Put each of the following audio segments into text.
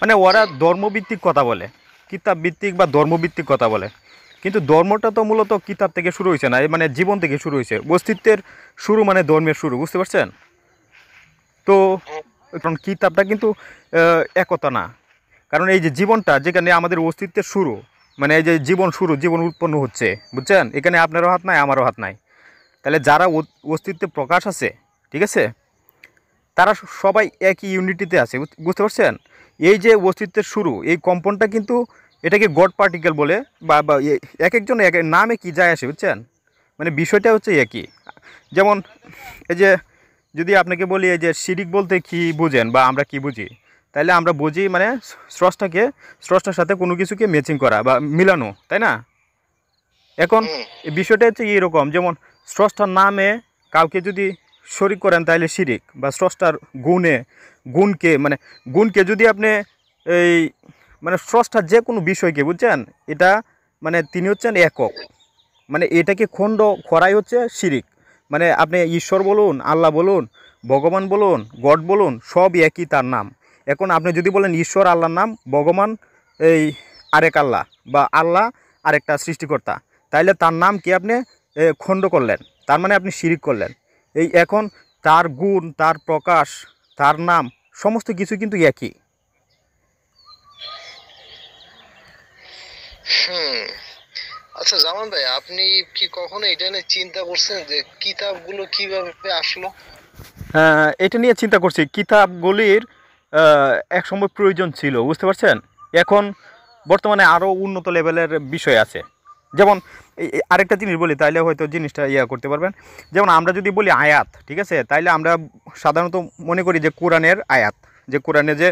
মানে ওরা ধর্মভিত্তিক কথা বলে, কিতাব ভিত্তিক বা ধর্মভিত্তিক কথা বলে, কিন্তু ধর্মটা তো মূলত কিতাব থেকে শুরু হয়েছে না, মানে জীবন থেকে শুরু হয়েছে। অস্তিত্বের শুরু মানে ধর্মের শুরু, বুঝতে পারছেন? তো কারণ কিতাবটা কিন্তু একতা না। কারণ এই যে জীবনটা যেখানে আমাদের অস্তিত্বের শুরু, মানে এই যে জীবন শুরু, জীবন উৎপন্ন হচ্ছে, বুঝছেন? এখানে আপনারও হাত নাই, আমারও হাত নাই। তাহলে যারা অস্তিত্বে প্রকাশ আছে, ঠিক আছে, তারা সবাই একই ইউনিটিতে আছে, বুঝতে পারছেন? এই যে অস্তিত্বের শুরু, এই কম্পনটা কিন্তু এটাকে গড পার্টিকেল বলে, বা এক একজন এক নামে কি যায় আসে, বুঝছেন? মানে বিষয়টা হচ্ছে একই। যেমন এই যে যদি আপনাকে বলি এই যে শিরিক বলতে কি বুঝেন বা আমরা কি বুঝি, তাহলে আমরা বুঝি মানে স্রষ্টার সাথে কোনো কিছুকে ম্যাচিং করা বা মিলানো, তাই না? এখন এই বিষয়টা হচ্ছে এরকম, যেমন স্রষ্টার নামে কাউকে যদি শরিক করেন তাহলে শিরিক, বা স্রষ্টার গুণকে মানে গুণকে যদি আপনি এই মানে স্রষ্টার যে কোনো বিষয়কে, বুঝছেন, এটা মানে তিনি হচ্ছেন একক, মানে এটাকে খণ্ড করাই হচ্ছে শিরিক। মানে আপনি ঈশ্বর বলুন, আল্লাহ বলুন, ভগবান বলুন, গড বলুন, সব একই তার নাম। এখন আপনি যদি বলেন ঈশ্বর আল্লাহর নাম, ভগবান এই আরেক আল্লাহ, বা আল্লাহ আরেকটা সৃষ্টিকর্তা, তাইলে তার নাম কি আপনি খণ্ড করলেন, তার মানে আপনি শিরিক করলেন। এই এখন তার গুণ, তার প্রকাশ, তার নাম, সমস্ত কিছু কিন্তু একই। হুম। আচ্ছা জামান ভাই, আপনি কি কখনো এটা নিয়ে চিন্তা করছেন যে কিতাবগুলো কিভাবে আসলো? এটা নিয়ে চিন্তা করছি। কিতাবগুলির এক সময় প্রয়োজন ছিল, বুঝতে পারছেন? এখন বর্তমানে আরও উন্নত লেভেলের বিষয় আছে। যেমন আরেকটা জিনিস বলি, তাইলে হয়তো জিনিসটা করতে পারবেন। যেমন আমরা যদি বলি আয়াত, ঠিক আছে, তাইলে আমরা সাধারণত মনে করি যে কোরআনের আয়াত, যে কোরআনে যে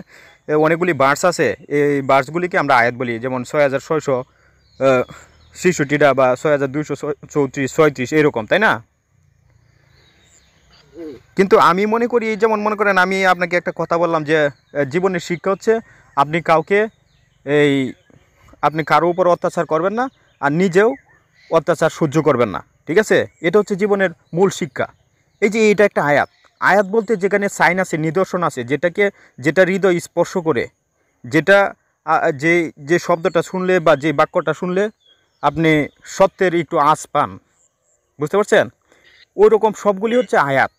অনেকগুলি ভার্স আছে, এই ভার্সগুলিকে আমরা আয়াত বলি। যেমন 6666টা বা 6234 এরকম, তাই না? কিন্তু আমি মনে করি, যেমন মনে করেন আমি আপনাকে একটা কথা বললাম যে জীবনের শিক্ষা হচ্ছে আপনি কাউকে এই আপনি কারো উপর অত্যাচার করবেন না, আর নিজেও অত্যাচার সহ্য করবেন না, ঠিক আছে? এটা হচ্ছে জীবনের মূল শিক্ষা। এই যে এটা একটা আয়াত, আয়াত বলতে যেখানে সাইন আছে, নিদর্শন আছে, যেটা হৃদয় স্পর্শ করে, যেটা যে যে শব্দটা শুনলে বা যে বাক্যটা শুনলে আপনি সত্যের একটু আঁচ পান, বুঝতে পারছেন? ওই রকম সবগুলি হচ্ছে আয়াত।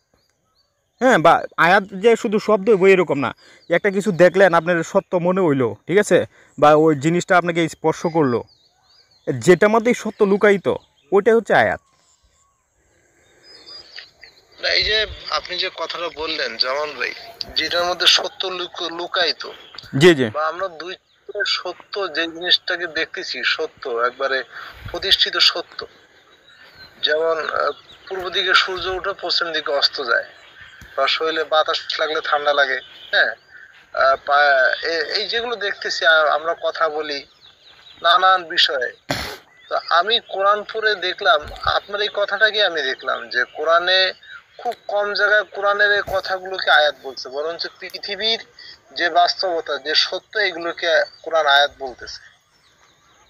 হ্যাঁ, বা আয়াত যে শুধু শব্দ বই এরকম না, একটা কিছু দেখলেন আপনার সত্য মনে হইলো, ঠিক আছে, বা ওই জিনিসটা আপনাকে স্পর্শ করলো, যেটার মধ্যেই সত্য লুকায়িত, ওইটাই হচ্ছে আয়াত। না, এই যে আপনি যে কথাটা বললেন জামান ভাই, যেটার মধ্যে সত্য লুকায়িত, জি জি। বা আমরা দুই সত্য যে জিনিসটাকে দেখতেছি, সত্য একবারে প্রতিষ্ঠিত সত্য। যেমন পূর্ব দিকে সূর্য উঠে পশ্চিম দিকে অস্ত যায়, বা শরীরে বাতাস লাগলে ঠান্ডা লাগে। হ্যাঁ, এই যেগুলো দেখতেছি, আমরা কথা বলি নানান বিষয়ে। তো আমি কোরআন পড়ে দেখলাম, আপনার এই কথাটাকে আমি দেখলাম যে কোরআনে খুব কম জায়গায় কোরআনের এই কথাগুলোকে আয়াত বলছে, বরঞ্চ পৃথিবীর যে বাস্তবতা, যে সত্য, এগুলোকে কোরআন আয়াত বলতেছে।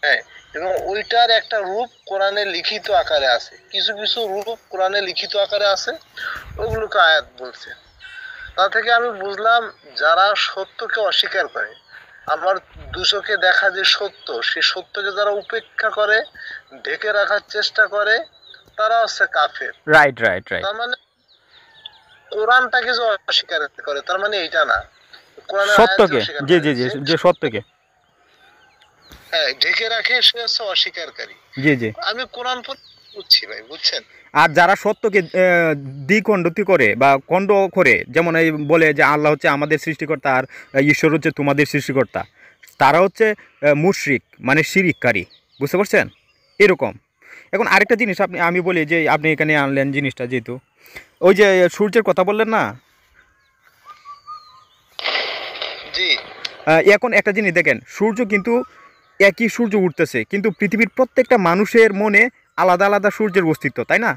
হ্যাঁ, এবং ওইটার একটা রূপ কোরআনে লিখিত আকারে আছে, কিছু কিছু রূপ কোরআনে লিখিত আকারে আছে, ওগুলোকে আয়াত বলছে। তা থেকে আমি বুঝলাম, যারা সত্যকে অস্বীকার করে, আমার দুচোখে দেখা যে সত্য, সেই সত্যকে যারা উপেক্ষা করে, ঢেকে রাখার চেষ্টা করে, তারা হচ্ছে কাফের। Right right right. তার মানে কোরআনটাকে যে অস্বীকার করে, তার মানে এইটা না। কোরআনের আয়াত যে সত্যকে, অস্বীকার জি করে, জি জি, যে যে সত্যকে। হ্যাঁ ঢেকে রাখে, সে হচ্ছে অস্বীকারী। জি জি। আমি কোরআন পড়ে বুঝছি ভাই, বুঝছেন? আর যারা সত্যকে দ্বিখণ্ডিত করে বা খণ্ড করে, যেমন এই বলে যে আল্লাহ হচ্ছে আমাদের সৃষ্টিকর্তা আর ঈশ্বর হচ্ছে তোমাদের সৃষ্টিকর্তা, তারা হচ্ছে মুশরিক, মানে শিরিককারী, বুঝতে পারছেন? এরকম। এখন আরেকটা জিনিস আমি বলি যে আপনি এখানে আনলেন জিনিসটা, যেহেতু ওই যে সূর্যের কথা বললেন না, জি। এখন একটা জিনিস দেখেন, সূর্য কিন্তু একই সূর্য উঠতেছে, কিন্তু পৃথিবীর প্রত্যেকটা মানুষের মনে আলাদা আলাদা সূর্যের অস্তিত্ব, তাই না?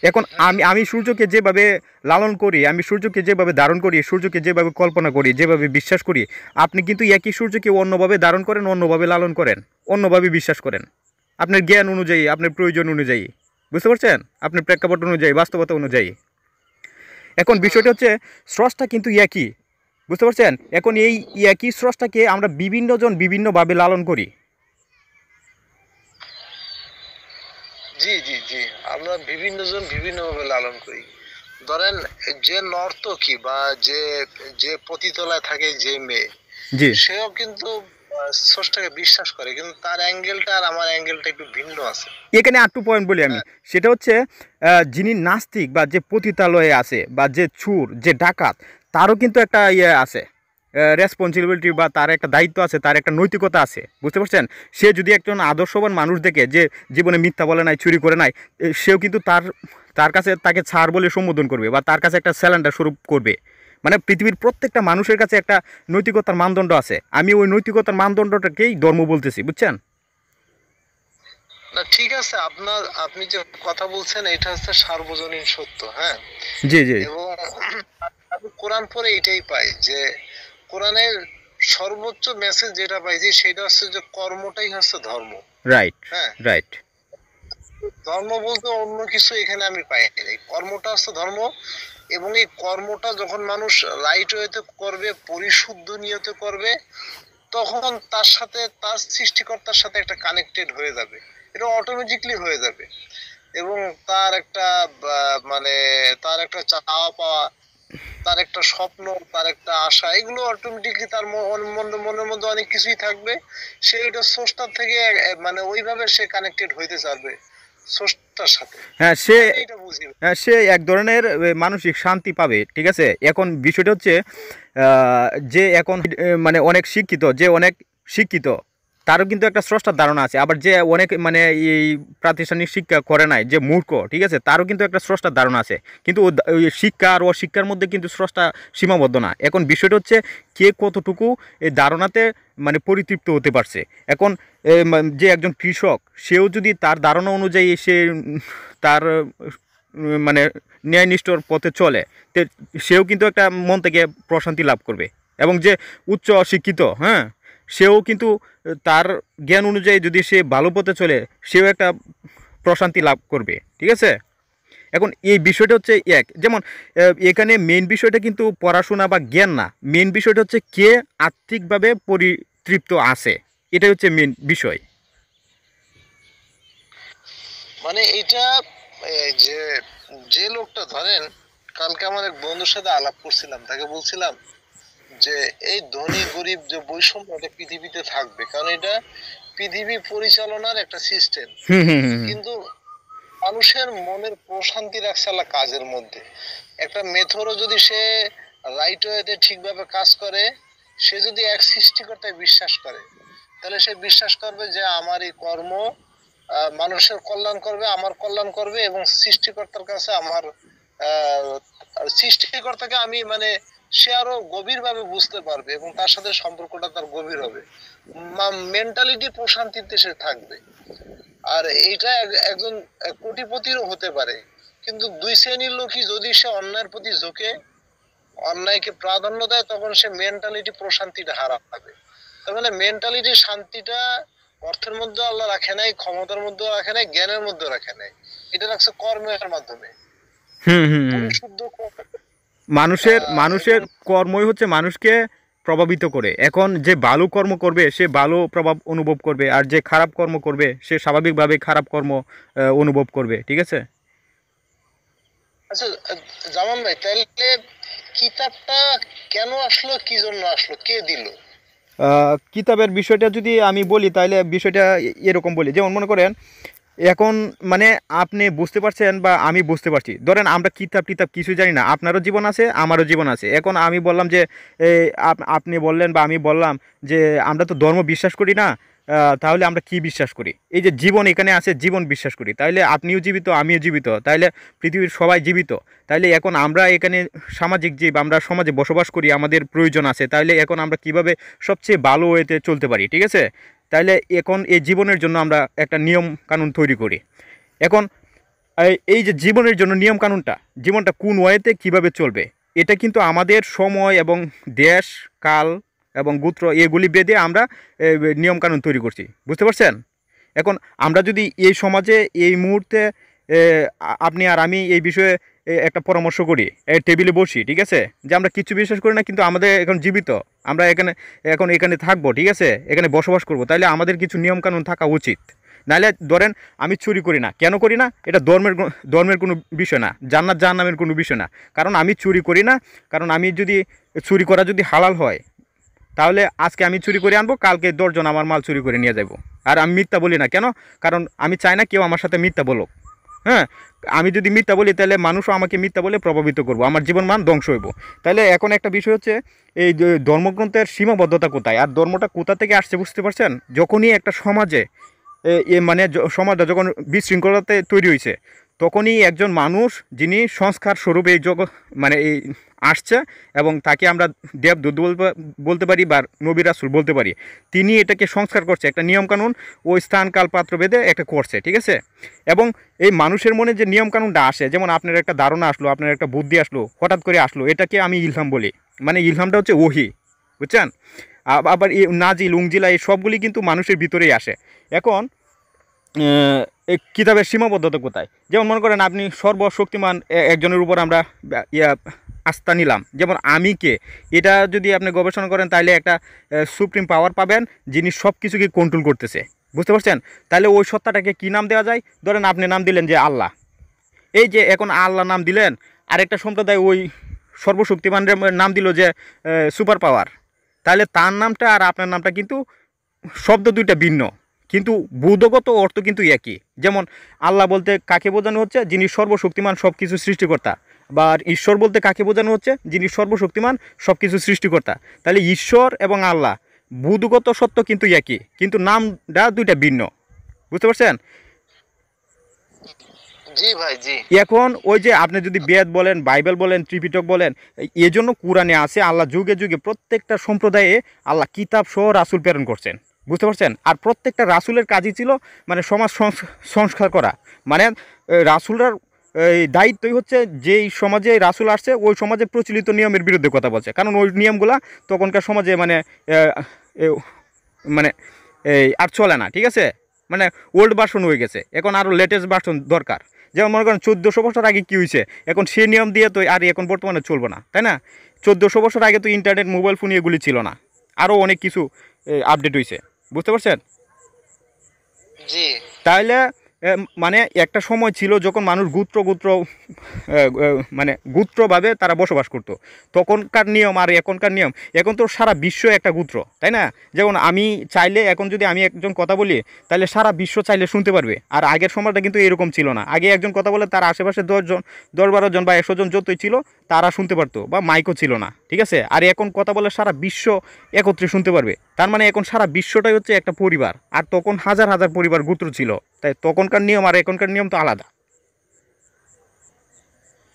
এখন আমি সূর্যকে যেভাবে লালন করি, আমি সূর্যকে যেভাবে ধারণ করি, সূর্যকে যেভাবে কল্পনা করি, যেভাবে বিশ্বাস করি, আপনি কিন্তু একই সূর্যকে অন্যভাবে ধারণ করেন, অন্যভাবে লালন করেন, অন্যভাবে বিশ্বাস করেন, আপনার জ্ঞান অনুযায়ী, আপনার প্রয়োজন অনুযায়ী, বুঝতে পারছেন? আপনার প্রেক্ষাপট অনুযায়ী, বাস্তবতা অনুযায়ী। এখন বিষয়টা হচ্ছে স্রষ্টা কিন্তু একই, বুঝতে পারছেন? এখন এই একই স্রষ্টাকে আমরা বিভিন্নজন বিভিন্নভাবে লালন করি। জি জি জি, আমরা বিভিন্ন জন বিভিন্ন ভাবে লালন করি। ধরেন যে নর্তকী বা যে যে পতিতলায় থাকে যে মেয়ে, জি, সেও কিন্তু স্রষ্টাকে বিশ্বাস করে, কিন্তু তার অ্যাঙ্গেলটা আর আমার অ্যাঙ্গেলটা একটু ভিন্ন আছে। এখানে আরেকটু পয়েন্ট বলি আমি, হ্যাঁ, সেটা হচ্ছে যিনি নাস্তিক বা যে পতিতালয়ে আছে বা যে চোর যে ডাকাত, তারও কিন্তু একটা ইয়ে আছে, রেসপন্সিবিলিটি বা তার একটা দায়িত্ব আছে, তার একটা নৈতিকতা আছে। বুঝতে পারছেন? সে যদি একজন আদর্শবান মানুষ দেখে যে জীবনে মিথ্যা বলে নাই, চুরি করে নাই, সেও কিন্তু তার তার কাছে তাকে ছাড় বলে সম্বোধন করবে বা তার কাছে একটা স্যালেন্ডার স্বরূপ করবে। মানে পৃথিবীর প্রত্যেকটা মানুষের কাছে একটা নৈতিকতার মানদণ্ড আছে। আমি ওই নৈতিকতার মানদণ্ডটাকেই ধর্ম বলতেছি, বুঝছেন? না ঠিক আছে, আপনি যে কথা বলছেন এটা হচ্ছে সার্বজনীন সত্য, হ্যাঁ। জি, জি, এবং আমি কোরআন পড়ে এটাই পাই যে কোরআনের সর্বোচ্চ মেসেজ যেটা পাইছি সেটা হচ্ছে যে কর্মটাই হচ্ছে ধর্ম। রাইট, হ্যাঁ, রাইট। ধর্ম বলতে অন্য কিছু এখানে আমি পাই নাই, কর্মটা হচ্ছে ধর্ম। এবং এই কর্মটা যখন মানুষ রাইট ওয়েতে করবে, পরিশুদ্ধ নিয়তে করবে, তখন তার সাথে তার সৃষ্টিকর্তার সাথে একটা কানেক্টেড হয়ে যাবে, এটা অটোমেটিকলি হয়ে যাবে। এবং তার একটা মানে তার একটা চাওয়া পাওয়া, তার একটা স্বপ্ন, তার একটা আশা, এগুলো অটোমেটিকলি তার মনের মধ্যে অনেক কিছুই থাকবে। সে এটা স্রষ্টার থেকে মানে ওইভাবে সে কানেক্টেড হইতে চাবে স্রষ্টার সাথে। হ্যাঁ, সে আমি এটা বুঝি। সে এক ধরনের মানসিক শান্তি পাবে। ঠিক আছে? এখন বিষয়টা হচ্ছে যে এখন মানে অনেক শিক্ষিত, যে অনেক শিক্ষিত, তারও কিন্তু একটা স্রষ্টার ধারণা আছে। আবার যে অনেক মানে এই প্রাতিষ্ঠানিক শিক্ষা করে নাই, যে মূর্খ, ঠিক আছে, তারও কিন্তু একটা স্রষ্টার ধারণা আছে। কিন্তু ওই শিক্ষা আর অশিক্ষার মধ্যে কিন্তু স্রষ্টা সীমাবদ্ধ না। এখন বিষয়টা হচ্ছে কে কতটুকু এই ধারণাতে মানে পরিতৃপ্ত হতে পারছে। এখন যে একজন কৃষক, সেও যদি তার ধারণা অনুযায়ী সে তার মানে ন্যায়নিষ্ঠর পথে চলে, তে সেও কিন্তু একটা মন থেকে প্রশান্তি লাভ করবে। এবং যে উচ্চ শিক্ষিত, হ্যাঁ, সেও কিন্তু তার জ্ঞান অনুযায়ী যদি সে ভালো পথে চলে, সেও একটা প্রশান্তি লাভ করবে। ঠিক আছে? এখন এই বিষয়টা হচ্ছে এক, যেমন এখানে মেন বিষয়টা কিন্তু পড়াশোনা বা জ্ঞান না, মেন বিষয়টা হচ্ছে কে আর্থিকভাবে পরিতৃপ্ত আছে, এটাই হচ্ছে মেন বিষয়। মানে এটা যে যে লোকটা ধরেন, কালকে আমার এক বন্ধুর সাথে আলাপ করছিলাম, তাকে বলছিলাম যে এই ধনী গরিব যে বৈষম্য এটা পৃথিবীতে থাকবে, কারণ এটা পৃথিবী পরিচালনার একটা সিস্টেম। হুম, হুম, হুম, হুম। কিন্তু মানুষের মনের প্রশান্তি রাখছে আল্লাহ কাজের মধ্যে। একটা মেথরও যদি সে রাইট ওয়েতে ঠিকভাবে কাজ করে, সে যদি এক সৃষ্টিকর্তায় বিশ্বাস করে, তাহলে সে বিশ্বাস করবে যে আমার এই কর্ম মানুষের কল্যাণ করবে, আমার কল্যাণ করবে, এবং সৃষ্টিকর্তার কাছে আমার আহ, সৃষ্টিকর্তাকে আমি মানে সে আরো গভীর ভাবে বুঝতে পারবে এবং তার সাথে সম্পর্কটা তার গভীর হবে, মেন্টালিটি প্রশান্তিতে সে থাকবে। আর এইটা একজন কোটিপতিরও হতে পারে, কিন্তু দুই শ্রেণীর লোকই যদি সে অন্যায়ের প্রতি ঝোঁকে, অন্যায়কে প্রাধান্য দেয়, তখন সে মেন্টালিটি প্রশান্তিটা হারাবে। তার মানে মেন্টালিটি শান্তিটা অর্থের মধ্যে আল্লাহ রাখে নাই, ক্ষমতার মধ্যে রাখে নাই, জ্ঞানের মধ্যে রাখে নাই, এটা রাখছে কর্মের মাধ্যমে। হুম, হুম, হুম। পরিশুদ্ধ মানুষের মানুষের এবং কর্মই হচ্ছে মানুষকে প্রভাবিত করে। এখন যে ভালো কর্ম করবে সে ভালো প্রভাব অনুভব করবে, আর যে খারাপ কর্ম করবে সে স্বাভাবিকভাবে খারাপ কর্ম অনুভব করবে। ঠিক আছে? আচ্ছা, জামান ভাই, তাহলে কিতাবটা কেন আসলো, কি জন্য আসলো, কে দিল? কিতাবের বিষয়টা যদি আমি বলি, তাহলে বিষয়টা এরকম বলি, যেমন মনে করেন এখন মানে আপনি বুঝতে পারছেন বা আমি বুঝতে পারছি, ধরেন আমরা কিতাব টিতাব কিছু জানি না, আপনারও জীবন আছে আমারও জীবন আছে। এখন আমি বললাম যে আপনি বললেন বা আমি বললাম যে আমরা তো ধর্ম বিশ্বাস করি না, তাহলে আমরা কি বিশ্বাস করি? এই যে জীবন এখানে আছে, জীবন বিশ্বাস করি, তাইলে আপনিও জীবিত আমিও জীবিত, তাইলে পৃথিবীর সবাই জীবিত। তাইলে এখন আমরা এখানে সামাজিক জীব, আমরা সমাজে বসবাস করি, আমাদের প্রয়োজন আছে, তাইলে এখন আমরা কিভাবে সবচেয়ে ভালো ওয়েতে চলতে পারি? ঠিক আছে? তাইলে এখন এই জীবনের জন্য আমরা একটা নিয়ম কানুন তৈরি করি। এখন এই যে জীবনের জন্য নিয়ম কানুনটা, জীবনটা কোন ওয়েতে কিভাবে চলবে, এটা কিন্তু আমাদের সময় এবং দেশ কাল এবং গোত্র এগুলি বেঁধে আমরা নিয়ম কানুন তৈরি করছি। বুঝতে পারছেন? এখন আমরা যদি এই সমাজে এই মুহূর্তে আপনি আর আমি এই বিষয়ে একটা পরামর্শ করি, টেবিলে বসি, ঠিক আছে, যে আমরা কিছু বিশ্বাস করি না কিন্তু আমাদের এখন জীবিত, আমরা এখানে থাকবো, ঠিক আছে, এখানে বসবাস করব, তাইলে আমাদের কিছু নিয়মকানুন থাকা উচিত। নাহলে ধরেন আমি চুরি করি না, কেন করি না, এটা ধর্মের কোনো বিষয় না, জান্নাত জাহান্নামের কোনো বিষয় না। কারণ আমি চুরি করি না, কারণ আমি যদি চুরি করা যদি হালাল হয় তাহলে আজকে আমি চুরি করে আনবো, কালকে 10 জন আমার মাল চুরি করে নিয়ে যাব। আর আমি মিথ্যা বলি না কেন, কারণ আমি চাই না কেউ আমার সাথে মিথ্যা বলুক। হ্যাঁ, আমি যদি মিথ্যা বলি তাহলে মানুষও আমাকে মিথ্যা বলে প্রভাবিত করবো, আমার জীবন মান ধ্বংস হইব। তাহলে এখন একটা বিষয় হচ্ছে এই যে ধর্মগ্রন্থের সীমাবদ্ধতা কোথায় আর ধর্মটা কোথা থেকে আসছে, বুঝতে পারছেন? যখনই একটা সমাজে মানে সমাজটা যখন বিশৃঙ্খলাতে তৈরি হয়েছে, তখনই একজন মানুষ যিনি সংস্কার স্বরূপ এই মানে এই আসছে, এবং তাকে আমরা দেবদূত বলতে পারি বা নবী রাসূল বলতে পারি, তিনি এটাকে সংস্কার করছে, একটা নিয়মকানুন ওই স্থান কাল পাত্র ভেদে একটা করছে, ঠিক আছে। এবং এই মানুষের মনে যে নিয়মকানুনটা আসে, যেমন আপনার একটা ধারণা আসলো, আপনার একটা বুদ্ধি আসলো, হঠাৎ করে আসলো, এটাকে আমি ইলহাম বলি। মানে ইলহামটা হচ্ছে ওহি, বুঝছেন? আবার এই নাজিল উংজিলা এই সবগুলি কিন্তু মানুষের ভিতরেই আসে। এখন এই কিতাবের সীমাবদ্ধতা কোথায়? যেমন মনে করেন আপনি সর্বশক্তিমান একজনের উপর আমরা আস্থা নিলাম, যেমন আমি কে, এটা যদি আপনি গবেষণা করেন তাহলে একটা সুপ্রিম পাওয়ার পাবেন যিনি সব কিছুকে কন্ট্রোল করতেছে, বুঝতে পারছেন? তাহলে ওই সত্তাটাকে কী নাম দেওয়া যায়? ধরেন আপনি নাম দিলেন যে আল্লাহ, এই যে এখন আল্লাহ নাম দিলেন, আরেকটা সম্প্রদায় ওই সর্বশক্তিমানের নাম দিল যে সুপার পাওয়ার, তাহলে তার নামটা আর আপনার নামটা কিন্তু শব্দ দুইটা ভিন্ন, কিন্তু বোধগত অর্থ কিন্তু একই। যেমন আল্লাহ বলতে কাকে বোঝানো হচ্ছে? যিনি সর্বশক্তিমান, সব কিছু সৃষ্টিকর্তা। বা ঈশ্বর বলতে কাকে বোঝানো হচ্ছে? যিনি সর্বশক্তিমান, সব কিছু সৃষ্টিকর্তা। তাহলে ঈশ্বর এবং আল্লাহ বোধগত সত্য কিন্তু একই, কিন্তু নামটা দুইটা ভিন্ন, বুঝতে পারছেন? জি ভাই, জি। এখন ওই যে আপনি যদি বেদ বলেন, বাইবেল বলেন, ত্রিপিটক বলেন, এই জন্য কোরআনে আছে আল্লাহ যুগে যুগে প্রত্যেকটা সম্প্রদায়ে আল্লাহ কিতাব সহ রাসূল প্রেরণ করছেন, বুঝতে পারছেন? আর প্রত্যেকটা রাসূলের কাজই ছিল মানে সমাজ সংস্কার করা। মানে রাসূলরার এই দায়িত্বই হচ্ছে যেই সমাজে রাসূল আসছে ওই সমাজে প্রচলিত নিয়মের বিরুদ্ধে কথা বলছে, কারণ ওই নিয়মগুলা তখনকার সমাজে মানে মানে এই আর চলে না, ঠিক আছে, মানে ওল্ড ভার্সন হয়ে গেছে, এখন আরও লেটেস্ট ভার্সন দরকার। যেমন মনে করেন 1400 বছর আগে কী হয়েছে, এখন সেই নিয়ম দিয়ে তো আর এখন বর্তমানে চলবে না, তাই না? 1400 বছর আগে তো ইন্টারনেট, মোবাইল ফোন এগুলি ছিল না, আরও অনেক কিছু আপডেট হয়েছে, বুঝতে পারছেন? জি। তাহলে মানে একটা সময় ছিল যখন মানুষ মানে গোত্রভাবে তারা বসবাস করত, তখনকার নিয়ম আর এখনকার নিয়ম, এখন তো সারা বিশ্ব একটা গোত্র, তাই না? যেমন আমি চাইলে, এখন যদি আমি একজন কথা বলি তাহলে সারা বিশ্ব চাইলে শুনতে পারবে, আর আগের সময়টা কিন্তু এরকম ছিল না। আগে একজন কথা বলে তার আশেপাশে 10-12 জন বা 100 জন যতই ছিল তারা শুনতে পারতো, বা মাইকও ছিল না, ঠিক আছে। আর এখন কথা বলে সারা বিশ্ব একত্রে শুনতে পারবে, তার মানে এখন সারা বিশ্বটাই হচ্ছে একটা পরিবার, আর তখন হাজার হাজার পরিবার গোত্র ছিল, তাই তখনকার নিয়ম আর এখনকার নিয়ম তো আলাদা।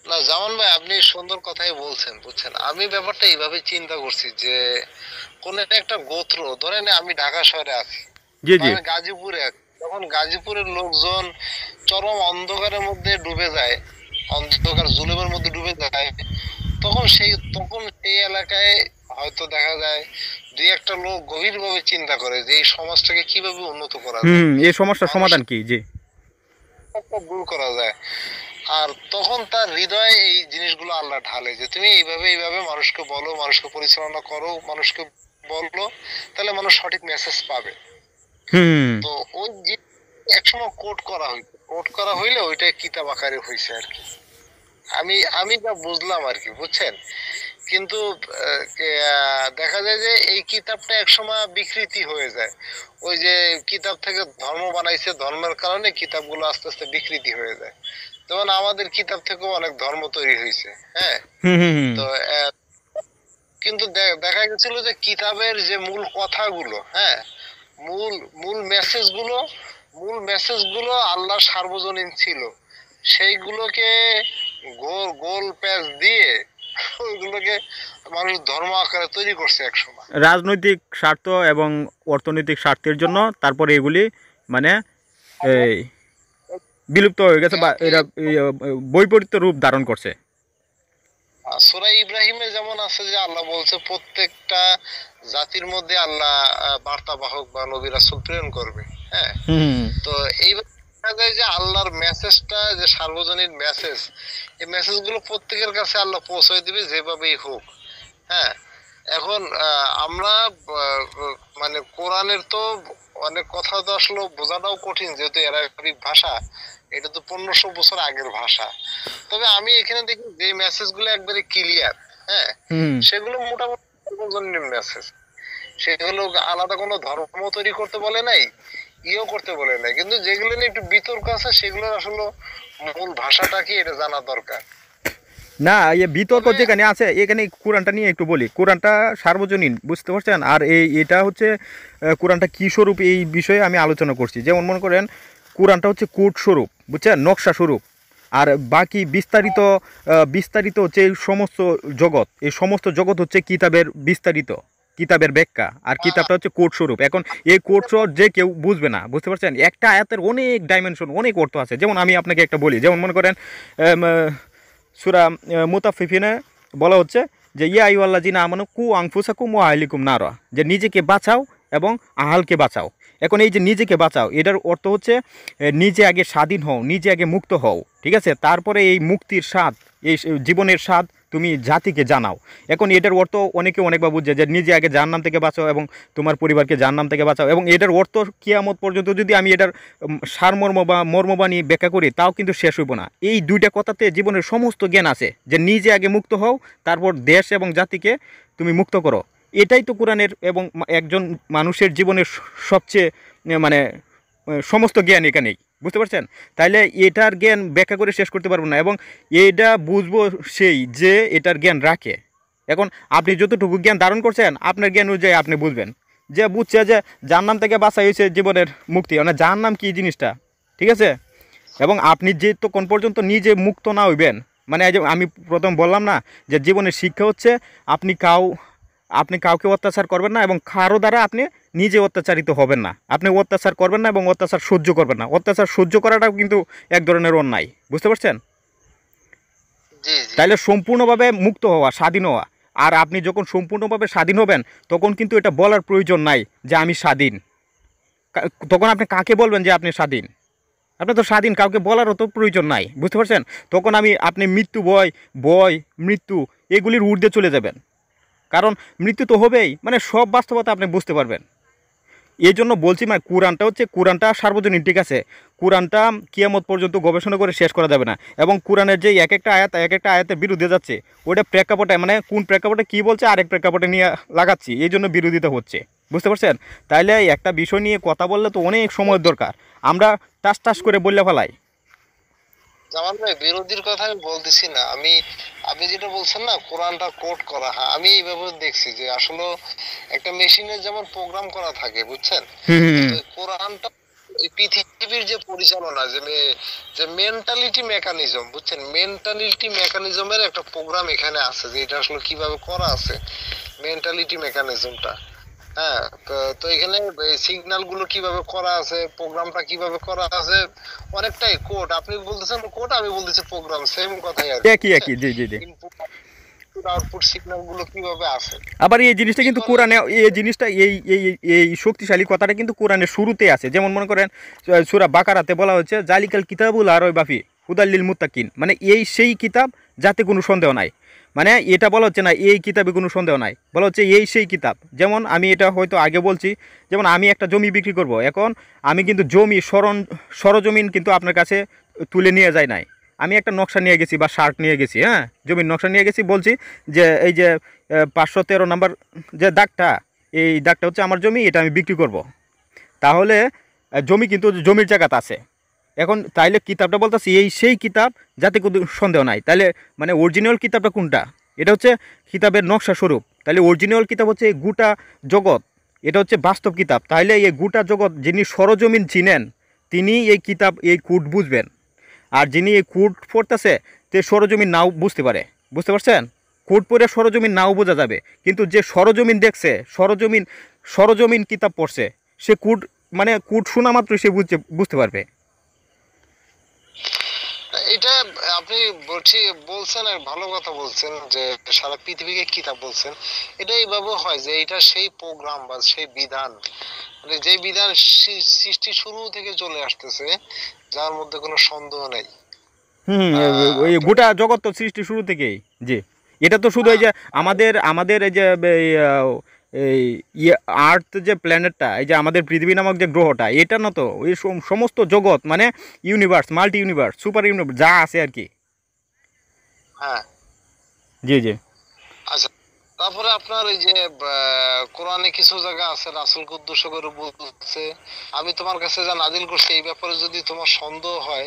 না জামান ভাই, আপনি সুন্দর কথাই বলছেন, বুঝছেন। আমি ব্যাপারটা এইভাবে চিন্তা করছি যে কোন একটা গোত্র, ধরেন আমি ঢাকা শহরে আছি, জি জি। আমি গাজীপুরে আছি, যখন গাজীপুরের লোকজন চরম অন্ধকারের মধ্যে ডুবে যায়, অন্ধকার জুলুমের মধ্যে ডুবে যায়, তখন সেই এলাকায় হয়তো দেখা যায় দুই একটা লোক গভীরভাবে চিন্তা করে যে এই সমাজটাকে কিভাবে উন্নত করা যায়, এই সমস্যার সমাধান কি, জি, দূর করা যায়। আর তখন তার হৃদয়ে এই জিনিসগুলো আল্লাহ ঢালে যে তুমি এইভাবে মানুষকে বলো, মানুষকে পরিচালনা করো, মানুষকে বলো, তাহলে মানুষ সঠিক মেসেজ পাবে। তো ওই যে একসময় কোট করা হইলে ওইটা কিতাব আকারে হয়েছে আর কি। আমি যা বুঝলাম আর কি, বুঝছেন। কিন্তু দেখা যায় যে এই কিতাবটা একসময় বিকৃতি হয়ে যায়, ওই যে কিতাব থেকে ধর্ম বানাইছে, ধর্মের কারণে কিতাবগুলো আস্তে আস্তে বিকৃতি হয়ে যায়। যেমন আমাদের কিতাব থেকেও অনেক ধর্ম তৈরি হয়েছে, হ্যাঁ। তো কিন্তু দেখা গেছিল যে কিতাবের যে মূল কথাগুলো, হ্যাঁ, মূল মেসেজগুলো আল্লাহ সার্বজনীন ছিল, সেইগুলোকে গোল প্যাচ দিয়ে ওইগুলোকে মানুষ ধর্ম আকারে তৈরি করছে একসময়, রাজনৈতিক স্বার্থ এবং অর্থনৈতিক স্বার্থের জন্য। তারপরে এগুলি মানে এই বিলুপ্ত হয়ে গেছে বা এরা বৈপরীত্য রূপ ধারণ করছে। সূরা ইব্রাহিমে যেমন আছে যে আল্লাহ বলছে প্রত্যেকটা জাতির মধ্যে আল্লাহ বার্তাবাহক বা নবী রাসূল প্রেরণ করবে, হ্যাঁ। তো এইভাবে দেখা যায় যে আল্লাহর মেসেজটা যে সার্বজনীন মেসেজ, এই মেসেজ গুলো প্রত্যেকের কাছে আল্লাহ পৌঁছে দিবে যেভাবেই হোক। হ্যাঁ, এখন আমরা মানে কোরআনের তো অনেক কথা তো আসলে বোঝাটাও কঠিন, যেহেতু অ্যারাবিক ভাষা, এটা তো 1500 বছর আগের ভাষা। তবে আমি এখানে দেখি যে মেসেজ গুলো একবারে ক্লিয়ার, হ্যাঁ, সেগুলো মোটামুটি সার্বজনীন মেসেজ। সেগুলো আলাদা কোনো ধর্ম তৈরি করতে বলে নাই, ইয়েও করতে বলে নাই, কিন্তু যেগুলো নিয়ে একটু বিতর্ক আছে সেগুলোর আসলে মূল ভাষাটা কি এটা জানা দরকার। না, বিতর্ক যেখানে আছে এখানে কোরআনটা নিয়ে একটু বলি। কোরআনটা সার্বজনীন, বুঝতে পারছেন? আর এটা হচ্ছে কোরআনটা কী স্বরূপ এই বিষয়ে আমি আলোচনা করছি। যেমন মনে করেন কোরআনটা হচ্ছে কোড স্বরূপ, বুঝছেন, নকশা স্বরূপ। আর বাকি বিস্তারিত হচ্ছে এই সমস্ত জগৎ, এই সমস্ত জগৎ হচ্ছে কিতাবের ব্যাখ্যা। আর কিতাবটা হচ্ছে কোড স্বরূপ। এখন এই কোড স্বরূপ যে কেউ বুঝবে না, বুঝতে পারছেন? একটা আয়াতের অনেক ডাইমেনশন, অনেক অর্থ আছে। যেমন আমি আপনাকে একটা বলি, যেমন মনে করেন সূরা মুতাফফিফিনে বলা হচ্ছে যে ইয়া আইয়ুহাল্লাযিনা আমানু কু আনফুসাকুম ওয়া আহলিকুম নারা, যে নিজেকে বাঁচাও এবং আহালকে বাঁচাও। এখন এই যে নিজেকে বাঁচাও, এটার অর্থ হচ্ছে নিজে আগে স্বাধীন হও, নিজে আগে মুক্ত হও, ঠিক আছে? তারপরে এই মুক্তির স্বাদ, এই জীবনের স্বাদ তুমি জাতিকে জানাও। এখন এটার অর্থ অনেকে অনেকবার বুঝছে যে নিজে আগে জাহান্নাম থেকে বাঁচাও এবং তোমার পরিবারকে জাহান্নাম থেকে বাঁচাও। এবং এটার অর্থ কিয়ামত পর্যন্ত যদি আমি এটার সারমর্ম বা মর্মবাণী ব্যাখ্যা করি তাও কিন্তু শেষ হইব না। এই দুইটা কথাতে জীবনের সমস্ত জ্ঞান আছে, যে নিজে আগে মুক্ত হও, তারপর দেশ এবং জাতিকে তুমি মুক্ত করো। এটাই তো কোরআনের এবং একজন মানুষের জীবনের সবচেয়ে মানে সমস্ত জ্ঞান এখানেই, বুঝতে পারছেন? তাইলে এটার জ্ঞান ব্যাখ্যা করে শেষ করতে পারবো না, এবং এটা বুঝবো সেই যে এটার জ্ঞান রাখে। এখন আপনি যতটুকু জ্ঞান ধারণ করছেন আপনার জ্ঞান অনুযায়ী আপনি বুঝবেন। যে বুঝছে যে জাহান্নাম থেকে বাঁচা হয়েছে জীবনের মুক্তি, মানে জাহান্নাম কী জিনিসটা, ঠিক আছে? এবং আপনি যেতক্ষণ পর্যন্ত নিজে মুক্ত না হইবেন, মানে এই যে আমি প্রথম বললাম না যে জীবনের শিক্ষা হচ্ছে আপনি কাউকে অত্যাচার করবেন না এবং কারো দ্বারা আপনি নিজে অত্যাচারিত হবেন না। আপনি অত্যাচার করবেন না এবং অত্যাচার সহ্য করবেন না। অত্যাচার সহ্য করাটাও কিন্তু এক ধরনের অন্যায়, বুঝতে পারছেন? তাইলে সম্পূর্ণভাবে মুক্ত হওয়া, স্বাধীন হওয়া। আর আপনি যখন সম্পূর্ণভাবে স্বাধীন হবেন তখন কিন্তু এটা বলার প্রয়োজন নাই যে আমি স্বাধীন। তখন আপনি কাকে বলবেন যে আপনি স্বাধীন? আপনি তো স্বাধীন, কাউকে বলারও তো প্রয়োজন নাই, বুঝতে পারছেন? তখন আপনি মৃত্যু এগুলির ঊর্ধ্বে চলে যাবেন। কারণ মৃত্যু তো হবেই, মানে সব বাস্তবতা আপনি বুঝতে পারবেন। এই জন্য বলছি, মানে কোরআনটা সার্বজনীন, ঠিক আছে? কোরআনটা কিয়ামত পর্যন্ত গবেষণা করে শেষ করা যাবে না। এবং কোরআনের যে এক একটা আয়াতের বিরুদ্ধে যাচ্ছে, ওইটা প্রেক্ষাপটে, মানে কোন প্রেক্ষাপটে কী বলছে আরেক প্রেক্ষাপটে নিয়ে লাগাচ্ছি, এই জন্য বিরোধিতা হচ্ছে, বুঝতে পারছেন? তাইলে একটা বিষয় নিয়ে কথা বললে তো অনেক সময়ের দরকার, আমরা টাস করে বললে ফেলাই। জামান ভাই, বিরোধীর কথা আমি বলতেছি না, আপনি যেটা বলছেন না কোরআনটা কোড করা, হ্যাঁ আমি এইভাবে দেখছি যে আসলে একটা মেশিনের যেমন প্রোগ্রাম করা থাকে, বুঝছেন? কোরআনটা এই পৃথিবীর যে পরিচালনা, যে মেন্টালিটি মেকানিজম, বুঝছেন, মেন্টালিটি মেকানিজমের একটা প্রোগ্রাম এখানে আছে, যে এটা আসলে কিভাবে করা আছে মেন্টালিটি মেকানিজমটা। হ্যাঁ, তো এখানে সিগন্যাল গুলো কিভাবে করা আছে, প্রোগ্রামটা কিভাবে করা আছে, অনেকটাই কোড। আপনি বলতেছেন কোড, আমি বলতেছি প্রোগ্রাম, সেম কথাই আর একই জি জি জি। ইনপুট আউটপুট সিগন্যাল গুলো কিভাবে আছে। আবার এই জিনিসটা কিন্তু কোরআনে, এই জিনিসটা এই শক্তিশালী কথাটা কিন্তু কোরআনের শুরুতে আছে। যেমন মনে করেন সূরা বাকারাতে বলা হচ্ছে জালিকাল কিতাবুল লা রাইবা ফি হুদাল লিল মুত্তাকিন, মানে এই সেই কিতাব যাতে কোনো সন্দেহ নাই। মানে এটা বলা হচ্ছে না এই কিতাবে কোনো সন্দেহ নাই, বলা হচ্ছে এই সেই কিতাব। যেমন আমি এটা হয়তো আগে বলছি, যেমন আমি একটা জমি বিক্রি করব, এখন আমি কিন্তু জমি সরজমিন কিন্তু আপনার কাছে তুলে নিয়ে যাই নাই, আমি একটা নকশা নিয়ে গেছি বা শার্ট নিয়ে গেছি, হ্যাঁ জমির নকশা নিয়ে গেছি, বলছি যে এই যে 513 নাম্বার যে দাগটা, এই দাগটা হচ্ছে আমার জমি, এটা আমি বিক্রি করব। তাহলে জমি কিন্তু জমির জায়গাতে আছে। এখন তাইলে কিতাবটা বলতেছি এই সেই কিতাব যাতে কোনো সন্দেহ নাই। তাহলে মানে অরিজিনাল কিতাবটা কোনটা? এটা হচ্ছে কিতাবের নকশা স্বরূপ। তাহলে অরিজিনাল কিতাব হচ্ছে এই গোটা জগৎ, এটা হচ্ছে বাস্তব কিতাব। তাহলে এই গোটা জগৎ যিনি সরজমিন চিনেন তিনি এই কিতাব, এই কোড বুঝবেন। আর যিনি এই কোড পড়তেছে তে সরজমিন নাও বুঝতে পারে, বুঝতে পারছেন? কোড পড়ে সরজমিন নাও বোঝা যাবে, কিন্তু যে সরজমিন দেখছে, সরজমিন কিতাব পড়ছে, সে কোড মানে কোড শোনা মাত্র সে বুঝতে পারবে। এটা আপনি বলছেন আর ভালো কথা বলছেন যে সারা পৃথিবীকে কিতাব বলছেন। এটা এইভাবে হয় যে এটা সেই প্রোগ্রাম বা সেই বিধান মানে যে বিধান সৃষ্টি শুরু থেকে চলে আসতেছে, যার মধ্যে কোনো সন্দেহ নেই। ওই তো গোটা জগৎ তো সৃষ্টি শুরু থেকেই। জি, এটা তো শুধু এই যে আমাদের আমাদের এই যে এই আর্থ যে প্ল্যানেটটা, এই যে আমাদের পৃথিবী নামক যে গ্রহটা, এটা না তো এই সমস্ত জগৎ মানে universe, multi universe, super universe যা আছে আর কি। হ্যাঁ, জি জি। আচ্ছা, তারপরে আপনার ওই যে কোরআনে কিছু জায়গা আছে রাসূলকে উদ্দেশ্য করে বলছে, আমি তোমার কাছে যা নাজিল করছি এই ব্যাপারে যদি তোমার সন্দেহ হয়,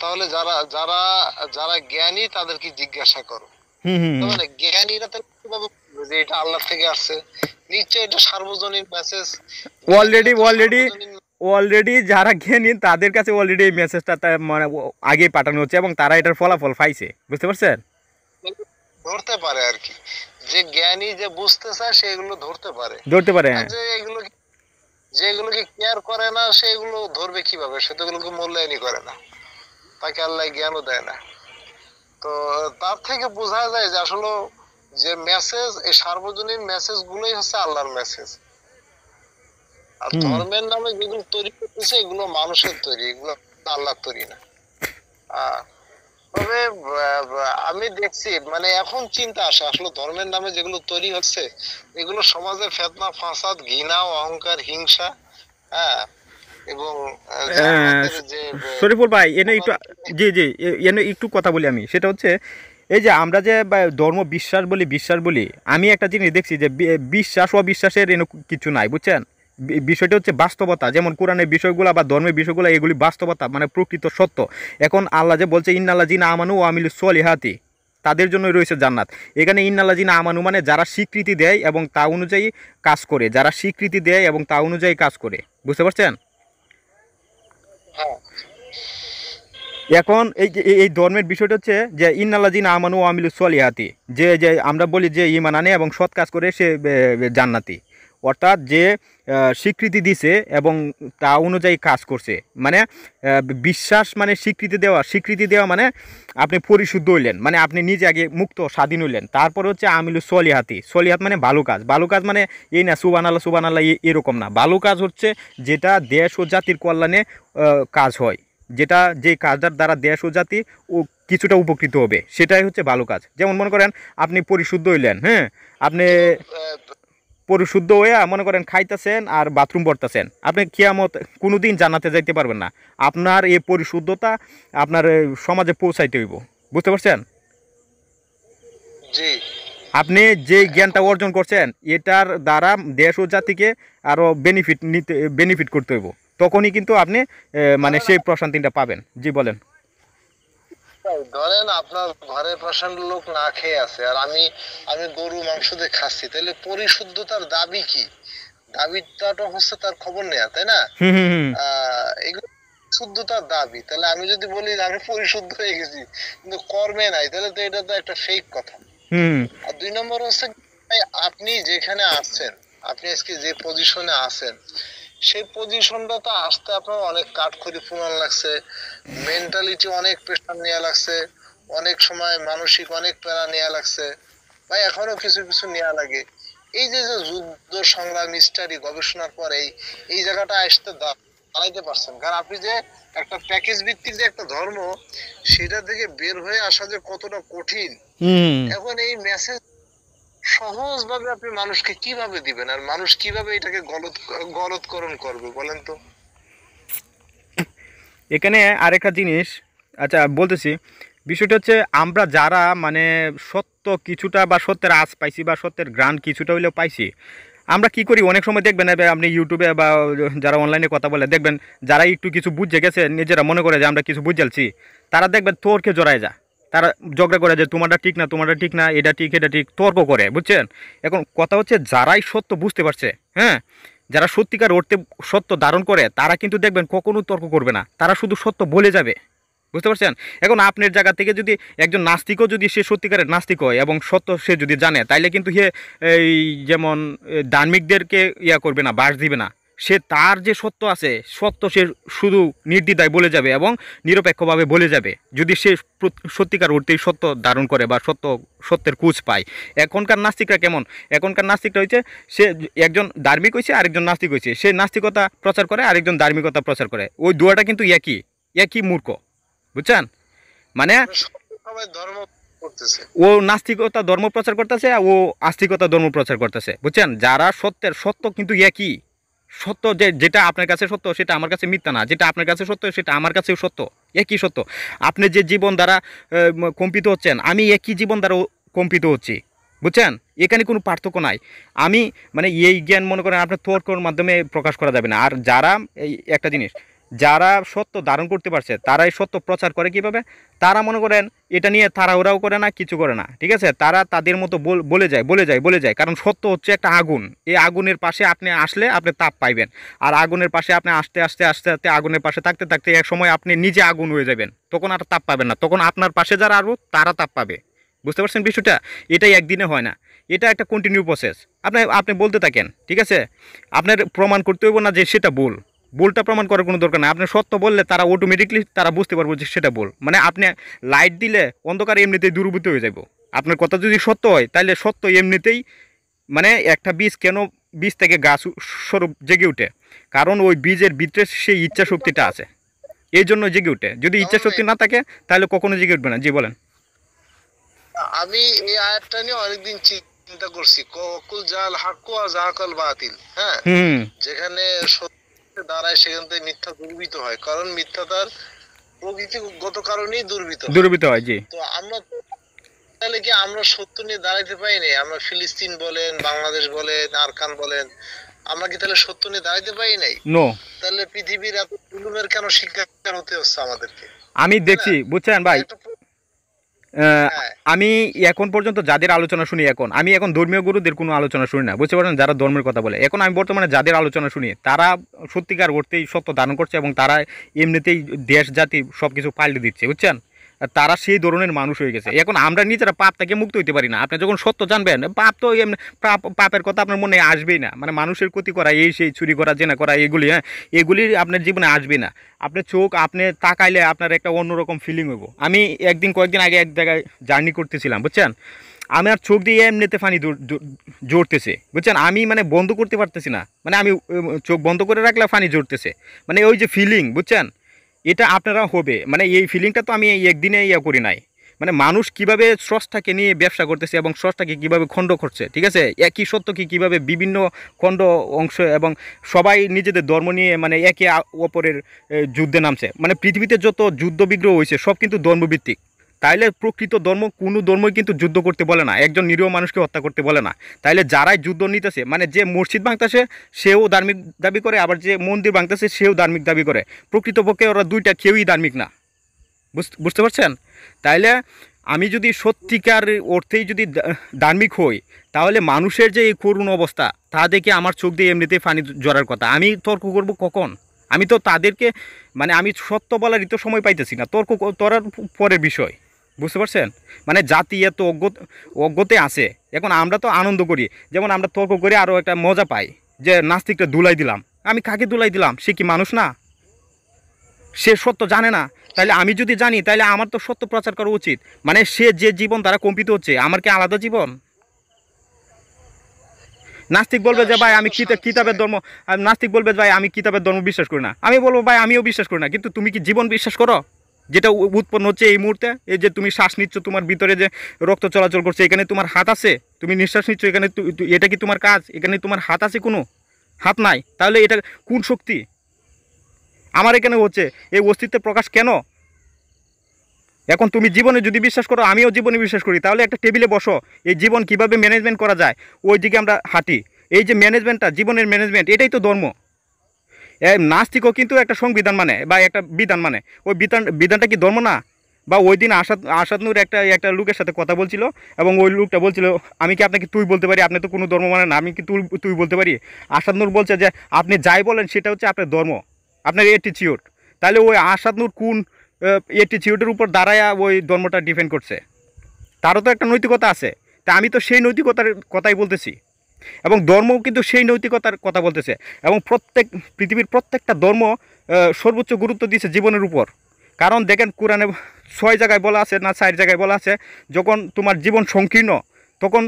তাহলে যারা যারা যারা জ্ঞানী তাদেরকে জিজ্ঞাসা করো। হুম হুম তার হুম। মানে জ্ঞানীরা তাহলে কিভাবে বুঝবে যে এটা আল্লাহ থেকে আসছে? নিশ্চয়ই এটা সার্বজনীন মেসেজ। জ্ঞানীরা অলরেডি তো অলরেডি সার্বজনীন। অলরেডি যারা জ্ঞানী তাদের কাছে অলরেডি এই মেসেজটা মানে আগে পাঠানো হচ্ছে এবং তারা এটার ফলাফল পাইছে, বুঝতে পারছেন? ধরতে পারে আর কি, যে জ্ঞানী যে বুঝতে চায় সেগুলো ধরতে পারে। ধরতে পারে, আর হ্যাঁ। যেগুলোকে কেয়ার করে না সেগুলো ধরবে কিভাবে? সে তো এগুলোকে মূল্যায়নই করে না, তাকে আল্লাহ জ্ঞানও দেয় না। তো তার থেকে বোঝা যায় যে আসলে যে মেসেজ, এই সার্বজনীন মেসেজ গুলোই হচ্ছে আল্লাহর মেসেজ। আর হুম ধর্মের নামে যেগুলো তৈরি করতেছে এগুলো মানুষের তৈরি, এগুলো আল্লাহর তৈরি না। আহ, তবে আমি দেখছি মানে এখন চিন্তা আসে আসলে ধর্মের নামে যেগুলো তৈরি হচ্ছে এগুলো সমাজে ফেতনা, ফাসাদ, ঘৃণা, অহংকার, হিংসা, হ্যাঁ, এবং আহ, জান্নাতের যে শরীফুল ভাই এনে একটু, প্রভাব- জি জি, এনে একটু কথা বলি আমি। সেটা হচ্ছে এই যে আমরা যে ধর্ম বিশ্বাস বলি, আমি একটা জিনিস দেখছি যে বিশ্বাস অবিশ্বাসের এনে কিছু নাই, বুঝছেন? বিষয়টা হচ্ছে বাস্তবতা। যেমন কোরআনের বিষয়গুলো বা ধর্মের বিষয়গুলো এগুলি বাস্তবতা, মানে প্রকৃত সত্য। এখন আল্লাহ যে বলছে ইন্নাল্লাযিনা আমানু ওয়া আমিলুস সলিহাতি, তাদের জন্যই রয়েছে জান্নাত। এখানে ইন্নাল্লাযিনা আমানু মানে যারা স্বীকৃতি দেয় এবং তা অনুযায়ী কাজ করে, যারা স্বীকৃতি দেয় এবং তা অনুযায়ী কাজ করে, বুঝতে পারছেন? হ্যাঁ, এখন এই যে এই ধর্মের বিষয়টা হচ্ছে যে ইন্নাল্লাযিনা আমানু ওয়া আমিলুস সলিহাতি, যে যে আমরা বলি যে ঈমান আনে এবং সৎ কাজ করে সে জান্নাতি। অর্থাৎ যে স্বীকৃতি দিছে এবং তা অনুযায়ী কাজ করছে, মানে বিশ্বাস মানে স্বীকৃতি দেওয়া মানে আপনি পরিশুদ্ধ হইলেন, মানে আপনি নিজে আগে মুক্ত স্বাধীন হইলেন। তারপর হচ্ছে আমিলুস সলিহাত মানে ভালো কাজ মানে এই না সুবহানাল্লাহ এরকম না। ভালো কাজ হচ্ছে যেটা দেশ ও জাতির কল্যাণে কাজ হয়, যেটা যে কাজটার দ্বারা দেশ ও জাতি ও কিছুটা উপকৃত হবে, সেটাই হচ্ছে ভালো কাজ। যেমন মনে করেন আপনি পরিশুদ্ধ হইলেন, হ্যাঁ, আপনি কিন্তু পরিশুদ্ধ হইয়া মনে করেন খাইতেছেন আর বাথরুম করতেছেন, আপনি কিয়ামত কোনোদিন জান্নাতে যাইতে পারবেন না। আপনার এই পরিশুদ্ধতা আপনার সমাজে পৌঁছাইতে হইব, বুঝতে পারছেন? জি, আপনি যে জ্ঞানটা এখন অর্জন করছেন এটার দ্বারা দেশ ও জাতিকে আরও বেনিফিট করতে হইব, তখনই কিন্তু আপনি মানে ধরেন সেই প্রশান্তিটা পাবেন। জি বলেন। ধরেন আপনার ঘরের পাশের লোক না খেয়ে আছে আর আমি আমি গরু মাংস দিয়ে খাচ্ছি, তাহলে পরিশুদ্ধতার দাবি কি? দাবিটা হচ্ছে তার খবর নেয়া, তাই না? হুম হুম হুম এগুলো শুদ্ধতার দাবি। তাহলে আমি যদি বলি যে আমি পরিশুদ্ধ হয়ে গেছি কিন্তু কর্মে নাই, তাহলে তো এটা তো একটা ফেক কথা। হুম আর দুই নম্বর হচ্ছে ভাই, আপনি যেখানে আছেন, আপনি আজকে যে পজিশনে আছেন, সেই পজিশনটা তো আসতে আপনার অনেক কাঠখড়ি পুরান লাগছে, মেন্টালিটি অনেক প্রেশার নেওয়া লাগছে, অনেক সময় মানসিক অনেক প্যারা নেওয়া লাগছে, ভাই এখনো কিছু কিছু নেওয়া লাগে। এই যে যে যুদ্ধ সংগ্রাম স্টাডি গবেষণার পরে এই জায়গাটা আসতে দাঁড়াইতে পারছেন, কারণ আপনি যে একটা প্যাকেজ ভিত্তিক যে একটা ধর্ম, সেটা থেকে বের হয়ে আসা যে কতটা কঠিন। হুম। এখন এই মেসেজ সহজভাবে আপনি মানুষকে কিভাবে দিবেন, আর মানুষ কিভাবে এটাকে গলৎকরণ করবে বলেন তো? এখানে আরেকটা জিনিস, আচ্ছা বলতেছি, বিষয়টা হচ্ছে আমরা যারা মানে সত্য কিছুটা বা সত্যের আঁচ পাইছি বা সত্যের গ্রান কিছুটা হইলেও পাইছি, আমরা কি করি অনেক সময় দেখবেন আপনি ইউটিউবে বা যারা অনলাইনে কথা বলে দেখবেন, যারা একটু কিছু বুঝে গেছে নিজেরা মনে করে যে আমরা কিছু বুঝালছি, তারা দেখবেন তোরকে জড়ায় যা, তারা ঝগড়া করে যে তোমারটা ঠিক না, এটা ঠিক, তর্ক করে, বুঝছেন? এখন কথা হচ্ছে যারাই সত্য বুঝতে পারছে, হ্যাঁ, যারা সত্যিকার অর্থে সত্য ধারণ করে, তারা কিন্তু দেখবেন কখনো তর্ক করবে না, তারা শুধু সত্য বলে যাবে, বুঝতে পারছেন? এখন আপনার জায়গা থেকে যদি একজন নাস্তিকও যদি সে সত্যিকারের নাস্তিক হয় এবং সত্য সে যদি জানে, তাইলে কিন্তু সে এই যেমন ধার্মিকদেরকে ইয়া করবে না, বাস দিবে না, সে তার যে সত্য আছে সত্য সে শুধু নির্দ্বিধায় বলে যাবে এবং নিরপেক্ষভাবে বলে যাবে যদি সে সত্যিকার অর্থেই সত্য ধারণ করে বা সত্যের খোঁজ পায়। এখনকার নাস্তিকরা কেমন? এখনকার নাস্তিকরা হচ্ছে সে একজন ধার্মিক হয়েছে আরেকজন নাস্তিক হয়েছে, সে নাস্তিকতা প্রচার করে আরেকজন ধার্মিকতা প্রচার করে, ওই দুয়াটা কিন্তু একই মূর্খ, বুঝছেন? মানে সবাই ধর্ম করতেছে, ও নাস্তিকতা ধর্ম প্রচার করতেছে, ও আস্তিকতা ধর্ম প্রচার করতেছে, বুঝছেন? যারা সত্য কিন্তু একই সত্য, যেটা আপনার কাছে সত্য সেটা আমার কাছে মিথ্যা না, যেটা আপনার কাছে সত্য সেটা আমার কাছেও সত্য, একই সত্য। আপনি যে জীবন দ্বারা কম্পিত হচ্ছেন, আমি একই জীবন দ্বারা কম্পিত হচ্ছি, বুঝছেন? এখানে কোনো পার্থক্য নাই। আমি মানে এই জ্ঞান মনে করেন আপনার তর্কর মাধ্যমে প্রকাশ করা যাবে না। আর যারা এই একটা জিনিস, যারা সত্য ধারণ করতে পারছে তারাই সত্য প্রচার করে কীভাবে? তারা মনে করেন এটা নিয়ে তাড়াহুড়াও করে না, কিছু করে না, ঠিক আছে? তারা তাদের মতো বলে যায়, কারণ সত্য হচ্ছে একটা আগুন। এই আগুনের পাশে আপনি আসলে আপনি তাপ পাইবেন, আর আগুনের পাশে আপনি আস্তে আস্তে আস্তে আস্তে আগুনের পাশে থাকতে থাকতে এক সময় আপনি নিজে আগুন হয়ে যাবেন, তখন আর তাপ পাবেন না, তখন আপনার পাশে যারা আরও তারা তাপ পাবে। বুঝতে পারছেন বিষয়টা? এটাই একদিনে হয় না, এটা একটা কন্টিনিউ প্রসেস। আপনি বলতে থাকেন, ঠিক আছে? আপনার প্রমাণ করতে হইব না যে সেটা ভুলটা প্রমাণ করার কোনো দরকার নেই। আপনি সত্য বললে তারা অটোমেটিকলি তারা বুঝতে পারবো যে সেটা ভুল। মানে আপনি লাইট দিলে অন্ধকার এমনিতেই দূরীভূত হয়ে যাব। আপনার কথা যদি সত্য হয় তাহলে সত্য এমনিতেই, মানে একটা বীজ থেকে গাছ স্বরূপ জেগে উঠে, কারণ ওই বীজের ভিতরে সেই ইচ্ছা শক্তিটা আছে, এই জন্য জেগে উঠে। যদি ইচ্ছা শক্তি না থাকে তাহলে কখনো জেগে উঠবে না। জি বলেন। আমি এই আয়াতটা নিয়ে অনেকদিন চিন্তা করছি, ককুল জাল হাক্কু আর জাহাকাল বাতিল। হ্যাঁ, হুম, যেখানে সত্য দাঁড়ায় সেখান থেকে মিথ্যা দুর্বৃত হয়, কারণ মিথ্যা তার প্রকৃতিগত কারণেই দুর্বৃত্ত হয়। জি, তো আমরা তাহলে কি আমরা সত্য নিয়ে দাঁড়াইতে পাইনি? আমরা ফিলিস্তিন বলেন, বাংলাদেশ বলেন, আরকান বলেন, আমরা কি তাহলে সত্য নিয়ে দাঁড়াইতে পারি নাই? নো। তাহলে পৃথিবীর এত জুলুমের কেন শিকার হতে হচ্ছে আমাদেরকে? আমি দেখছি, বুঝছেন ভাই, হ্যাঁ, আমি এখন পর্যন্ত যাদের আলোচনা শুনি, আমি এখন ধর্মীয় গুরুদের কোনো আলোচনা শুনি না, বুঝতে পারেন? যারা ধর্মের কথা বলে, এখন আমি বর্তমানে যাদের আলোচনা শুনি তারা সত্যিকার অর্থেই সত্য ধারণ করছে এবং তারা এমনিতেই দেশ জাতি সব কিছু পাল্টে দিচ্ছে, বুঝছেন? আর তারা সেই ধরনের মানুষ হয়ে গেছে। এখন আমরা নিজেরা পাপ থেকে মুক্ত হইতে পারি না। আপনি যখন সত্য জানবেন, পাপ তো পাপের কথা আপনার মনে আসবেই না। মানে মানুষের ক্ষতি করা, এই সেই চুরি করা, জেনা করা, এগুলি আপনার জীবনে আসবে না। আপনার চোখ আপনি তাকাইলে আপনার একটা অন্যরকম ফিলিং হইব। আমি কয়েকদিন আগে এক জায়গায় জার্নি করতেছিলাম, বুঝছেন? আমার চোখ দিয়ে এমনিতে পানি জড়তেছে, বুঝছেন? আমি মানে বন্ধ করতে পারতেছি না, মানে আমি চোখ বন্ধ করে রাখলে পানি জড়তেছে। মানে ওই যে ফিলিং, বুঝছেন? এটা আপনারা হবে, মানে এই ফিলিংটা তো আমি এই একদিনে করি নাই। মানে মানুষ কিভাবে স্রষ্টাকে নিয়ে ব্যবসা করতেছে এবং স্রষ্টাকে কিভাবে খণ্ড করছে, ঠিক আছে? একই সত্যকে কিভাবে বিভিন্ন খণ্ড অংশ, এবং সবাই নিজেদের ধর্ম নিয়ে মানে একে অপরের যুদ্ধে নামছে। মানে পৃথিবীতে যত যুদ্ধ বিগ্রহ হয়েছে সব কিন্তু ধর্মভিত্তিক। তাইলে প্রকৃত ধর্ম কোনো ধর্মই কিন্তু যুদ্ধ করতে বলে না, একজন নিরীহ মানুষকে হত্যা করতে বলে না। তাইলে যারাই যুদ্ধ নিতেছে, মানে যে মসজিদ ভাঙতেছে সেও ধার্মিক দাবি করে, আবার যে মন্দির ভাঙতেছে সেও ধার্মিক দাবি করে। প্রকৃতপক্ষে ওরা দুইটা কেউই ধার্মিক না, বুঝতে পারছেন? তাইলে আমি যদি সত্যিকার অর্থেই যদি ধার্মিক হই, তাহলে মানুষের যে এই করুণ অবস্থা তা দেখে আমার চোখ দিয়ে এমনিতেই পানি জড়ার কথা। আমি তর্ক করব কখন? আমি তো তাদেরকে, মানে আমি সত্য বলারই তো সময় পাইতেছি না, তর্ক করার পরের বিষয়। বুঝতে পারছেন? মানে জাতি এত অজ্ঞতে আছে। এখন আমরা তো আনন্দ করি, যেমন আমরা তর্ক করে আরও একটা মজা পাই যে নাস্তিকটা ধুলাই দিলাম। আমি কাকে ধুলাই দিলাম? সে কি মানুষ না? সে সত্য জানে না। তাহলে আমি যদি জানি তাহলে আমার তো সত্য প্রচার করা উচিত। মানে সে যে জীবন দ্বারা কম্পিত হচ্ছে, আমার কি আলাদা জীবন? নাস্তিক বলবে যে ভাই আমি কিতাবের ধর্ম, নাস্তিক বলবে ভাই আমি কিতাবের ধর্ম বিশ্বাস করি না। আমি বলবো ভাই আমিও বিশ্বাস করি না, কিন্তু তুমি কি জীবন বিশ্বাস করো যেটা উৎপন্ন হচ্ছে এই মুহূর্তে? এই যে তুমি শ্বাস নিচ্ছ, তোমার ভিতরে যে রক্ত চলাচল করছে, এখানে তোমার হাত আছে? তুমি নিঃশ্বাস নিচ্ছ, এখানে এটা কি তোমার কাজ? এখানে তোমার হাত আছে? কোনো হাত নাই। তাহলে এটা কোন শক্তি আমার এখানে হচ্ছে? এই অস্তিত্বের প্রকাশ কেন? এখন তুমি জীবনে যদি বিশ্বাস করো, আমিও জীবনে বিশ্বাস করি, তাহলে একটা টেবিলে বসো, এই জীবন কিভাবে ম্যানেজমেন্ট করা যায় ওই দিকে আমরা হাঁটি। এই যে ম্যানেজমেন্টটা, জীবনের ম্যানেজমেন্ট, এটাই তো ধর্ম। নাস্তিকও কিন্তু একটা সংবিধান মানে বা একটা বিধান মানে, ওই বিধানটা কি ধর্ম না? বা ওই দিন আসাদ নূর একটা লোকের সাথে কথা বলছিল, এবং ওই লোকটা বলছিল আমি কি আপনাকে তুই বলতে পারি? আপনি তো কোনো ধর্ম মানে না, আমি কি তুই বলতে পারি? আসাদ নূর বলছে যে আপনি যাই বলেন সেটা হচ্ছে আপনার ধর্ম, আপনার অ্যাটিটিউড। তাহলে ওই আসাদ নূর কোন অ্যাটিটিউডের উপর দাঁড়ায়া ওই ধর্মটা ডিফেন্ড করছে? তারও তো একটা নৈতিকতা আছে। তা আমি তো সেই নৈতিকতার কথাই বলতেছি। এবং ধর্মও কিন্তু সেই নৈতিকতার কথা বলতেছে। এবং পৃথিবীর প্রত্যেকটা ধর্ম সর্বোচ্চ গুরুত্ব দিয়েছে জীবনের উপর। কারণ দেখেন কোরআনে 6 জায়গায় বলা আছে না 4 জায়গায় বলা আছে, যখন তোমার জীবন সংকীর্ণ তখন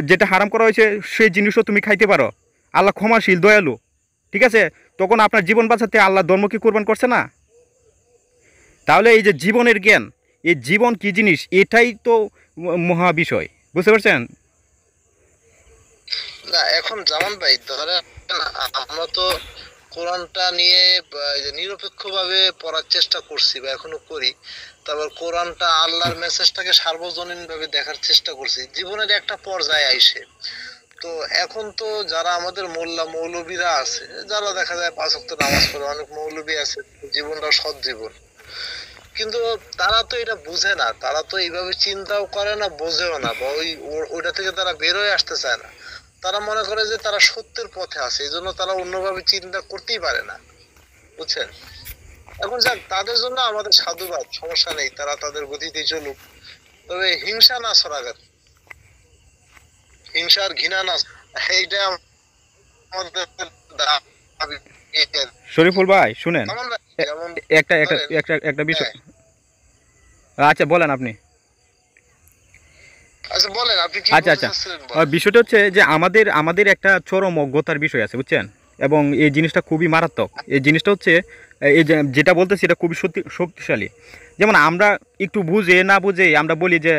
যেটা হারাম করা হয়েছে সেই জিনিসও তুমি খাইতে পারো। আল্লাহ ক্ষমাশীল, দয়ালু, ঠিক আছে? তখন আপনার জীবন বাঁচাতে আল্লাহ ধর্মকে কোরবান করছে না? তাহলে এই যে জীবনের জ্ঞান, এই জীবন কি জিনিস, এটাই তো মহা বিষয়, বুঝতে পারছেন? না এখন জামান ভাই ধরেন আমরা তো কোরআনটা নিয়ে নিরপেক্ষ ভাবে পড়ার চেষ্টা করছি বা এখনো করি। তারপর কোরআনটা আল্লাহর মেসেজটাকে সার্বজনীন ভাবে দেখার চেষ্টা করছি জীবনের একটা পর্যায়ে আইসে। তো এখন তো যারা আমাদের মোল্লা মৌলবীরা আছে, যারা দেখা যায় 5 ওয়াক্ত নামাজ পড়ে, অনেক মৌলবী আছে জীবনটা সৎ জীবন, কিন্তু তারা তো এটা বুঝে না, তারা তো এইভাবে চিন্তাও করে না, বোঝেও না, বা ওইটা থেকে তারা বেরোয় আসতে চায় না। তারা মনে করে যে তারা সত্যের পথে আছে, এই জন্য তারা অন্যভাবে চিন্তা করতেই পারে না, বুঝছেন? এখন যাক, তাদের জন্য আমাদের সাধুবাদ, সমস্যা নেই, তারা তাদের গতিতে চলুক। তবে হিংসা না ছড়াবেন, হিংসা আর ঘৃণা না, এইটা আমাদের দাবি। শরীফুল ভাই শুনেন, কেমন ভাই? যেমন একটা একটা ধরেন, একটা একটা বিষয়। হ্যাঁ, আচ্ছা বলেন আপনি। আচ্ছা বলেন আপনি কি আচ্ছা বলতে আচ্ছা, চাচ্ছিলেন, বলেন। বিষয়টা হচ্ছে যে আমাদের আমাদের একটা চরম অজ্ঞতার বিষয় আছে, বুঝছেন? এবং এই জিনিসটা খুবই মারাত্মক। এই জিনিসটা হচ্ছে এই যে যেটা বলতেছি এটা খুবই শক্তিশালী। যেমন আমরা একটু বুঝে না বুঝে আমরা বলি যে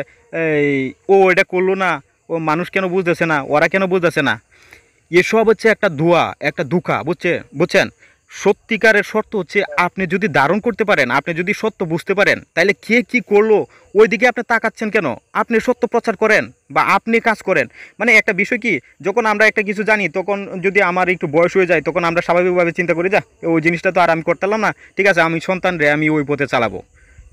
এই ও এটা করলো না, ও মানুষ কেন বুঝতেছে না, ওরা কেন বুঝতেছে না। এসব হচ্ছে একটা ধোঁয়া, একটা ধোঁকা, বুঝছেন? সত্যিকারের শর্ত হচ্ছে আপনি যদি ধারণ করতে পারেন, আপনি যদি সত্য বুঝতে পারেন, তাহলে কে কি করলো ওইদিকে আপনি তাকাচ্ছেন কেন? আপনি সত্য প্রচার করেন বা আপনি কাজ করেন। মানে একটা বিষয় কি, যখন আমরা একটা কিছু জানি তখন যদি আমার একটু বয়স হয়ে যায় তখন আমরা স্বাভাবিকভাবে চিন্তা করি যা ওই জিনিসটা তো আর আমি করতাম না, ঠিক আছে আমি সন্তানরে আমি ওই পথে চালাবো।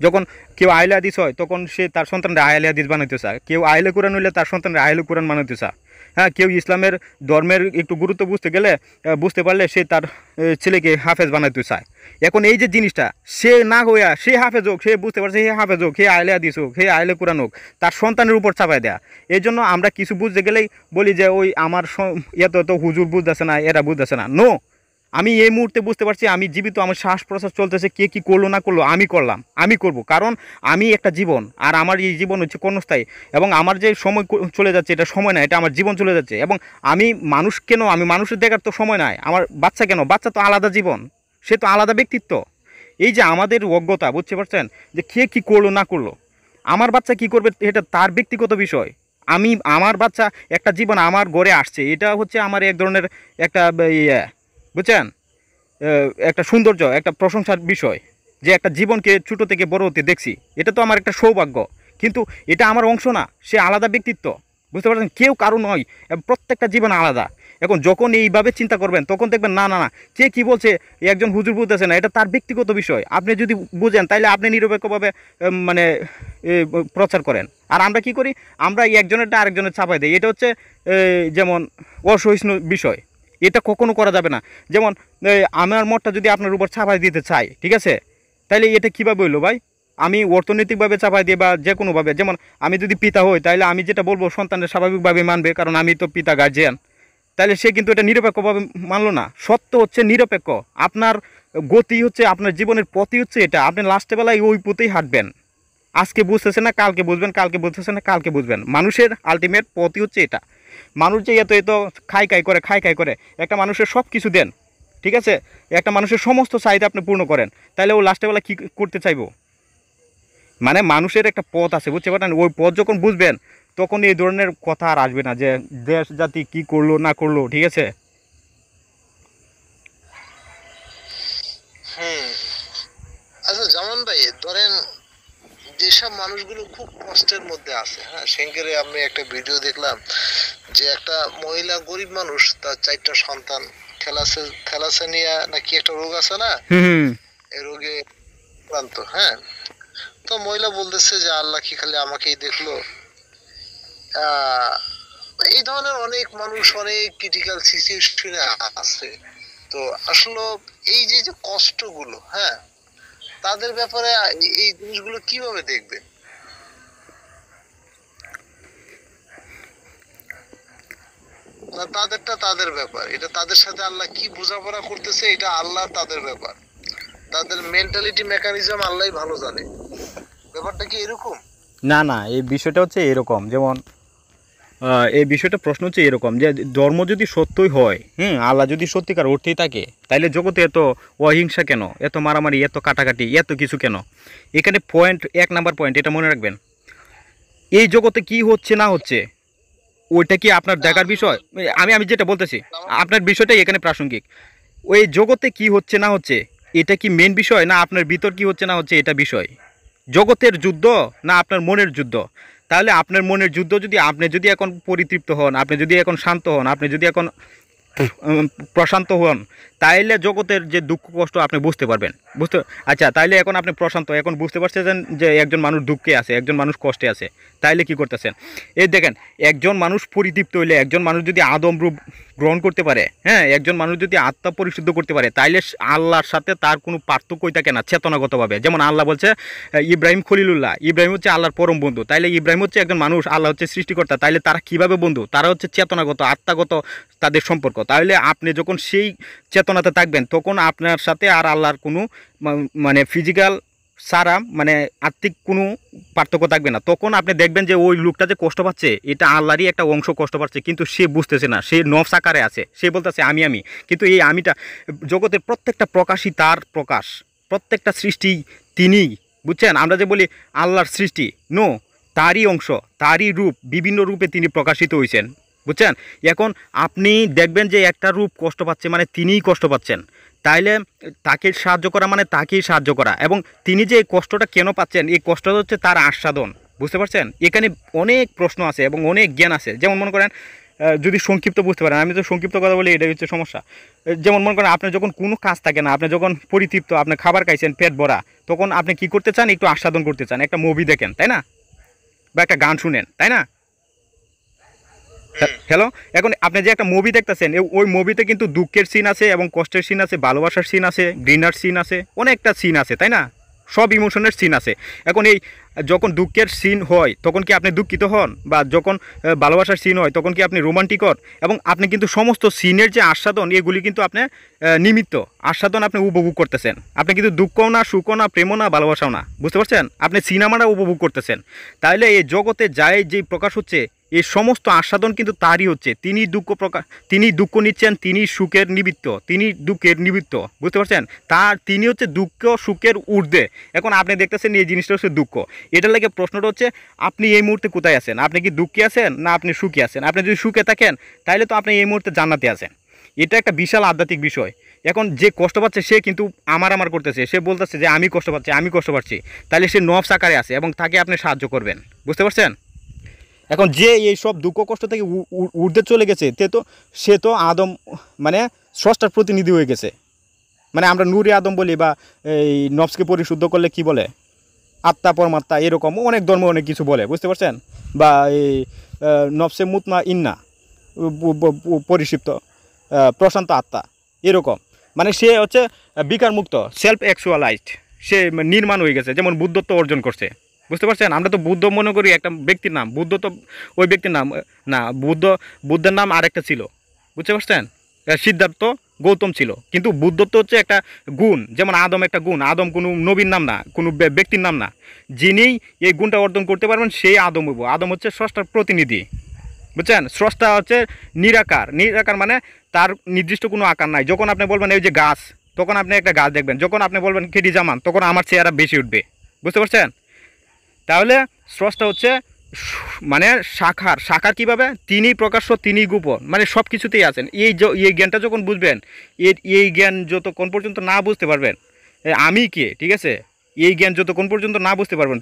যখন কেউ আহলে হাদিস হয় তখন সে তার সন্তানরা আহলে হাদিস বানাইতে চায়, কেউ আহলে কোরআন হইলে তার সন্তানরা আহলে কোরআন বানাইতে চায়। হ্যাঁ, কেউ ইসলামের ধর্মের একটু গুরুত্ব বুঝতে গেলে বুঝতে পারলে সে তার ছেলেকে হাফেজ বানাইতে চায়। এখন এই যে জিনিসটা সে না হইয়া সে হাফেজ হোক, সে বুঝতে পারছে সে হাফেজ হোক, সে আহলে হাদিস হোক, সে আহলে কোরআন হোক, তার সন্তানের উপর চাপায় দেয়া। এই জন্য আমরা কিছু বুঝতে গেলেই বলি যে ওই আমার এত তো হুজুর বুঝতেছে না, এরা বুঝতেছে না। নো, আমি এই মুহূর্তে বুঝতে পারছি, আমি জীবিত, আমার শ্বাস প্রশ্বাস চলতেছে, কে কি করলো না করলো আমি করলাম, আমি করব, কারণ আমি একটা জীবন, আর আমার এই জীবন হচ্ছে ক্ষণস্থায়ী। এবং আমার যে সময় চলে যাচ্ছে এটা সময় না, এটা আমার জীবন চলে যাচ্ছে। এবং আমি মানুষ কেন, আমি মানুষের দেখার তো সময় নাই। আমার বাচ্চা কেন, বাচ্চা তো আলাদা জীবন, সে তো আলাদা ব্যক্তিত্ব। এই যে আমাদের অজ্ঞতা, বুঝতে পারছেন, যে কে কি করলো না করলো, আমার বাচ্চা কি করবে এটা তার ব্যক্তিগত বিষয়। আমি, আমার বাচ্চা একটা জীবন আমার ঘরে আসছে, এটা হচ্ছে আমার এক ধরনের একটা ইয়ে, বুঝছেন, একটা সৌন্দর্য, একটা প্রশংসার বিষয় যে একটা জীবনকে ছোটো থেকে বড় হতে দেখছি, এটা তো আমার একটা সৌভাগ্য। কিন্তু এটা আমার অংশ না, সে আলাদা ব্যক্তিত্ব, বুঝতে পারছেন? কেউ কারো নয়, প্রত্যেকটা জীবন আলাদা। এখন যখন এইভাবে চিন্তা করবেন তখন দেখবেন না না না, কে কী বলছে, একজন হুজুর বুঝতেছে না, এটা তার ব্যক্তিগত বিষয়। আপনি যদি বুঝেন তাহলে আপনি নিরপেক্ষভাবে মানে প্রচার করেন। আর আমরা কি করি, আমরা একজনেরটা আরেকজনের চাপাই দিই। এটা হচ্ছে যেমন অসহিষ্ণু বিষয়, এটা কখনো করা যাবে না। যেমন আমার মতটা যদি আপনার উপর চাপাই দিতে চাই, ঠিক আছে, তাহলে এটা কীভাবে হইলো ভাই? আমি অর্থনৈতিকভাবে চাপাই দিয়ে বা যে কোনোভাবে, যেমন আমি যদি পিতা হই তাহলে আমি যেটা বলবো সন্তানের স্বাভাবিকভাবে মানবে, কারণ আমি তো পিতা, গার্জিয়ান। তাহলে সে কিন্তু এটা নিরপেক্ষভাবে মানলো না। সত্য হচ্ছে নিরপেক্ষ, আপনার গতি হচ্ছে, আপনার জীবনের পথই হচ্ছে এটা, আপনি লাস্টে বেলায় ওই পথেই হাঁটবেন। আজকে বুঝতেছে না কালকে বুঝবেন, কালকে বুঝতেছে না কালকে বুঝবেন। মানুষের আলটিমেট পথই হচ্ছে এটা। মানুষ যে এত এত খাই খাই করে, একটা মানুষের সব কিছু দেন, ঠিক আছে, একটা মানুষের সমস্ত চাহিদা আপনি পূর্ণ করেন, তাহলে ও লাস্টেবেলা কী করতে চাইবো? মানে মানুষের একটা পথ আছে, বুঝতে পারেন? ওই পথ যখন বুঝবেন তখন এই ধরনের কথা আর আসবে না যে দেশ জাতি কি করলো না করলো, ঠিক আছে? হুম। আচ্ছা জামান ভাই ধরেন যেসব মানুষগুলো খুব কষ্টের মধ্যে আছে, হ্যাঁ, সেঙ্কেরে আমি একটা ভিডিও দেখলাম যে একটা মহিলা গরিব মানুষ, তার 4টা সন্তান, থ্যালাসেমিয়া নাকি একটা রোগ আছে না, হুম। এই রোগে আক্রান্ত, হ্যাঁ। তো মহিলা বলতেছে যে আল্লাহ কি খালি আমাকেই দেখলো? আহ এই ধরনের অনেক মানুষ অনেক ক্রিটিক্যাল সিচুয়েশনে আছে। তো আসলে এই যে যে কষ্টগুলো, হ্যাঁ, তাদের ব্যাপারে এই জিনিসগুলো কিভাবে দেখবে? না, তাদেরটা তাদের ব্যাপার, এটা তাদের সাথে আল্লাহ কি বোঝাপড়া করতেছে এটা আল্লাহ তাদের ব্যাপার, তাদের মেন্টালিটি মেকানিজম আল্লাহই ভালো জানে। ব্যাপারটা কি এরকম? না না, এই বিষয়টা হচ্ছে এরকম, যেমন এই বিষয়টা প্রশ্ন হচ্ছে এরকম যে ধর্ম যদি সত্যই হয়, আল্লাহ যদি সত্যিকার অর্থেই থাকে, তাহলে জগতে এত অহিংসা কেন, এত মারামারি, এত কাটাকাটি, এত কিছু কেন? এখানে পয়েন্ট, 1 নাম্বার পয়েন্ট, এটা মনে রাখবেন, এই জগতে কি হচ্ছে না হচ্ছে ওইটা কি আপনার দেখার বিষয়? আমি যেটা বলতেছি, আপনার বিষয়টাই এখানে প্রাসঙ্গিক। ওই জগতে কি হচ্ছে না হচ্ছে এটা কি মেন বিষয়, না আপনার ভিতর কি হচ্ছে না হচ্ছে এটা বিষয়? জগতের যুদ্ধ না আপনার মনের যুদ্ধ? তাহলে আপনার মনের যুদ্ধ যদি, আপনি যদি এখন পরিতৃপ্ত হন, আপনি যদি এখন শান্ত হন, আপনি যদি এখন প্রশান্ত হন, তাইলে জগতের যে দুঃখ কষ্ট আপনি বুঝতে পারবেন। আচ্ছা, তাইলে এখন আপনি প্রশান্ত, এখন বুঝতে পারছেন যে একজন মানুষ দুঃখে আছে, একজন মানুষ কষ্টে আছে, তাইলে কি করতেছেন? এই দেখেন, একজন মানুষ পরিতৃপ্ত হইলে, একজন মানুষ যদি আদম রূপ গ্রহণ করতে পারে, একজন মানুষ যদি আত্মা পরিশুদ্ধ করতে পারে, তাইলে আল্লাহর সাথে তার কোনো পার্থক্যই থাকে না চেতনাগতভাবে। যেমন আল্লাহ বলছে ইব্রাহিম খলিলুল্লাহ, ইব্রাহিম হচ্ছে আল্লাহর পরম বন্ধু, তাইলে ইব্রাহিম হচ্ছে একজন মানুষ, আল্লাহ হচ্ছে সৃষ্টিকর্তা, তাইলে তারা কিভাবে বন্ধু? তারা হচ্ছে চেতনাগত, আত্মাগত তাদের সম্পর্ক। তাহলে আপনি যখন সেই চেতনাতে থাকবেন, তখন আপনার সাথে আর আল্লাহর কোনো মানে ফিজিক্যাল সারা, মানে আত্মিক কোনো পার্থক্য থাকবে না। তখন আপনি দেখবেন যে ওই লোকটা যে কষ্ট পাচ্ছে, এটা আল্লাহরই একটা অংশ কষ্ট পাচ্ছে, কিন্তু সে বুঝতেছে না, সে নফস আকারে আছে, সে বলতেছে আমি। কিন্তু এই আমিটা, জগতের প্রত্যেকটা প্রকাশই তার প্রকাশ, প্রত্যেকটা সৃষ্টি তিনি, বুঝছেন? আমরা যে বলি আল্লাহর সৃষ্টি, নো, তারই অংশ, তারই রূপ, বিভিন্ন রূপে তিনি প্রকাশিত হয়েছেন, বুঝছেন? এখন আপনি দেখবেন যে একটা রূপ কষ্ট পাচ্ছে, মানে তিনিই কষ্ট পাচ্ছেন, তাইলে তাকে সাহায্য করা মানে তাকেই সাহায্য করা। এবং তিনি যে কষ্টটা কেন পাচ্ছেন, এই কষ্টটা হচ্ছে তার আস্বাদন, বুঝতে পারছেন? এখানে অনেক প্রশ্ন আছে এবং অনেক জ্ঞান আছে। যেমন মনে করেন, যদি সংক্ষিপ্ত বুঝতে পারেন, আমি তো সংক্ষিপ্ত কথা বলি, এটাই হচ্ছে সমস্যা। যেমন মনে করেন, আপনার যখন কোনো কাজ থাকে না, আপনি যখন পরিতৃপ্ত, আপনি খাবার খাইছেন পেট ভরা, তখন আপনি কি করতে চান? একটু আস্বাদন করতে চান, একটা মুভি দেখেন, তাই না? বা একটা গান শুনেন, তাই না? হ্যালো, এখন আপনি যে একটা মুভি দেখতেছেন, ওই মুভিতে কিন্তু দুঃখের সিন আছে এবং কষ্টের সিন আছে, ভালোবাসার সিন আছে, ঘৃণার সিন আছে, অনেকটা সিন আছে, তাই না? সব ইমোশনের সিন আছে। এখন এই যখন দুঃখের সিন হয়, তখন কি আপনি দুঃখিত হন? বা যখন ভালোবাসার সিন হয়, তখন কি আপনি রোমান্টিক হন? এবং আপনি কিন্তু সমস্ত সিনের যে আস্বাদন, এগুলি কিন্তু আপনি নিমিত্ত আস্বাদন আপনি উপভোগ করতেছেন। আপনি কিন্তু দুঃখও না, সুখও না, প্রেমও না, ভালোবাসাও না, বুঝতে পারছেন? আপনি সিনেমাটা উপভোগ করতেছেন। তাহলে এই জগতে যায় যেই প্রকাশ হচ্ছে, এই সমস্ত আস্বাদন কিন্তু তারই হচ্ছে। তিনি তিনি দুঃখ নিচ্ছেন, তিনি সুখের নিমিত্ত, তিনি দুঃখের নিমিত্ত, বুঝতে পারছেন? তিনি হচ্ছে দুঃখ সুখের ঊর্ধ্বে। এখন আপনি দেখতেছেন এই জিনিসটা হচ্ছে দুঃখ। এটার লাগে প্রশ্নটা হচ্ছে, আপনি এই মুহূর্তে কোথায় আছেন? আপনি কি দুঃখে আছেন না আপনি সুখে আছেন? আপনি যদি সুখে থাকেন, তাহলে তো আপনি এই মুহূর্তে জান্নাতে আছেন। এটা একটা বিশাল আধ্যাত্মিক বিষয়। এখন যে কষ্ট পাচ্ছে, সে কিন্তু আমার করতেছে, সে বলতেছে যে আমি কষ্ট পাচ্ছি, তাহলে সে নফস আকারে আছে এবং তাকে আপনি সাহায্য করবেন, বুঝতে পারছেন? এখন যে এই সব দুঃখ কষ্ট থেকে ঊর্ধ্বে চলে গেছে, সে তো আদম, মানে স্রষ্টার প্রতিনিধি হয়ে গেছে। মানে আমরা নূরে আদম বলি, বা এই নফসকে পরিশুদ্ধ করলে কি বলে, আত্মা পরমাত্মা, এরকম অনেক ধর্ম অনেক কিছু বলে, বুঝতে পারছেন? বা এই নফসে মুতমা ইন্না, পরিষিপ্ত প্রশান্ত আত্মা, এরকম। মানে সে হচ্ছে বিকার মুক্ত, সেলফ অ্যাকচুয়ালাইজড, সে নির্মাণ হয়ে গেছে, যেমন বুদ্ধত্ব অর্জন করছে, বুঝতে পারছেন? আমরা তো বুদ্ধ মনে করি একটা ব্যক্তির নাম, বুদ্ধ তো ওই ব্যক্তির নাম না, বুদ্ধের নাম আরেকটা ছিল, বুঝতে পারছেন? সিদ্ধার্থ গৌতম ছিল, কিন্তু বুদ্ধত্ব হচ্ছে একটা গুণ। যেমন আদম একটা গুণ, আদম কোনো নবীর নাম না, কোনো ব্যক্তির নাম না। যিনি এই গুণটা অর্জন করতে পারবেন সেই আদম হইব। আদম হচ্ছে স্রষ্টার প্রতিনিধি, বুঝছেন? স্রষ্টা হচ্ছে নিরাকার মানে তার নির্দিষ্ট কোনো আকার নাই। যখন আপনি বলবেন এই যে গাছ, তখন আপনি একটা গাছ দেখবেন। যখন আপনি বলবেন কেটি জামান, তখন আমার চেহারা বেশি উঠবে, বুঝতে পারছেন? তাহলে স্রষ্টা হচ্ছে মানে সাকার কিভাবে? তিনি প্রকাশ্য, তিনি গোপন, মানে সব কিছুতেই আছেন। এই জ্ঞানটা যখন বুঝবেন, এই জ্ঞান যতক্ষণ পর্যন্ত না বুঝতে পারবেন আমি কে, ঠিক আছে, এই জ্ঞান যতক্ষণ পর্যন্ত না বুঝতে পারবেন,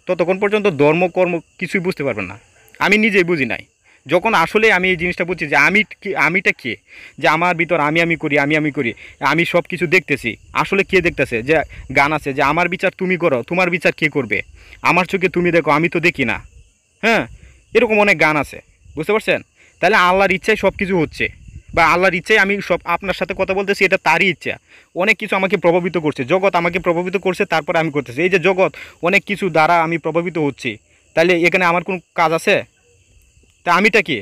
ততক্ষণ পর্যন্ত ধর্ম কর্ম কিছুই বুঝতে পারবেন না। আমি নিজেই বুঝি নাই। যখন আসলে আমি এই জিনিসটা বুঝছি যে আমিটা কে, যে আমার ভিতর আমি করি, আমি সব কিছু দেখতেছি। আসলে কে দেখতেছে? যে গান আছে যে আমার বিচার তুমি করো, তোমার বিচার কে করবে? আমার চোখে তুমি দেখো, আমি তো দেখি না। হ্যাঁ, এরকম অনেক গান আছে, বুঝতে পারছেন? তাহলে আল্লাহর ইচ্ছায় সব কিছু হচ্ছে, বা আল্লাহর ইচ্ছায় আমি সব আপনার সাথে কথা বলতেছি, এটা তারই ইচ্ছা। অনেক কিছু আমাকে প্রভাবিত করছে, জগৎ আমাকে প্রভাবিত করছে, তারপরে আমি করতেছি। এই যে জগৎ অনেক কিছু দ্বারা আমি প্রভাবিত হচ্ছি, তাহলে এখানে আমার কোনো কাজ আছে? তা আমিটা কি?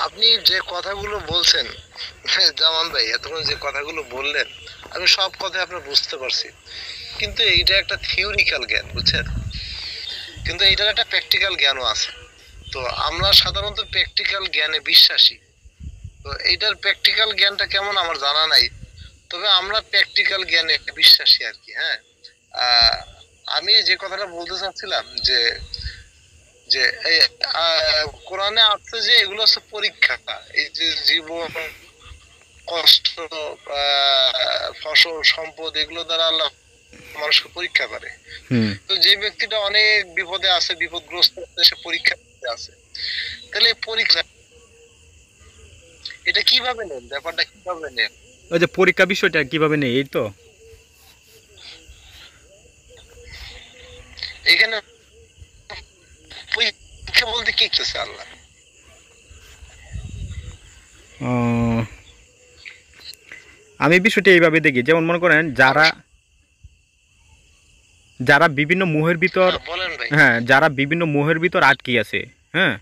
আপনি যে কথাগুলো বলছেন জামান ভাই, এতক্ষণ যে কথাগুলো বললেন আমি সব কথা আপনার বুঝতে পারছি, কিন্তু এইটা একটা থিওরিক্যাল জ্ঞান, বুঝছেন? কিন্তু এইটার একটা প্র্যাকটিক্যাল জ্ঞানও আছে। তো আমরা সাধারণত প্র্যাকটিক্যাল জ্ঞানে বিশ্বাসী। তো এইটার প্র্যাকটিক্যাল জ্ঞানটা কেমন আমার জানা নাই, তবে আমরা প্র্যাকটিক্যাল জ্ঞানে বিশ্বাসী আর কি। হ্যাঁ, আহ, আমি যে কথাটা বলতে চাচ্ছিলাম যে যে এই কোরআনে আছে যে এগুলো হচ্ছে পরীক্ষা। এই যে জীবন, কষ্ট, ফসল, সম্পদ, এগুলো দ্বারা আল্লাহ মানুষকে পরীক্ষা করে। হুম। তো যে ব্যক্তিটা অনেক বিপদে আছে, বিপদগ্রস্ত সে পরীক্ষা আছে, তাহলে পরীক্ষা এটা কিভাবে নেন, ব্যাপারটা কিভাবে নেন? ওই যে পরীক্ষা বিষয়টা কিভাবে নেই এই তো। এখানে পরীক্ষা বলতে কি করছে আল্লাহ? আহ, আমি বিষয়টা এইভাবে দেখি, যেমন মনে করেন যারা যারা বিভিন্ন মোহের ভিতর, বলেন ভাই। হ্যাঁ, যারা বিভিন্ন মোহের ভিতর আটকে আছে, হ্যাঁ,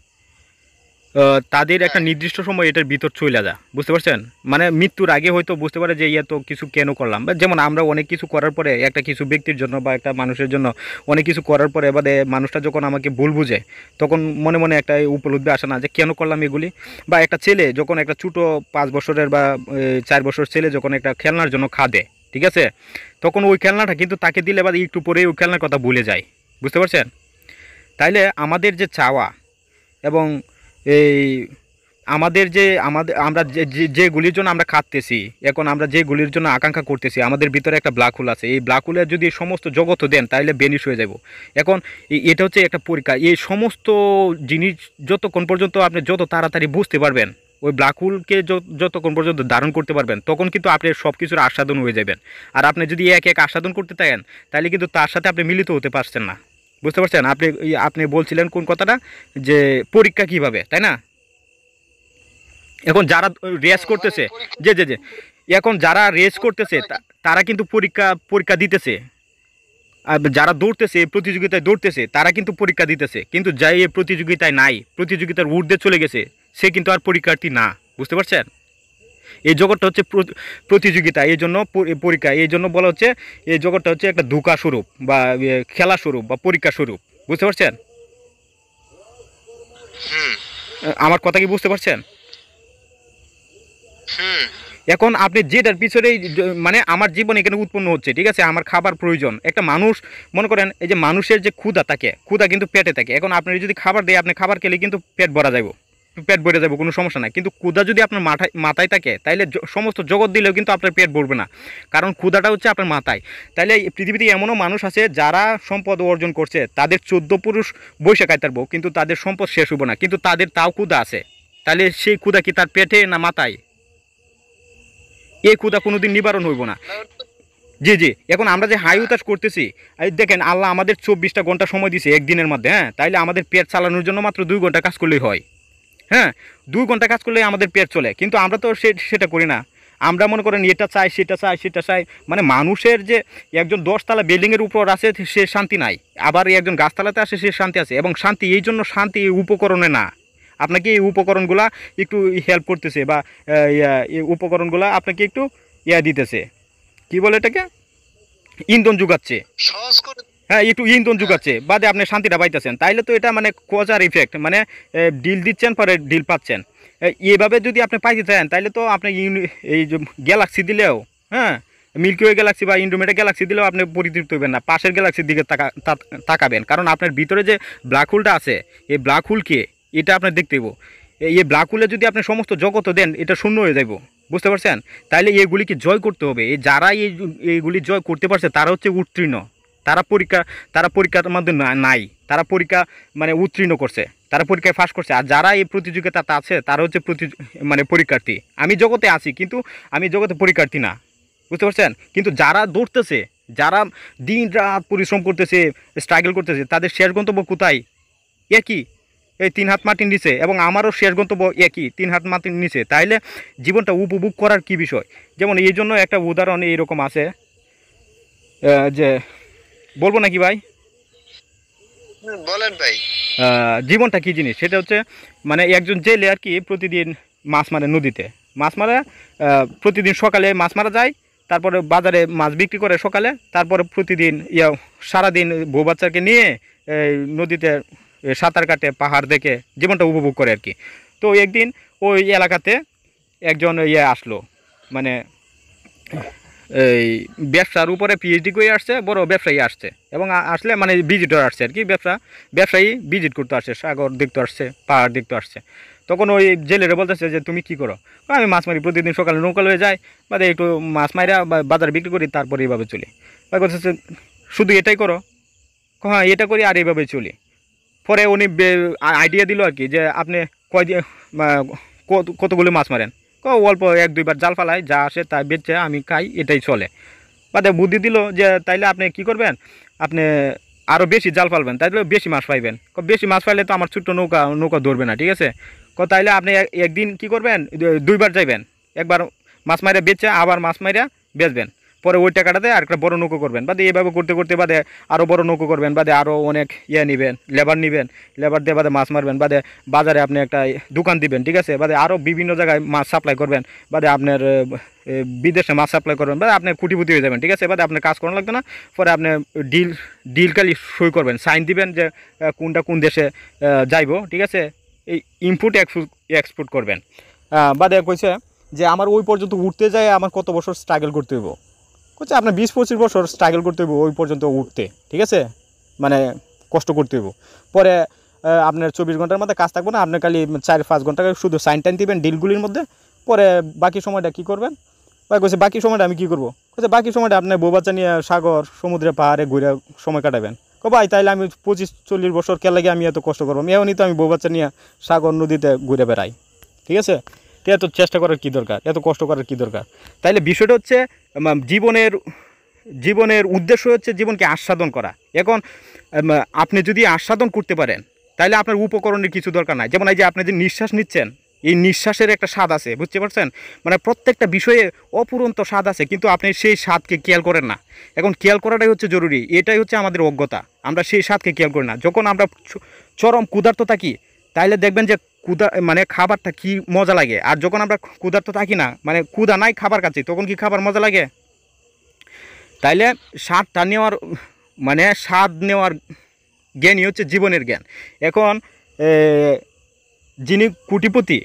তাদের একটা হ্যাঁ, নির্দিষ্ট সময় এটার ভিতর চলে যা, বুঝতে পারছেন? মানে মৃত্যুর আগে হয়তো বুঝতে পারে যে ইয়া তো কিছু কেন করলাম, বা যেমন আমরা অনেক কিছু করার পরে একটা কিছু ব্যক্তির জন্য বা একটা মানুষের জন্য অনেক কিছু করার পরে এবারে মানুষটা যখন আমাকে ভুল বুঝে, তখন মনে মনে একটা উপলব্ধি আসে না যে কেন করলাম এগুলি। বা একটা ছেলে যখন একটা ছোটো 5 বছরের বা 4 বছর ছেলে যখন একটা খেলনার জন্য খাদে, ঠিক আছে, তখন ওই খেলনাটা কিন্তু তাকে দিলে বা একটু পরেই ওই খেলনার কথা ভুলে যায়, বুঝতে পারছেন? তাইলে আমাদের যে চাওয়া এবং এই আমাদের যে আমরা যেগুলির জন্য আমরা খাটতেছি, এখন আমরা যেগুলির জন্য আকাঙ্ক্ষা করতেছি, আমাদের ভিতরে একটা ব্ল্যাক হোল আছে। এই ব্ল্যাক হোলের যদি সমস্ত জগৎ দেন তাহলে বেনিশ হয়ে যাব। এখন এটা হচ্ছে একটা পরীক্ষা। এই সমস্ত জিনিস যতক্ষণ পর্যন্ত আপনি যত তাড়াতাড়ি বুঝতে পারবেন, ওই ব্ল্যাক হোলকে যতক্ষণ পর্যন্ত ধারণ করতে পারবেন, তখন কিন্তু আপনি সব কিছুর আস্বাদন হয়ে যাবেন। আর আপনি যদি এক এক আস্বাদন করতে থাকেন তাহলে কিন্তু তার সাথে আপনি মিলিত হতে পারছেন না, বুঝতে পারছেন? আপনি আপনি বলছিলেন কোন কথাটা, যে পরীক্ষা কিভাবে, তাই না? এখন যারা রেস মানে করতেছে, পরীক্ষা যে এখন যারা রেস করতেছে পরীক্ষাটা কি? তারা কিন্তু পরীক্ষা পরীক্ষা দিতেছে। আর যারা দৌড়তেছে, প্রতিযোগিতায় দৌড়তেছে, তারা কিন্তু পরীক্ষা দিতেছে। কিন্তু যাই এই প্রতিযোগিতায় নাই, প্রতিযোগিতার ঊর্ধ্বে চলে গেছে, সে কিন্তু আর পরীক্ষার্থী না, বুঝতে পারছেন? এই জগৎটা হচ্ছে প্রতিযোগিতা, এই জন্য পরীক্ষা, এই জন্য বলা হচ্ছে এই জগৎটা হচ্ছে একটা ধোঁকা স্বরূপ বা খেলা স্বরূপ বা পরীক্ষা স্বরূপ, বুঝতে পারছেন? হুম, আমার কথা কি বুঝতে পারছেন? হুম, এখন আপনি যেটার পিছনেই মানে আমার জীবন এখানে উৎপন্ন হচ্ছে, ঠিক আছে, আমার খাবার প্রয়োজন। একটা মানুষ মনে করেন এই যে মানুষের যে ক্ষুধা থাকে, ক্ষুধা কিন্তু পেটে থাকে। এখন আপনি যদি খাবার দেয়, আপনি খাবার খেলে কিন্তু পেট ভরা যাব, পেট ভরে যাবে, কোনো সমস্যা নাই। কিন্তু ক্ষুধা যদি আপনার মাথায় থাকে, তাইলে সমস্ত জগৎ দিলেও কিন্তু আপনার পেট ভরবে না, কারণ ক্ষুধাটা হচ্ছে আপনার মাথায়। তাইলে এই পৃথিবীতে এমনও মানুষ আছে যারা সম্পদ অর্জন করছে, তাদের 14 পুরুষ বৈশা খাইতারবো, কিন্তু তাদের সম্পদ শেষ হবো না, কিন্তু তাদের তাও ক্ষুধা আছে। তাহলে সেই ক্ষুধা কি তার পেটে না মাথায়? এই ক্ষুধা কোনোদিন নিবারণ হইব না। জি জি, এখন আমরা যে হাই উতাস করতেছি, এই দেখেন আল্লাহ আমাদের 24টা ঘন্টা সময় দিছে একদিনের মধ্যে, হ্যাঁ, তাইলে আমাদের পেট চালানোর জন্য মাত্র 2 ঘন্টা কাজ করলেই হয়। হ্যাঁ, 2 ঘন্টা কাজ করলেই আমাদের পেট চলে, কিন্তু আমরা তো সেটা করি না। আমরা মনে করেন এটা চাই সেটা চাই সেটা চাই, মানে মানুষের যে একজন 10তলা বিল্ডিংয়ের উপর আছে সে শান্তি নাই, আবার একজন গাছতলাতে আসে সে শান্তি আছে। এবং শান্তি এই জন্য, শান্তি এই উপকরণে না, আপনাকে এই উপকরণগুলা একটু হেল্প করতেছে, বা এই উপকরণগুলা আপনাকে একটু দিতেছে, কি বলে এটাকে, ইন্ধন যোগাচ্ছে। সহজ করে। হ্যাঁ, একটু ইন্ধন হ্যাঁ, যোগাচ্ছে, বাদে আপনি শান্তিটা পাইতেছেন, তাইলে তো এটা মানে কজার ইফেক্ট, মানে ডিল দিচ্ছেন পরে ডিল পাচ্ছেন। এইভাবে যদি আপনি পাইতে চান তাইলে তো আপনি এই যে গ্যালাক্সি দিলেও, হ্যাঁ, মিল্কি ওয়ে গ্যালাক্সি বা ইন্ডোমেটা গ্যালাক্সি দিলেও আপনি পরিতৃপ্ত হইবেন না, পাশের গ্যালাক্সির দিকে তাকাবেন, কারণ আপনার ভিতরে যে ব্ল্যাক হোলটা আছে, এই ব্ল্যাক হোলকে এটা আপনার দেখতে হইব। এই ব্ল্যাক হোলে যদি আপনি সমস্ত জগৎ দেন, এটা শূন্য হয়ে যাইব, বুঝতে পারছেন? তাইলে এইগুলিকে জয় করতে হবে। এই যারা এইগুলি জয় করতে পারছে তারা হচ্ছে উত্তীর্ণ। তারা পরীক্ষার মধ্যে নাই, তারা পরীক্ষা মানে উত্তীর্ণ করছে, তারা পরীক্ষায় পাস করছে। আর যারা এই প্রতিযোগিতাতে আছে তারা হচ্ছে মানে পরীক্ষার্থী। আমি জগতে আছি কিন্তু আমি জগতে পরীক্ষার্থী না, বুঝতে পারছেন? কিন্তু যারা দৌড়তেছে, যারা দিন রাত পরিশ্রম করতেছে, স্ট্রাগল করতেছে, তাদের শেষ গন্তব্য কোথায়? একই, এই 3 হাত মাটির নিচে। এবং আমারও শেষ গন্তব্য একই, 3 হাত মাটির নিচে। তাইলে জীবনটা উপভোগ করার কি বিষয়? যেমন এই জন্য একটা উদাহরণ এইরকম আছে, যে বলবো নাকি ভাই? বলেন ভাই। জীবনটা কী জিনিস সেটা হচ্ছে মানে একজন জেলে আর কি প্রতিদিন মাছ মারে নদীতে, মাছ মারা প্রতিদিন সকালে মাছ মারা যায়, তারপরে বাজারে মাছ বিক্রি করে সকালে, তারপরে প্রতিদিন সারাদিন বউ বাচ্চাকে নিয়ে এই নদীতে সাঁতার কাটে, পাহাড় দেখে জীবনটা উপভোগ করে আর কি। তো একদিন ওই এলাকাতে একজন আসলো, মানে এই ব্যবসার উপরে পিএইচডি করে আসছে, বড় ব্যবসায়ী আসছে, এবং আসলে মানে ভিজিটর আসছে আর কি, ব্যবসায়ী ভিজিট করতে আসছে, সাগর দেখতে আসছে, পাহাড় দেখতে আসছে। তখন ওই জেলেরা বলতেছে যে তুমি কি করো? আমি মাছ মারি, প্রতিদিন সকালে নৌকা হয়ে যাই, বাদে একটু মাছ মারিয়া বাজারে বিক্রি করি, তারপরে এইভাবে চলি। বা বলতেছে শুধু এটাই করো? হ্যাঁ এটা করি আর এইভাবে চলি। পরে উনি আইডিয়া দিল আর কি যে আপনি কয়দিন কতগুলো মাছ মারেন? অল্প 1-2 বার জাল ফালাই, যা আসে তাই বেচে আমি খাই, এটাই চলে। বাদে বুদ্ধি দিল যে তাইলে আপনি কি করবেন, আপনি আরও বেশি জাল ফালবেন, তাইলে বেশি মাছ পাইবেন। বেশি মাছ পাইলে তো আমার ছোট্ট নৌকা ধরবে না, ঠিক আছে? তাইলে আপনি একদিন কি করবেন, 2 বার যাইবেন, একবার মাছ মাইরা বেচে আবার মাছ মাইরা বেচবেন, পরে ওই টাকাটাতে আর একটা বড় নৌকো করবেন, বাদে এইভাবে করতে করতে বাদে আরও বড় নৌকো করবেন, বাদে আরও অনেক নেবেন, লেবার দিয়ে বাদে মাছ মারবেন, বাদে বাজারে আপনি একটা দোকান দিবেন, ঠিক আছে? বাদে আরও বিভিন্ন জায়গায় মাছ সাপ্লাই করবেন, বাদে আপনার বিদেশে মাছ সাপ্লাই করবেন, বাদে আপনি কুটিপুটি হয়ে যাবেন, ঠিক আছে? বাদে আপনার কাজ করানো লাগবে না। পরে আপনি ডিল খালি সই করবেন, সাইন দিবেন যে কোনটা কোন দেশে যাইব, ঠিক আছে? এই ইম্পোর্ট এক্সপোর্ট করবেন। বাদে কইছে যে আমার ওই পর্যন্ত উঠতে যায় আমার কত বছর স্ট্রাগল করতে হইব। কইছে আপনার 20-25 বছর স্ট্রাগল করতে হইব ওই পর্যন্ত উঠতে, ঠিক আছে? মানে কষ্ট করতে হইব। পরে আপনার 24 ঘন্টার মধ্যে কাজ থাকবে না, আপনি খালি 4-5 ঘন্টা শুধু সাইন টাইন দিবেন ডিলগুলির মধ্যে। পরে বাকি সময়টা কী করবেন? ভাই কইছে বাকি সময়টা আমি কী করবো? কইছে বাকি সময়টা আপনার বউ বাচ্চা নিয়ে সাগর সমুদ্রে পাহাড়ে ঘুরে সময় কাটাবেন। ভাই তাইলে আমি 25-40 বছর কে লাগে আমি এত কষ্ট করবো? এমনই তো আমি বউ বাচ্চা নিয়ে সাগর নদীতে ঘুরে বেড়াই, ঠিক আছে? তো এত চেষ্টা করার কী দরকার, এত কষ্ট করার কী দরকার? তাইলে বিষয়টা হচ্ছে জীবনের উদ্দেশ্য হচ্ছে জীবনকে আস্বাদন করা। এখন আপনি যদি আস্বাদন করতে পারেন তাহলে আপনার উপকরণের কিছু দরকার নাই। যেমন এই যে আপনি যে নিঃশ্বাস নিচ্ছেন, এই নিঃশ্বাসের একটা স্বাদ আছে, বুঝতে পারছেন? মানে প্রত্যেকটা বিষয়ে অপুরন্ত স্বাদ আছে, কিন্তু আপনি সেই স্বাদকে খেয়াল করেন না। এখন খেয়াল করাটাই হচ্ছে জরুরি, এটাই হচ্ছে আমাদের অজ্ঞতা। আমরা সেই স্বাদকে খেয়াল করি না। যখন আমরা চরম ক্ষুধার্ত থাকি তাইলে দেখবেন যে মানে খাবারটা কি মজা লাগে, আর যখন আমরা ক্ষুধার্ত থাকি না, মানে ক্ষুধা নাই খাবার খাচ্ছি, তখন কি খাবার মজা লাগে? তাইলে স্বাদ নেওয়ার জ্ঞানই হচ্ছে জীবনের জ্ঞান। এখন যিনি কোটিপতি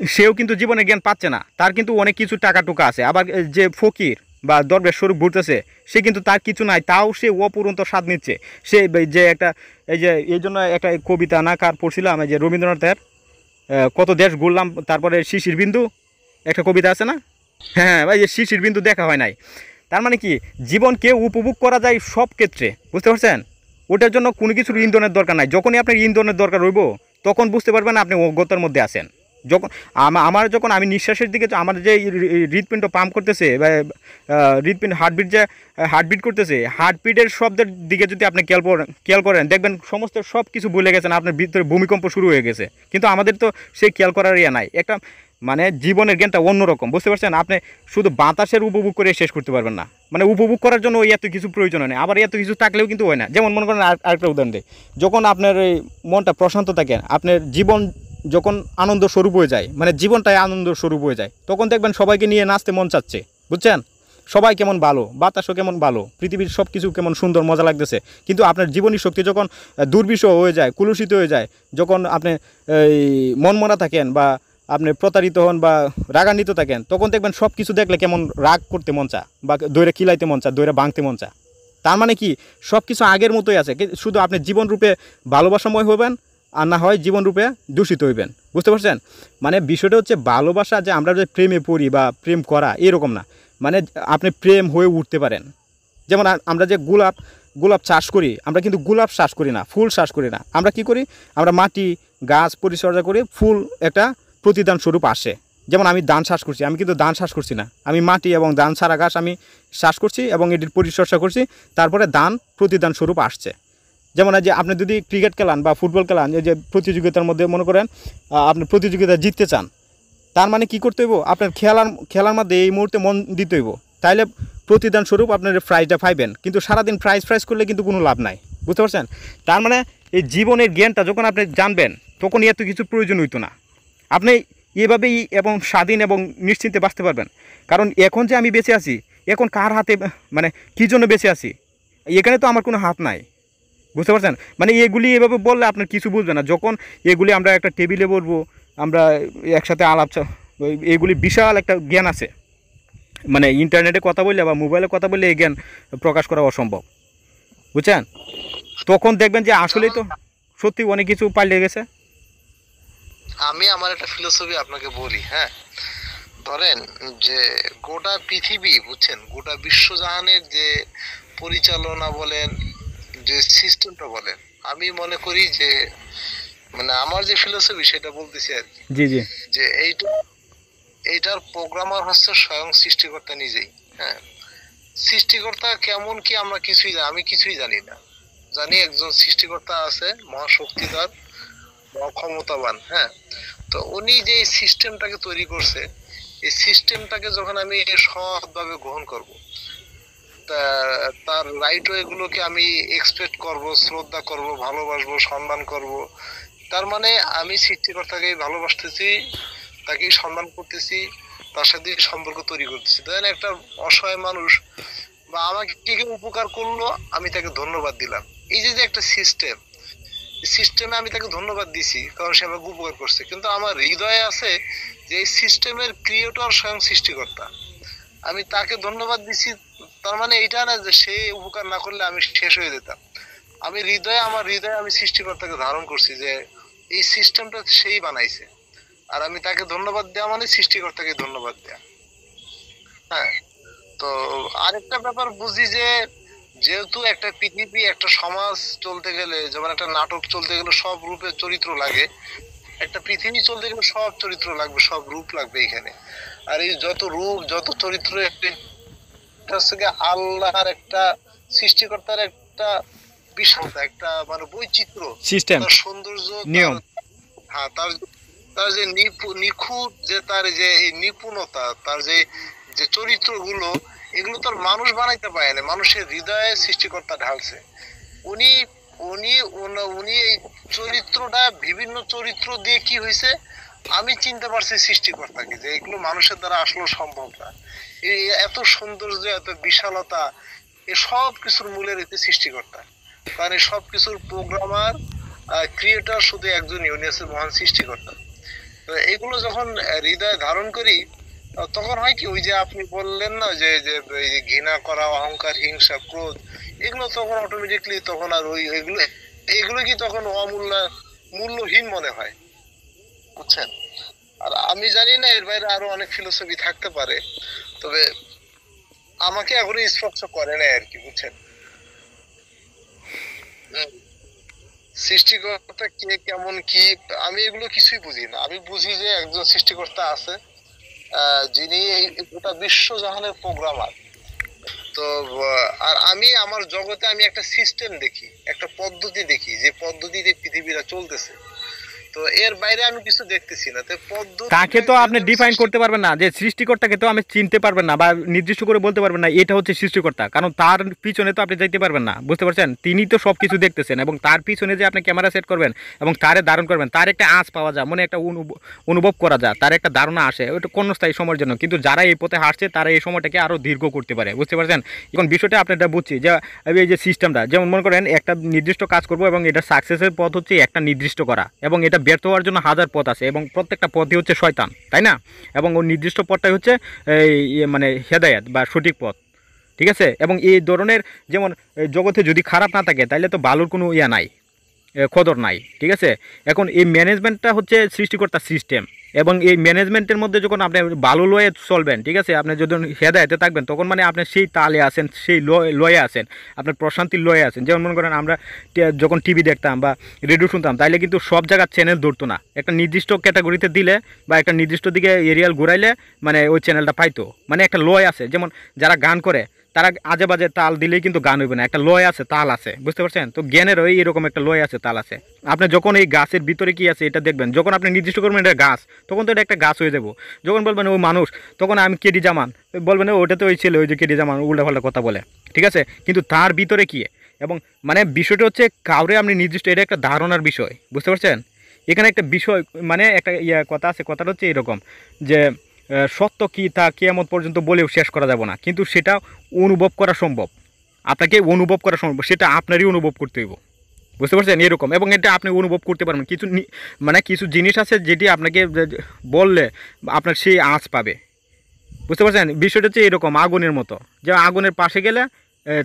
সেও কিন্তু জীবনের জ্ঞান পাচ্ছে না, তার কিন্তু অনেক কিছু টাকা টুকা আছে। আবার যে ফকির বা দরবেশ স্বরূপ ঘুরতেছে সে কিন্তু তার কিছু নাই, তাও সে অপুরন্ত স্বাদ নিচ্ছে। সে যে একটা এই জন্য একটা কবিতা না কার পড়ছিলাম, এই যে রবীন্দ্রনাথের কত দেশ ঘুরলাম তারপরে শিশির বিন্দু, একটা কবিতা আছে না? হ্যাঁ ভাই, যে শিশির বিন্দু দেখা হয় নাই। তার মানে কি জীবনকে উপভোগ করা যায় সব ক্ষেত্রে, বুঝতে পারছেন? ওটার জন্য কোনো কিছুর ইন্ধনের দরকার নাই। যখনই আপনার ইন্ধনের দরকার হইব তখন বুঝতে পারবেন আপনি অজ্ঞতার মধ্যে আছেন। যখন যখন আমি নিঃশ্বাসের দিকে, আমার যে হৃৎপিণ্ড পাম্প করতেছে বা হৃৎপিণ্ড হার্টবিট করতেছে, হার্টবিটের শব্দের দিকে যদি আপনি খেয়াল করেন দেখবেন সমস্ত সব কিছু ভুলে গেছেন, আপনার ভিতরে ভূমিকম্প শুরু হয়ে গেছে। কিন্তু আমাদের তো সেই খেয়াল করার নাই। একটা মানে জীবনের জ্ঞানটা অন্যরকম, বুঝতে পারছেন? আপনি শুধু বাতাসের উপভোগ করে শেষ করতে পারবেন না। মানে উপভোগ করার জন্য ওই এত কিছু প্রয়োজন নেই, আবার এত কিছু থাকলেও কিন্তু হয় না। যেমন মনে করেন আরেকটা উদাহরণ দিই, যখন আপনার এই মনটা প্রশান্ত থাকে, আপনার জীবন যখন আনন্দ স্বরূপ হয়ে যায়, মানে জীবনটাই আনন্দ স্বরূপ হয়ে যায়, তখন দেখবেন সবাইকে নিয়ে নাচতে মন চাচ্ছে, বুঝছেন? সবাই কেমন ভালো, বাতাসও কেমন ভালো, পৃথিবীর সব কিছু কেমন সুন্দর মজা লাগতেছে। কিন্তু আপনার জীবনী শক্তি যখন দুর্বিষহ হয়ে যায়, কুলুষিত হয়ে যায়, যখন আপনি এই মনমরা থাকেন বা আপনি প্রতারিত হন বা রাগান্বিত থাকেন, তখন দেখবেন সব কিছু দেখলে কেমন রাগ করতে মন চা, বা দৈরে কিলাইতে মন চা, দৈরে ভাঙতে মন চা। তার মানে কি সব কিছু আগের মতোই আছে, শুধু আপনি জীবনরূপে ভালোবাসাময় হবেন আর না হয় জীবনরূপে দূষিত হইবেন, বুঝতে পারছেন? মানে বিষয়টা হচ্ছে ভালোবাসা যে আমরা যে প্রেমে পড়ি বা প্রেম করা এরকম না, মানে আপনি প্রেম হয়ে উঠতে পারেন। যেমন আমরা যে গোলাপ চাষ করি, আমরা কিন্তু গোলাপ চাষ করি না, ফুল চাষ করি না। আমরা কি করি? আমরা মাটি গাছ পরিচর্যা করে ফুল একটা প্রতিদান স্বরূপ আসে। যেমন আমি ধান চাষ করছি, আমি কিন্তু ধান চাষ করছি না, আমি মাটি এবং ধান ছাড়া গাছ আমি চাষ করছি এবং এটির পরিচর্যা করছি, তারপরে ধান প্রতিদান স্বরূপ আসছে। যেমন যে আপনি যদি ক্রিকেট খেলান বা ফুটবল খেলান, এই যে প্রতিযোগিতার মধ্যে মনে করেন আপনি প্রতিযোগিতা জিততে চান, তার মানে কি করতে হইব? আপনার খেলার মধ্যে এই মুহূর্তে মন দিতে হইব, তাইলে প্রতিদান স্বরূপ আপনার প্রাইজটা পাইবেন। কিন্তু সারাদিন প্রাইজ করলে কিন্তু কোনো লাভ নাই, বুঝতে পারছেন? তার মানে এই জীবনের জ্ঞানটা যখন আপনি জানবেন তখন এত কিছু প্রয়োজন হইতো না। আপনি এভাবেই এবং স্বাধীন এবং নিশ্চিন্তে বাঁচতে পারবেন। কারণ এখন যে আমি বেঁচে আছি, এখন কার হাতে, মানে কী জন্য বেঁচে আছি, এখানে তো আমার কোনো হাত নাই। বুঝতে পারছেন? মানে এগুলি এভাবে বললে আপনার কিছু বুঝবে না। যখন এগুলি আমরা একটা টেবিলে বলবো, আমরা একসাথে এগুলি বিশাল একটা জ্ঞান আছে। মানে ইন্টারনেটে কথা বললে বা মোবাইলে কথা বললে এই জ্ঞান প্রকাশ করা অসম্ভব। বুঝছেন? তখন দেখবেন যে আসলেই তো সত্যি অনেক কিছু পাল্টে গেছে। আমি আমার একটা ফিলোসফি আপনাকে বলি, হ্যাঁ। ধরেন যে গোটা পৃথিবী, বুঝছেন, গোটা বিশ্বজাহানের যে পরিচালনা বলেন, যে সিস্টেমটা বলেন, আমি মনে করি যে মানে আমার যে ফিলোসফি সেটা বলতেছি আর কি, জি জি। যে এইটার প্রোগ্রামার হচ্ছে স্বয়ং সৃষ্টিকর্তা নিজেই, হ্যাঁ। সৃষ্টিকর্তা কেমন কি আমরা আমি কিছুই জানি না। জানি একজন সৃষ্টিকর্তা আছে, মহাশক্তিধর, মহাক্ষমতাবান, হ্যাঁ। তো উনি যে এই সিস্টেমটাকে তৈরি করছে, এই সিস্টেমটাকে যখন আমি সৎভাবে গ্রহণ করব, তার রাইট ওয়ে গুলোকে আমি এক্সপেক্ট করব, শ্রদ্ধা করব, ভালোবাসবো, সম্মান করব, তার মানে আমি সৃষ্টিকর্তাকে ভালোবাসতেছি, তাকে সম্মান করতেছি, তার সাথে সম্পর্ক তৈরি করতেছি। ধরেন একটা অসহায় মানুষ বা আমাকে কেউ উপকার করলো, আমি তাকে ধন্যবাদ দিলাম। এই যে একটা সিস্টেমে আমি তাকে ধন্যবাদ দিছি কারণ সে আমাকে উপকার করছে, কিন্তু আমার হৃদয়ে আছে যে এই সিস্টেমের ক্রিয়েটর স্বয়ং সৃষ্টিকর্তা, আমি তাকে ধন্যবাদ দিছি। তার মানে এইটা না যে সে উপকার না করলে আমি শেষ হয়ে যেতাম। আমার হৃদয়ে আমি সৃষ্টিকর্তাকে ধারণ করছি যে এই সিস্টেমটা সেই বানাইছে, আর আমি তাকে ধন্যবাদ দেওয়া মানে সৃষ্টিকর্তাকে ধন্যবাদ দেওয়া, হ্যাঁ। তো আরেকটা ব্যাপার বুঝি যে যেহেতু একটা পৃথিবী, একটা সমাজ চলতে গেলে, যেমন একটা নাটক চলতে গেলে সব রূপের চরিত্র লাগে, একটা পৃথিবী চলতে গেলে সব চরিত্র লাগবে, সব রূপ লাগবে এখানে। আর এই যত রূপ, যত চরিত্র, হচ্ছে গিয়ে আল্লাহর একটা, সৃষ্টিকর্তার একটা বিশালতা, একটা মানে বৈচিত্র্য, সিস্টেম, তার সৌন্দর্য, নিয়ম। হ্যাঁ, তার তার যে নিখুঁত, যে তার যে এই নিপুণতা, তার যে যে চরিত্রগুলো, এগুলো তো আর মানুষ বানাইতে পারে না, মানুষের হৃদয়ে সৃষ্টিকর্তা ঢালছে। উনি উনি উনি এই চরিত্রটা, বিভিন্ন চরিত্র দিয়ে কি হয়েছে, আমি চিনতে পারছি সৃষ্টিকর্তাকে, যে এগুলো মানুষের দ্বারা আসলে সম্ভব না। এই এত সৌন্দর্য, এত বিশালতা, এই সব কিছুর মূলে রয়েছে সৃষ্টিকর্তা। কারণ এই সব কিছুর প্রোগ্রামার, ক্রিয়েটর শুধু একজনই, উনি হচ্ছে মহান সৃষ্টিকর্তা। তো এগুলো যখন হৃদয়ে ধারণ করি, তখন হয় কি, ওই যে আপনি বললেন না যে যে এই যে ঘৃণা করা, অহংকার, হিংসা, ক্রোধ, এগুলো তখন অটোমেটিকলি তখন আর এগুলো এগুলো কি তখন মূল্যহীন মনে হয়, বুঝছেন। আর আমি জানি না এর বাইরে আরো অনেক ফিলোসফি থাকতে পারে, তবে আমাকে এখনো স্পর্শ করে না আর কি, বুঝছেন। সৃষ্টিকর্তা কে, কেমন কি, আমি এগুলো কিছুই বুঝি না। আমি বুঝি যে একজন সৃষ্টিকর্তা আছে, যিনি এই গোটা বিশ্ব জাহানের প্রোগ্রামার। তো আর আমি আমার জগতে আমি একটা সিস্টেম দেখি, একটা পদ্ধতি দেখি, যে পদ্ধতিতে পৃথিবীটা চলতেছে। তো এর বাইরে আমি কিছু দেখতেছি না। তো পদ্ধতি তাকে তো আপনি ডিফাইন করতে পারবেন না, যে সৃষ্টিকর্তাকে তো আমি চিনতে পারবেন না বা নির্দিষ্ট করে বলতে পারবেন না এটা হচ্ছে সৃষ্টিকর্তা, কারণ তার পিছনে তো আপনি যাইতে পারবেন না। বুঝতে পারছেন? তিনি তো সব কিছু দেখতেছেন, এবং তার পিছনে যে আপনি ক্যামেরা সেট করবেন এবং তারে ধারণ করবেন, তার একটা আঁচ পাওয়া যায়, মনে একটা অনুভব করা যায়, তার একটা ধারণা আসে, ওটা ক্ষণস্থায়ী সময়ের জন্য। কিন্তু যারা এই পথে হাঁটছে তারা এই সময়টাকে আরও দীর্ঘ করতে পারে। বুঝতে পারছেন? এখন বিষয়টা আপনারা বুঝছি যে এই যে সিস্টেমটা, যেমন মনে করেন একটা নির্দিষ্ট কাজ করব এবং এটা সাকসেসের পথ হচ্ছে একটা নির্দিষ্ট করা, এবং এটা ব্যর্থ হওয়ার জন্য হাজার পথ আছে, এবং প্রত্যেকটা পথই হচ্ছে শয়তান, তাই না? এবং ওর নির্দিষ্ট পথটাই হচ্ছে এই মানে হেদায়েত বা সঠিক পথ। ঠিক আছে? এবং এই ধরনের, যেমন জগতে যদি খারাপ না থাকে তাহলে তো ভালোর কোনো ইয়া নাই, কদর নাই। ঠিক আছে? এখন এই ম্যানেজমেন্টটা হচ্ছে সৃষ্টিকর্তার সিস্টেম, এবং এই ম্যানেজমেন্টের মধ্যে যখন আপনি ভালো লয়ে চলবেন, ঠিক আছে, আপনি যখন হেদায়েতে থাকবেন, তখন মানে আপনি সেই তালে আছেন, সেই লয়ে আছেন, আপনার প্রশান্তির লয়ে আছেন। যেমন মনে করেন আমরা যখন টিভি দেখতাম বা রেডিও শুনতাম, তাইলে কিন্তু সব জায়গার চ্যানেল ধরতো না, একটা নির্দিষ্ট ক্যাটাগরিতে দিলে বা একটা নির্দিষ্ট দিকে এরিয়াল ঘুরাইলে মানে ওই চ্যানেলটা পাইতো। মানে একটা লয় আছে, যেমন যারা গান করে তারা আজে বাজে তাল দিলেই কিন্তু গান হইবে না, একটা লয় আছে, তাল আছে। বুঝতে পারছেন? তো জ্ঞানের ওই এরকম একটা লয় আছে, তাল আছে। আপনি যখন এই গাছের ভিতরে কি আছে এটা দেখবেন, যখন আপনি নির্দিষ্ট করবেন এটা গাছ, তখন তো এটা একটা গাছ হয়ে যাবো। যখন বলবেন ও মানুষ, তখন আমি কেডি জামান, বলবেন ওটা তো ওই ছেলে, ওই যে কেডি জামান উল্টাপাল্টা কথা বলে। ঠিক আছে? কিন্তু তার ভিতরে কি, এবং মানে বিষয়টা হচ্ছে কাউরে আপনি নির্দিষ্ট, এটা একটা ধারণার বিষয়, বুঝতে পারছেন? এখানে একটা বিষয় মানে একটা কথা আছে, কথাটা হচ্ছে এরকম যে সত্য কী তা কিয়ামত পর্যন্ত বলেও শেষ করা যাবে না, কিন্তু সেটা অনুভব করা সম্ভব, আপনাকে অনুভব করা সম্ভব, সেটা আপনারই অনুভব করতে হইব, বুঝতে পারছেন? এরকম, এবং এটা আপনি অনুভব করতে পারবেন কিছু মানে কিছু জিনিস আছে যেটি আপনাকে বললে আপনার সেই আঁচ পাবে, বুঝতে পারছেন? বিষয়টা হচ্ছে এরকম আগুনের মতো, যে আগুনের পাশে গেলে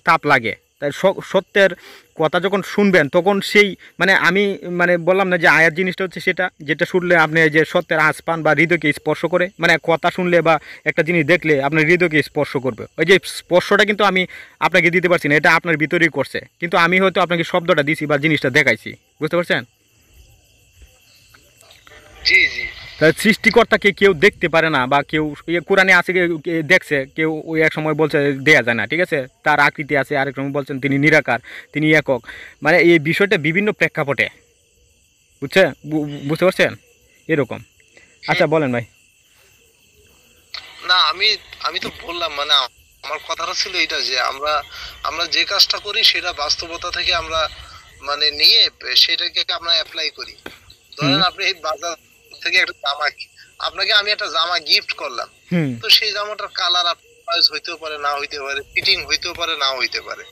তাপ লাগে, তাই সত্যের কথা যখন শুনবেন তখন সেই মানে আমি মানে বললাম না যে আয়ার জিনিসটা হচ্ছে সেটা, যেটা শুনলে আপনি যে সত্যের আঁচ পান বা হৃদয়কে স্পর্শ করে, মানে কথা শুনলে বা একটা জিনিস দেখলে আপনার হৃদয়কে স্পর্শ করবে, ওই যে স্পর্শটা কিন্তু আমি আপনাকে দিতে পারছি না, এটা আপনার ভিতরেই করছে, কিন্তু আমি হয়তো আপনাকে শব্দটা দিছি বা জিনিসটা দেখাইছি, বুঝতে পারছেন? জি জি। তাই সৃষ্টিকর্তাকে কেউ দেখতে পারে না, বা কেউ কোরআনে আছে দেখছে, কেউ ওই এক সময় বলছে দেয়া যায় না, ঠিক আছে, তার আকৃতি আছে, আরেক সময় বলছেন তিনি নিরাকার, তিনি একক, মানে এই বিষয়টা বিভিন্ন প্রেক্ষাপটে, বুঝছে বুঝতে পারছেন এরকম। আচ্ছা বলেন ভাই। না, আমি আমি তো বললাম মানে আমার কথাটা ছিল এটা যে আমরা আমরা যে কাজটা করি সেটা বাস্তবতা থেকে আমরা মানে নিয়ে সেটাকে আমরা অ্যাপ্লাই করি। হুম ধরেন আপনি এই বাজার থেকে একটা জামা আপনাকে আমি একটা জামা গিফট করলাম, হুম তো সেই জামাটার কালার আপনার চয়েস হইতেও পারে, না হইতে পারে, ফিটিং হইতেও পারে, না হইতে পারে,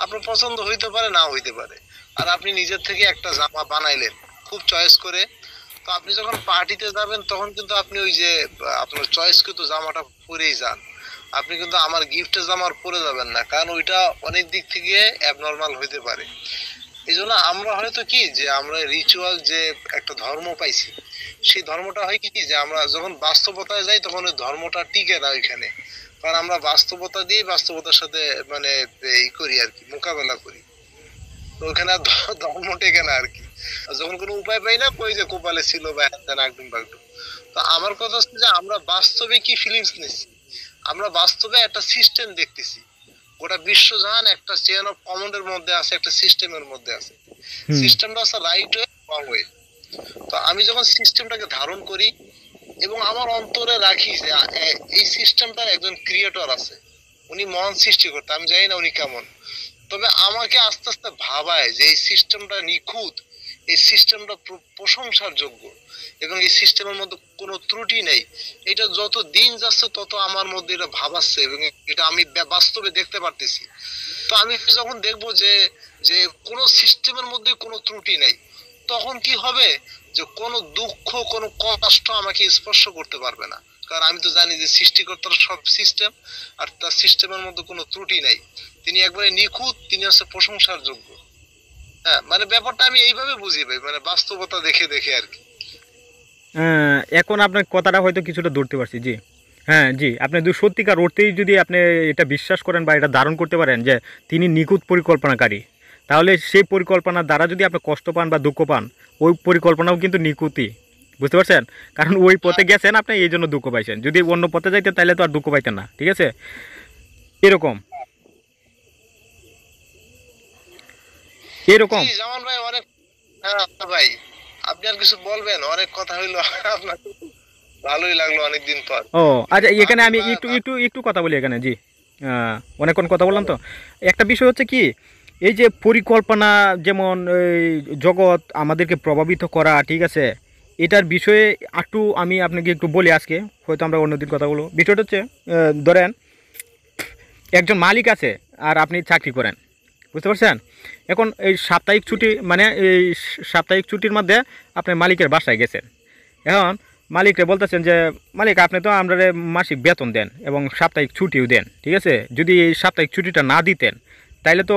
আপনার পছন্দ হইতে পারে, না হইতে পারে। আর আপনি নিজের থেকে একটা জামা বানাইলেন খুব চয়েস করে, তো আপনি যখন পার্টিতে যাবেন তখন কিন্তু আপনি ওই যে আপনার চয়েস কিন্তু জামাটা পরেই যান, আপনি কিন্তু আমার গিফটের জামার পরে যাবেন না, কারণ ওইটা অনেক দিক থেকে অ্যাবনর্মাল হইতে পারে। এই জন্য আমরা হয়তো কি যে আমরা রিচুয়াল যে একটা ধর্ম পাইছি, সেই ধর্মটা হয় কি যে আমরা যখন বাস্তবতায় যাই তখন ওই ধর্মটা টিকে না ওইখানে, কারণ আমরা বাস্তবতা দিয়ে বাস্তবতার সাথে মানে ই করি আর কি, মোকাবেলা করি, তো ওখানে আর ধর্ম টেকে না আর কি। আর যখন কোনো উপায় পাই না, কই যে কপালে ছিল বা হ্যান একদম বাগডুম। তো আমার কথা হচ্ছে যে আমরা বাস্তবে কি ফিলিংস নিচ্ছি, আমরা বাস্তবে একটা সিস্টেম দেখতেছি, গোটা বিশ্বজাহান একটা চেইন অফ কমান্ডের মধ্যে আছে, একটা সিস্টেমের মধ্যে আছে, হুম সিস্টেমটা আছে রাইট ওয়ে রং ওয়ে। তো আমি যখন সিস্টেমটাকে ধারণ করি এবং আমার অন্তরে রাখি যে এই সিস্টেমটার একজন ক্রিয়েটর আছে, উনি মহান সৃষ্টিকর্তা, আমি জানি না উনি কেমন, তবে আমাকে আস্তে আস্তে ভাবায় যে এই সিস্টেমটা নিখুঁত, এই সিস্টেমটা প্রশংসার যোগ্য, এবং এই সিস্টেমের মধ্যে কোনো ত্রুটি নেই। এটা যত দিন যাচ্ছে তত আমার মধ্যে এটা ভাবাচ্ছে, এবং এটা আমি বাস্তবে দেখতে পারতেছি। তো আমি যখন দেখবো যে যে কোনো সিস্টেমের মধ্যে কোনো ত্রুটি নেই, তখন কি হবে যে কোনো দুঃখ কোনো কষ্ট আমাকে স্পর্শ করতে পারবে না, কারণ আমি তো জানি যে সৃষ্টিকর্তার সব সিস্টেম, আর তার সিস্টেমের মধ্যে কোনো ত্রুটি নাই, তিনি একবারে নিখুঁত, তিনি হচ্ছে প্রশংসার যোগ্য। হ্যাঁ, মানে ব্যাপারটা আমি এইভাবে বুঝি ভাই, মানে বাস্তবতা দেখে দেখে আর কি। এখন আপনার কথাটা হয়তো কিছুটা ধরতে পারছি, জি হ্যাঁ জি, আপনি সত্যিকার অর্থেই যদি আপনি এটা বিশ্বাস করেন বা এটা ধারণ করতে পারেন যে তিনি নিখুঁত পরিকল্পনাকারী, তাহলে সেই পরিকল্পনার দ্বারা যদি আপনি কষ্ট পান বা দুঃখ পান, ওই পরিকল্পনাও কিন্তু নিখুঁতই, বুঝতে পারছেন? কারণ ওই পথে গেছেন আপনি, এই জন্য দুঃখ পাইছেন, যদি অন্য পথে যাইতেন তাহলে তো আর দুঃখ পাইতেন না, ঠিক আছে এরকম জি এরকম। জামান ভাই, অনেক, হ্যাঁ ভাই, আপনি আর কিছু বলবেন? অনেক কথা হইলো আপনার, ভালোই লাগলো অনেকদিন পর। ও আচ্ছা, এখানে আমি আমি একটু একটু একটু কথা বলি এখানে, জি অনেকক্ষণ কথা বললাম তো, একটা বিষয় হচ্ছে কি, এই যে পরিকল্পনা, যেমন এই জগৎ আমাদেরকে প্রভাবিত করা, ঠিক আছে, এটার বিষয়ে একটু আমি আপনাকে একটু বলি আজকে, হয়তো আমরা অন্যদিন কথা বলবো। বিষয়টা হচ্ছে ধরেন একজন মালিক আছে আর আপনি চাকরি করেন, বুঝতে পারছেন? এখন এই সাপ্তাহিক ছুটি মানে এই সাপ্তাহিক ছুটির মধ্যে আপনি মালিকের বাসায় গেছেন, এখন মালিককে বলতেছেন যে মালিক আপনি তো আমরা মাসিক বেতন দেন এবং সাপ্তাহিক ছুটিও দেন, ঠিক আছে, যদি এই সাপ্তাহিক ছুটিটা না দিতেন তাইলে তো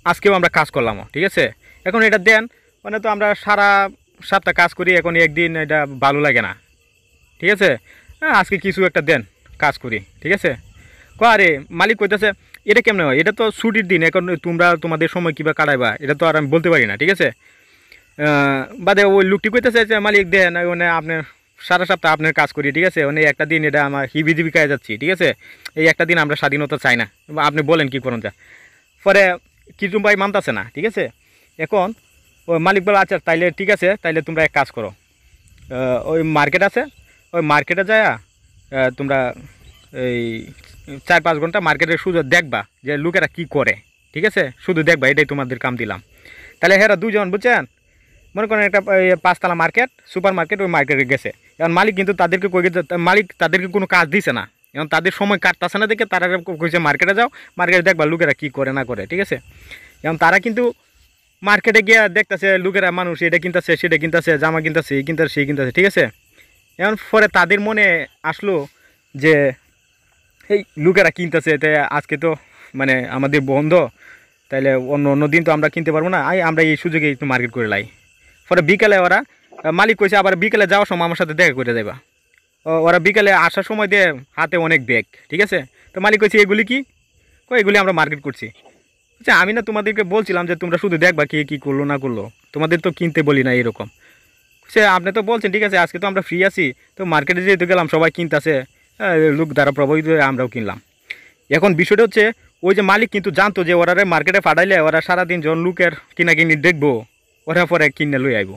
আজকেও আমরা কাজ করলাম, ঠিক আছে, এখন এটা দেন, মানে তো আমরা সারা সপ্তাহ কাজ করি, এখন একদিন এটা ভালো লাগে না, ঠিক আছে, আজকে কিছু একটা দেন, কাজ করি, ঠিক আছে। আরে মালিক কইতেছে এটা কেমন হয়, এটা তো ছুটির দিন, এখন তোমরা তোমাদের সময় কীভাবে কাটাইবা এটা তো আর আমি বলতে পারি না, ঠিক আছে। বাদে ওই লোকটি কইতেছে যে মালিক দেন, মানে আপনার সারা সপ্তাহ আপনার কাজ করি, ঠিক আছে, মানে একটা দিন এটা আমার হিবিজিবি কাজে যাচ্ছি, ঠিক আছে, এই একটা দিন আমরা স্বাধীনতা চাই না, আপনি বলেন কী করুন যা। পরে কিছু ভাই মানতেছে না, ঠিক আছে, এখন ওই মালিক বলে আচ্ছা তাইলে ঠিক আছে, তাইলে তোমরা এক কাজ করো, ওই মার্কেট আছে, ওই মার্কেটে যায় তোমরা এই 4-5 ঘন্টা মার্কেটের সুযোগ দেখবা যে লোকেরা কি করে, ঠিক আছে, শুধু দেখবা, এটাই তোমাদের কাম দিলাম। তাহলে হেরা দুজন বুঝছেন, মনে করেন একটা পাঁচতলা মার্কেট, সুপার মার্কেট, ওই মার্কেটে গেছে। এখন মালিক কিন্তু তাদেরকে কই গেছে, মালিক তাদেরকে কোনো কাজ দিছে না, এখন তাদের সময় কাটতেছে না দেখে তারা কইছে মার্কেটে যাও, মার্কেটে দেখবা লোকেরা কী করে না করে, ঠিক আছে। এখন তারা কিন্তু মার্কেটে গিয়ে দেখতেছে লোকেরা, মানুষ এটা কিনতেছে, সেটা কিনতেছে, জামা কিনতেছে, এই কিনতেছে, সেই কিনতেছে, ঠিক আছে। এখন পরে তাদের মনে আসলো যে এই লোকেরা কিনতেছে, আজকে তো মানে আমাদের বন্ধ, তাইলে অন্য দিন তো আমরা কিনতে পারবো না, আমরা এই সুযোগে একটু মার্কেট করে লাই। পরে বিকালে ওরা, মালিক কইছে আবার বিকেলে যাওয়ার সময় আমার সাথে দেখা করে দেবা। ওরা বিকালে আসার সময় দিয়ে হাতে অনেক ব্যাগ, ঠিক আছে। তো মালিক কইছে এগুলি কি, এগুলি আমরা মার্কেট করছি। আচ্ছা, আমি না তোমাদেরকে বলছিলাম যে তোমরা শুধু দেখবা কে কী করলো না করলো, তোমাদের তো কিনতে বলি না এরকম। সে আপনি তো বলছেন ঠিক আছে, আজকে তো আমরা ফ্রি আছি, তো মার্কেটে যেহেতু গেলাম সবাই কিনতেছে, লোক দ্বারা প্রভাবিত হয়ে আমরাও কিনলাম। এখন বিষয়টা হচ্ছে ওই যে মালিক কিন্তু জানতো যে ওরা মার্কেটে পাঠাইলে ওরা সারাদিন যখন লোকের কিনাকিনি দেখবো, ওরা পরে কিনে লই আইব,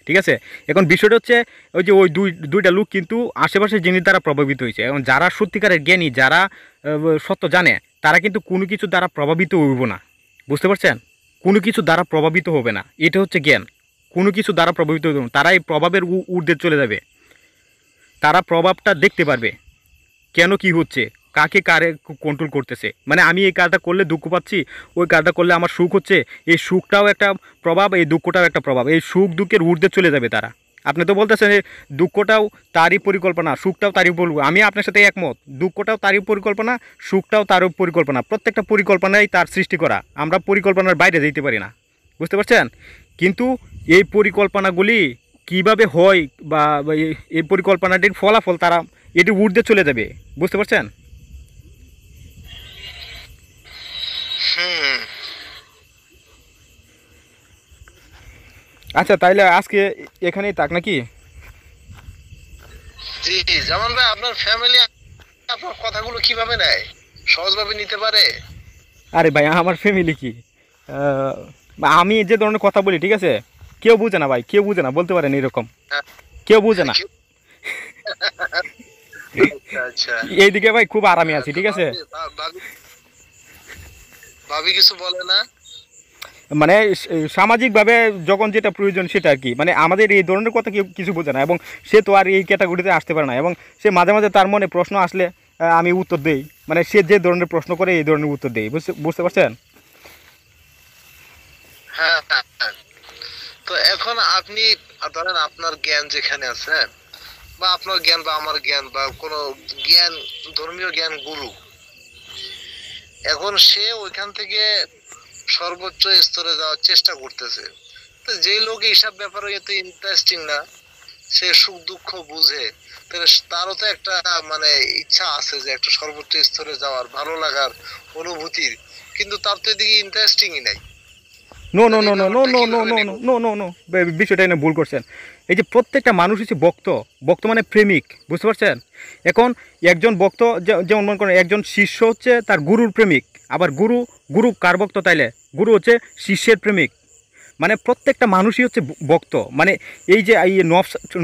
ঠিক আছে। এখন বিষয়টা হচ্ছে ওই যে ওই দুইটা লোক কিন্তু আশেপাশের জিনিস দ্বারা প্রভাবিত হয়েছে। এখন যারা সত্যিকারের জ্ঞানী, যারা সত্য জানে, তারা কিন্তু কোনো কিছু দ্বারা প্রভাবিত হইব না, বুঝতে পারছেন? কোনো কিছু দ্বারা প্রভাবিত হবে না, এটা হচ্ছে জ্ঞান। কোনো কিছু দ্বারা প্রভাবিত হবে না, তারা এই প্রভাবের ঊর্ধ্বে চলে যাবে। তারা প্রভাবটা দেখতে পারবে, কেন কি হচ্ছে, কাকে কারে কন্ট্রোল করতেছে। মানে আমি এই কাজটা করলে দুঃখ পাচ্ছি, ওই কাজটা করলে আমার সুখ হচ্ছে, এই সুখটাও একটা প্রভাব, এই দুঃখটাও একটা প্রভাব, এই সুখ দুঃখের ঊর্ধ্বে চলে যাবে তারা। আপনি তো বলতেছেন যে দুঃখটাও তারই পরিকল্পনা, সুখটাও তারই পরিকল্পনা, আমি আপনার সাথে একমত, দুঃখটাও তারই পরিকল্পনা, সুখটাও তারও পরিকল্পনা, প্রত্যেকটা পরিকল্পনাই তার সৃষ্টি করা, আমরা পরিকল্পনার বাইরে যেতে পারি না, বুঝতে পারছেন? কিন্তু এই পরিকল্পনাগুলি কিভাবে হয় বা এই পরিকল্পনাটির ফলাফল তারা এটি ঊর্ধ্বে চলে যাবে, বুঝতে পারছেন? হুম। আচ্ছা, তাইলে আজকে এখানেই থাক নাকি? জি, যেমন ভাই আপনার ফ্যামিলি আপনার কথাগুলো কিভাবে নেয়, সহজভাবে নিতে পারে? আরে ভাই, আমার ফ্যামিলি কি, আমি যে ধরনের কথা বলি, ঠিক আছে, কেউ বুঝে না ভাই, কেউ বুঝে না, বলতে পারেন এরকম, হ্যাঁ, কেউ বুঝে না। আচ্ছা আচ্ছা। এইদিকে ভাই খুব আরামে আছি, ঠিক আছে। ভাবি ভাবি কিছু বলে না? মানে সামাজিকভাবে যখন যেটা প্রয়োজন সেটা আর কি, মানে আমাদের এই ধরনের কথা কেউ কিছু বোঝে না, এবং সে তো আর এই ক্যাটাগরিতে আসতে পারে না, এবং সে মাঝে মাঝে তার মনে প্রশ্ন আসলে আমি উত্তর দেই, মানে সে যে ধরনের প্রশ্ন করে এই ধরনের উত্তর দেই, বুঝতে পারছেন? হ্যাঁ হ্যাঁ হ্যাঁ। তো এখন আপনি ধরেন আপনার জ্ঞান যেখানে আছে, বা আপনার জ্ঞান বা আমার জ্ঞান বা কোনো জ্ঞান, ধর্মীয় জ্ঞান গুরু, এখন সে ওইখান থেকে সর্বোচ্চ স্তরে যাওয়ার চেষ্টা করতেছে। তো যে লোক এইসব ব্যাপারে এত ইন্টারেস্টিং না, সে সুখ দুঃখ বুঝে, তাহলে তারও তো একটা মানে ইচ্ছা আছে যে একটা সর্বোচ্চ স্তরে যাওয়ার, ভালো লাগার, অনুভূতির, কিন্তু তার তো এদিকে ইন্টারেস্টিংই নাই। নো নো তাহলে নো এই নো নো ব্যাপারটা নো নো কিভাবে নো নিব? নো নো নো নো, বিষয়টা এনে ভুল করছেন। এই যে প্রত্যেকটা মানুষ হচ্ছে ভক্ত, ভক্ত মানে প্রেমিক, বুঝতে পারছেন? এখন একজন ভক্ত, যেমন মনে করেন একজন শিষ্য হচ্ছে তার গুরুর প্রেমিক, আবার গুরু কার ভক্ত, তাইলে গুরু হচ্ছে শিষ্যের প্রেমিক। মানে প্রত্যেকটা মানুষই হচ্ছে ভক্ত। মানে এই যে এই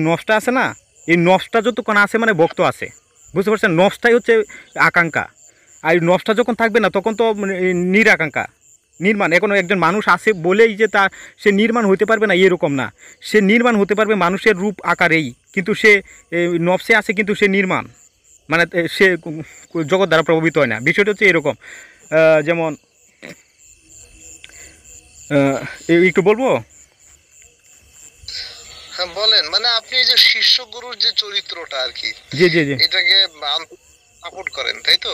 নফসটা আছে না, এই নফসটা যতক্ষণ আছে মানে ভক্ত আছে, বুঝতে পারছেন? নফসটাই হচ্ছে আকাঙ্ক্ষা, আর এই নফসটা যখন থাকবে না তখন তো নিরাকাঙ্ক্ষা, নির্মাণ। এখন একজন মানুষ আছে বলেই যে সে নির্মাণ হতে পারবে না এরকম না, সে নির্মাণ হতে পারবে মানুষের রূপ আকারেই, কিন্তু সে নফসে আছে কিন্তু সে নির্মাণ, মানে সে জগৎ দ্বারা প্রভাবিত হয় না। বিষয়টা হচ্ছে এরকম। যেমন একটু বলবো। হ্যাঁ বলেন। মানে আপনি এই যে শিষ্য গুরুর যে চরিত্রটা আর কি, জি জি জি। এটাকে সাপোর্ট করেন, তাই তো?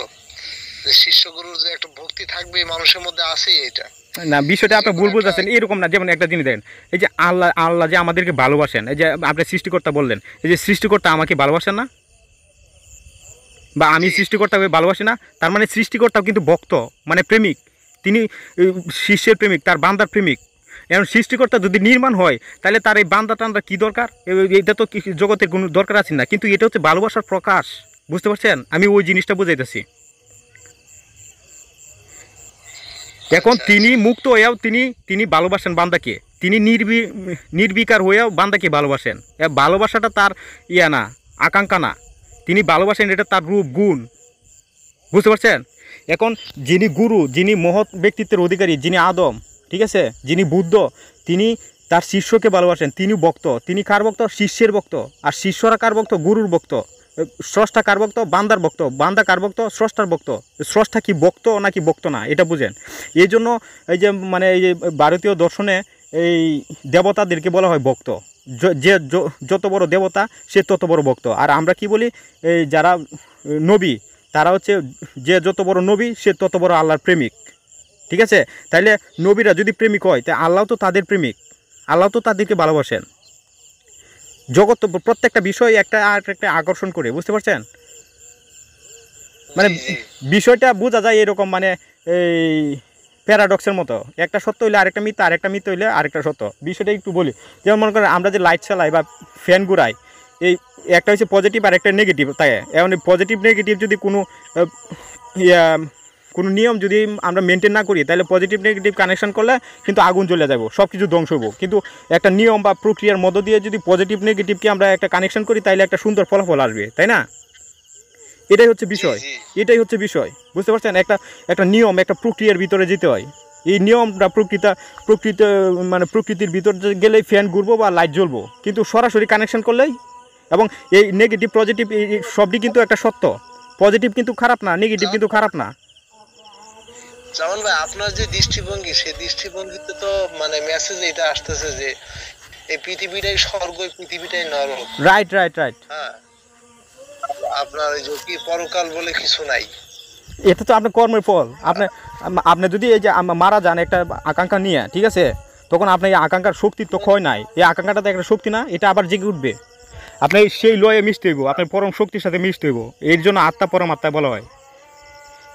যে শিষ্য গুরুর যে একটা ভক্তি থাকবে মানুষের মধ্যে, আছেই এটা। না, বিষয়টা আপনি ভুল জীবনে একটা বুঝতেছেন, এরকম না। যেমন একটা জিনিস দেখেন, এই যে আল্লাহ যে আমাদেরকে ভালোবাসেন, এই যে আপনি সৃষ্টিকর্তা বললেন, এই যে সৃষ্টিকর্তা আমাকে ভালোবাসেন না, বা আমি জি সৃষ্টিকর্তাকে ভালোবাসি না, তার মানে সৃষ্টিকর্তাও কিন্তু ভক্ত, মানে প্রেমিক। তিনি শিষ্যের প্রেমিক, তার বান্দার প্রেমিক। এখন সৃষ্টিকর্তা যদি নির্মাণ হয়, তাহলে তার এই বান্দা টান্দা কী দরকার? এটা তো জগতের কোনো দরকার আছে না, কিন্তু এটা হচ্ছে ভালোবাসার প্রকাশ, বুঝতে পারছেন? আমি ওই জিনিসটা বুঝাইতেছি। এখন আচ্ছা তিনি আচ্ছা। মুক্ত হয়েও তিনি ভালোবাসেন বান্দাকে, তিনি নির্বিকার হয়েও বান্দাকে ভালোবাসেন। ভালোবাসাটা তার না, আকাঙ্ক্ষা না, তিনি ভালোবাসেন, এটা তার রূপ গুণ, বুঝতে পারছেন? এখন যিনি গুরু, যিনি মহৎ ব্যক্তিত্বের অধিকারী, যিনি আদম, ঠিক আছে, যিনি বুদ্ধ, তিনি তার শিষ্যকে ভালোবাসেন, তিনি ভক্ত। তিনি কার ভক্ত? শিষ্যের ভক্ত। আর শিষ্যরা কার ভক্ত? গুরুর ভক্ত। স্রষ্টা কার ভক্ত? বান্দার ভক্ত। বান্দা কার ভক্ত? স্রষ্টার ভক্ত। স্রষ্টা কি ভক্ত নাকি ভক্ত না, এটা বুঝেন। এই জন্য এই যে মানে এই যে ভারতীয় দর্শনে এই দেবতাদেরকে বলা হয় ভক্ত। যে যত বড় দেবতা সে তত বড় ভক্ত। আর আমরা কি বলি, এই যারা নবী তারা হচ্ছে, যে যত বড় নবী সে তত বড় আল্লাহর প্রেমিক, ঠিক আছে। তাইলে নবীরা যদি প্রেমিক হয়, তাই আল্লাহ তো তাদের প্রেমিক, আল্লাহ তো তাদেরকে ভালোবাসেন। জগৎ তো প্রত্যেকটা বিষয় একটা আর একটা আকর্ষণ করে, বুঝতে পারছেন? মানে জি জি বিষয়টা বোঝা যায় এরকম, মানে এই প্যারাডক্সের মতো, একটা সত্য হইলে আরেকটা মিথ্যা, আরেকটা মিথ্যা হইলে আরেকটা সত্য। বিষয়টা একটু বলি, যেমন মনে করেন আমরা যে লাইট চালাই বা ফ্যান ঘুরাই, এই একটা হচ্ছে পজিটিভ আর একটা নেগেটিভ, তাই এমন পজিটিভ নেগেটিভ যদি কোনো ইয়া কোনো নিয়ম যদি আমরা মেনটেন না করি, তাহলে পজিটিভ নেগেটিভ কানেকশন করলে কিন্তু আগুন জ্বলে যাব, সব কিছু ধ্বংস হবো। কিন্তু একটা নিয়ম বা প্রক্রিয়ার মধ্য দিয়ে যদি পজিটিভ নেগেটিভকে আমরা একটা কানেকশন করি, তাহলে একটা সুন্দর ফলাফল আসবে, তাই না? এটাই হচ্ছে বিষয়, জি এটাই হচ্ছে বিষয়, বুঝতে পারছেন? একটা একটা নিয়ম, একটা প্রক্রিয়ার ভিতরে যেতে হয়। এই নিয়মটা মানে প্রকৃতির ভিতর গেলেই ফ্যান ঘুরবো বা লাইট জ্বলবো, কিন্তু সরাসরি কানেকশন করলেই। এবং এই নেগেটিভ পজিটিভ এই সবই কিন্তু একটা সত্য। পজিটিভ কিন্তু খারাপ না, নেগেটিভ কিন্তু খারাপ না। যেমন ভাই আপনার যে দৃষ্টিভঙ্গি, সেই দৃষ্টিভঙ্গিতে তো মানে মেসেজ এটা আসতেছে যে এই পৃথিবীটাই স্বর্গ, এই পৃথিবীটাই নরক। Right right right. হ্যাঁ, আপনার এই যে কি পরকাল বলে কিছু নাই। এটা তো আপনার কর্মের ফল। আপনি আপনি যদি এই যে মারা যান একটা আকাঙ্ক্ষা নিয়ে, ঠিক আছে, তখন আপনার এই আকাঙ্ক্ষার শক্তি তো ক্ষয় নাই, এই আকাঙ্ক্ষাটা তো একটা শক্তি না, এটা আবার জেগে উঠবে। আপনি সেই লয়ে মিশতে হইব, আপনার পরম শক্তির সাথে মিশতে হইব। এর জন্য আত্মা পরমাত্মা বলা হয়।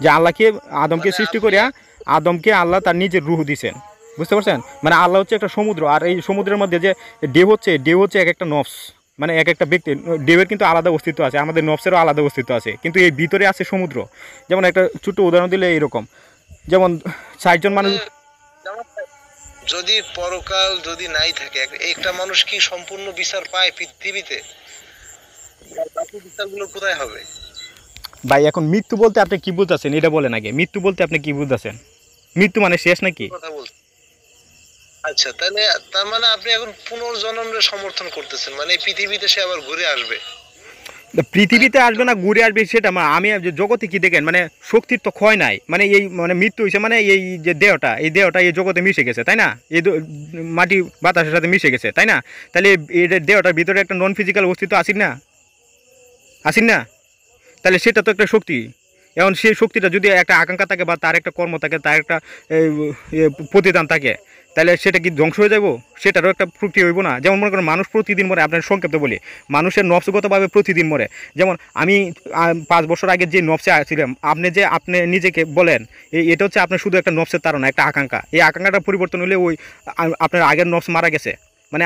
যে আল্লাহকে আদমকে মানে সৃষ্টি আপনি করিয়া আদমকে আল্লাহ তার নিজের রূহ দিছেন, বুঝতে পারছেন? মানে আল্লাহ হচ্ছে একটা সমুদ্র, আর এই সমুদ্রের মধ্যে যে ঢেউ হচ্ছে এক একটা নফস, মানে এক একটা ব্যক্তি। ঢেউয়ের কিন্তু আলাদা অস্তিত্ব আছে, আমাদের নফসেরও আলাদা অস্তিত্ব আছে, কিন্তু এই ভিতরে আছে সমুদ্র। যেমন একটা ছোট্ট উদাহরণ দিলে এইরকম, যেমন 60 জন মানুষ। যদি পরকাল যদি নাই থাকে, একটা মানুষ কি সম্পূর্ণ বিচার পায় পৃথিবীতে? বাকি বিচারগুলো কোথায় হবে? ভাই এখন মৃত্যু বলতে আপনি কি বুঝতেছেন এটা বলেন আগে। মৃত্যু বলতে আপনি কি বুঝতেছেন? মৃত্যু মানে শেষ নাকি? কথা বলছি। আচ্ছা, তাহলে তার মানে আপনি এখন পুনর্জন্মের সমর্থন করতেছেন, মানে এই পৃথিবীতে সে আবার ঘুরে আসবে? পৃথিবীতে আসবে না ঘুরে আসবে সেটা আমি জগতে কি দেখেন, মানে শক্তির তো ক্ষয় নাই, মানে এই মানে মৃত্যু হয়েছে, মানে এই যে দেহটা, এই দেহটা এই জগতে মিশে গেছে, তাই না? এই মাটি বাতাসের সাথে মিশে গেছে, তাই না? তাহলে এই দেহটার ভিতরে একটা নন ফিজিক্যাল অস্তিত্ব আসিন না, আসিন না? তাহলে সেটা তো একটা শক্তি। এখন সেই শক্তিটা যদি একটা আকাঙ্ক্ষা থাকে বা তার একটা কর্ম থাকে, তার একটা প্রতিদান থাকে, তাহলে সেটা কি ধ্বংস হয়ে যাব? সেটারও একটা প্রক্রিয়া হইব না? যেমন মনে করেন মানুষ প্রতিদিন মরে, আপনার সংক্ষেপে বলি, মানুষের নফসগতভাবে প্রতিদিন মরে। যেমন আমি 5 বছর আগে যে নফসে আসছিলাম, আপনি নিজেকে বলেন এটা হচ্ছে আপনার শুধু একটা নফসের তাড়না, একটা আকাঙ্ক্ষা। এই আকাঙ্ক্ষাটা পরিবর্তন হলে ওই আপনার আগের নফস মারা গেছে, মানে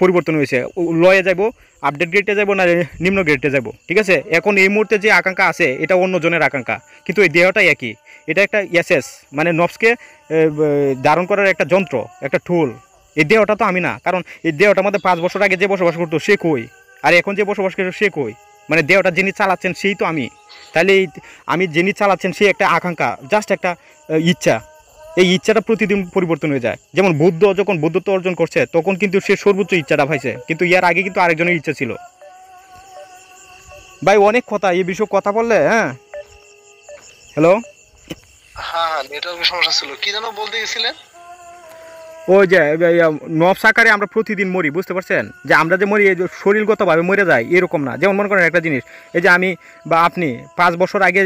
পরিবর্তন হয়েছে, লয়ে যাব, আপডেট গ্রেডে যাব না নিম্ন গ্রেডে যাব, ঠিক আছে? এখন এই মুহূর্তে যে আকাঙ্ক্ষা আছে এটা অন্য জনের আকাঙ্ক্ষা, কিন্তু এই দেহটাই একই। এটা একটা এসএস, মানে নফসকে ধারণ করার একটা যন্ত্র, একটা টুল। এই দেহটা তো আমি না, কারণ এই দেহটার মধ্যে 5 বছর আগে যে বসবাস করতো সে কই, আর এখন যে বসবাস করতো সে কই? মানে দেহটা যিনি চালাচ্ছেন সেই তো আমি। তাহলে আমি যিনি চালাচ্ছেন সেই একটা আকাঙ্ক্ষা, জাস্ট একটা ইচ্ছা। এই ইচ্ছাটা প্রতিদিন পরিবর্তন হয়ে যায়। যেমন বুদ্ধ যখন বুদ্ধত্ব অর্জন করছে তখন কিন্তু সে সর্বোচ্চ ইচ্ছাটা পাইছে, কিন্তু ইয়ার আগে কিন্তু আরেকজনের ইচ্ছা ছিল। ভাই অনেক কথা এই বিষয়ে কথা বললে। হ্যাঁ, হ্যালো। হ্যাঁ, নেটওয়ার্কের সমস্যা ছিল, কি যেন বলতে গেছিলেন? ওই যে নফস আকারে আমরা প্রতিদিন মরি, বুঝতে পারছেন? যে আমরা যে মরি, এই যে শরীরগতভাবে মরে যাই এরকম না। যেমন মনে করেন একটা জিনিস, এই যে আমি বা আপনি 5 বছর আগে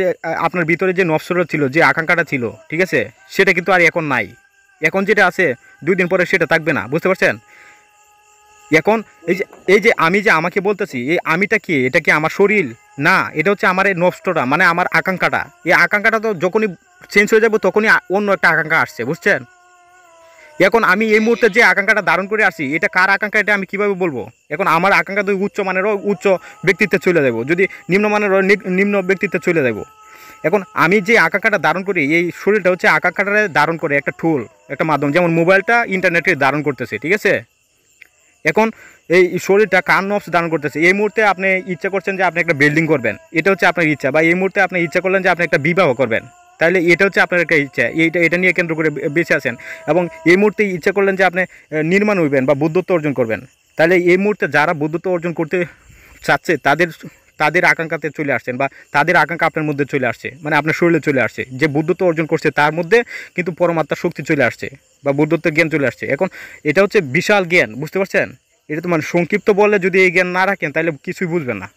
আপনার ভিতরে যে নফসটা ছিল, যে আকাঙ্ক্ষাটা ছিল, ঠিক আছে, সেটা কিন্তু আর এখন নাই। এখন যেটা আছে 2 দিন পরে সেটা থাকবে না, বুঝতে পারছেন? এখন এই যে আমি যে আমাকে বলতেছি, এই আমিটা কি? এটা কি আমার শরীর না, এটা হচ্ছে আমার এই নফসটা, মানে আমার আকাঙ্ক্ষাটা। এই আকাঙ্ক্ষাটা তো যখনই চেঞ্জ হয়ে যাবো তখনই অন্য একটা আকাঙ্ক্ষা আসছে, বুঝছেন? এখন আমি এই মুহূর্তে যে আকাঙ্ক্ষাটা ধারণ করে আসি, এটা কার আকাঙ্ক্ষা এটা আমি কিভাবে বলবো? এখন আমার আকাঙ্ক্ষা তো উচ্চ মানেরও উচ্চ ব্যক্তিত্বে চলে যাব, যদি নিম্নমানেরও নিম্ন ব্যক্তিত্বে চলে যাব। এখন আমি যে আকাঙ্ক্ষাটা ধারণ করি, এই শরীরটা হচ্ছে আকাঙ্ক্ষাটা ধারণ করে একটা টুল, একটা মাধ্যম। যেমন মোবাইলটা ইন্টারনেটে ধারণ করতেছে, ঠিক আছে? এখন এই শরীরটা কার নফস ধারণ করতেছে। এই মুহূর্তে আপনি ইচ্ছা করছেন যে আপনি একটা বিল্ডিং করবেন, এটা হচ্ছে আপনার ইচ্ছা। বা এই মুহূর্তে আপনি ইচ্ছা করলেন যে আপনি একটা বিবাহ করবেন, তাহলে এটা হচ্ছে আপনার একটা ইচ্ছা, এটা নিয়ে কেন্দ্র করে বেঁচে আছেন এবং এই মুহূর্তে ইচ্ছা করলেন যে আপনি নির্মাণ হইবেন বা বুদ্ধত্ব অর্জন করবেন। তাহলে এই মুহূর্তে যারা বুদ্ধত্ব অর্জন করতে চাচ্ছে তাদের আকাঙ্ক্ষাতে চলে আসছেন বা তাদের আকাঙ্ক্ষা আপনার মধ্যে চলে আসছে, মানে আপনার শরীরে চলে আসছে। যে বুদ্ধত্ব অর্জন করছে তার মধ্যে কিন্তু পরমাত্মার শক্তি চলে আসছে বা বুদ্ধত্বের জ্ঞান চলে আসছে। এখন এটা হচ্ছে বিশাল জ্ঞান, বুঝতে পারছেন? এটা তো মানে সংক্ষিপ্ত বললে যদি এই জ্ঞান না রাখেন তাহলে কিছুই বুঝবেন না।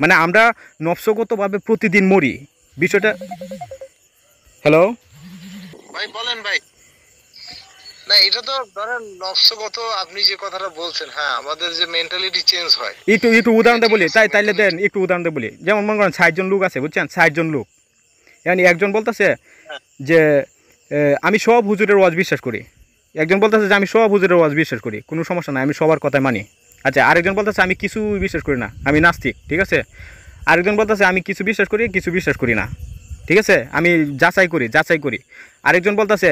মানে আমরা নফসগতভাবে প্রতিদিন মরি বিষয়টা। হ্যালো ভাই বলেন ভাই। না এটা তো ধরেন নফসগত, আপনি যে কথাটা বলছেন, হ্যাঁ আমাদের যে মেন্টালিটি চেঞ্জ হয়। একটু উদাহরণটা বলি, তাইলে দেন একটু উদাহরণটা বলি। যেমন মনে করেন 60 জন লোক আছে, বুঝছেন? 60 জন লোক, yani একজন বলতেছে যে আমি সব হুজুরের ওয়াজ বিশ্বাস করি, একজন বলতেছে যে আমি সব হুজুরের ওয়াজ বিশ্বাস করি, কোনো সমস্যা নাই, আমি সবার কথাই মানি। আচ্ছা, আরেকজন বলতেছে আমি কিছু বিশ্বাস করি না, আমি নাস্তিক, ঠিক আছে? আরেকজন বলতেছে আমি কিছু বিশ্বাস করি, কিছু বিশ্বাস করি না, ঠিক আছে? আমি যাচাই করি। আরেকজন বলতেছে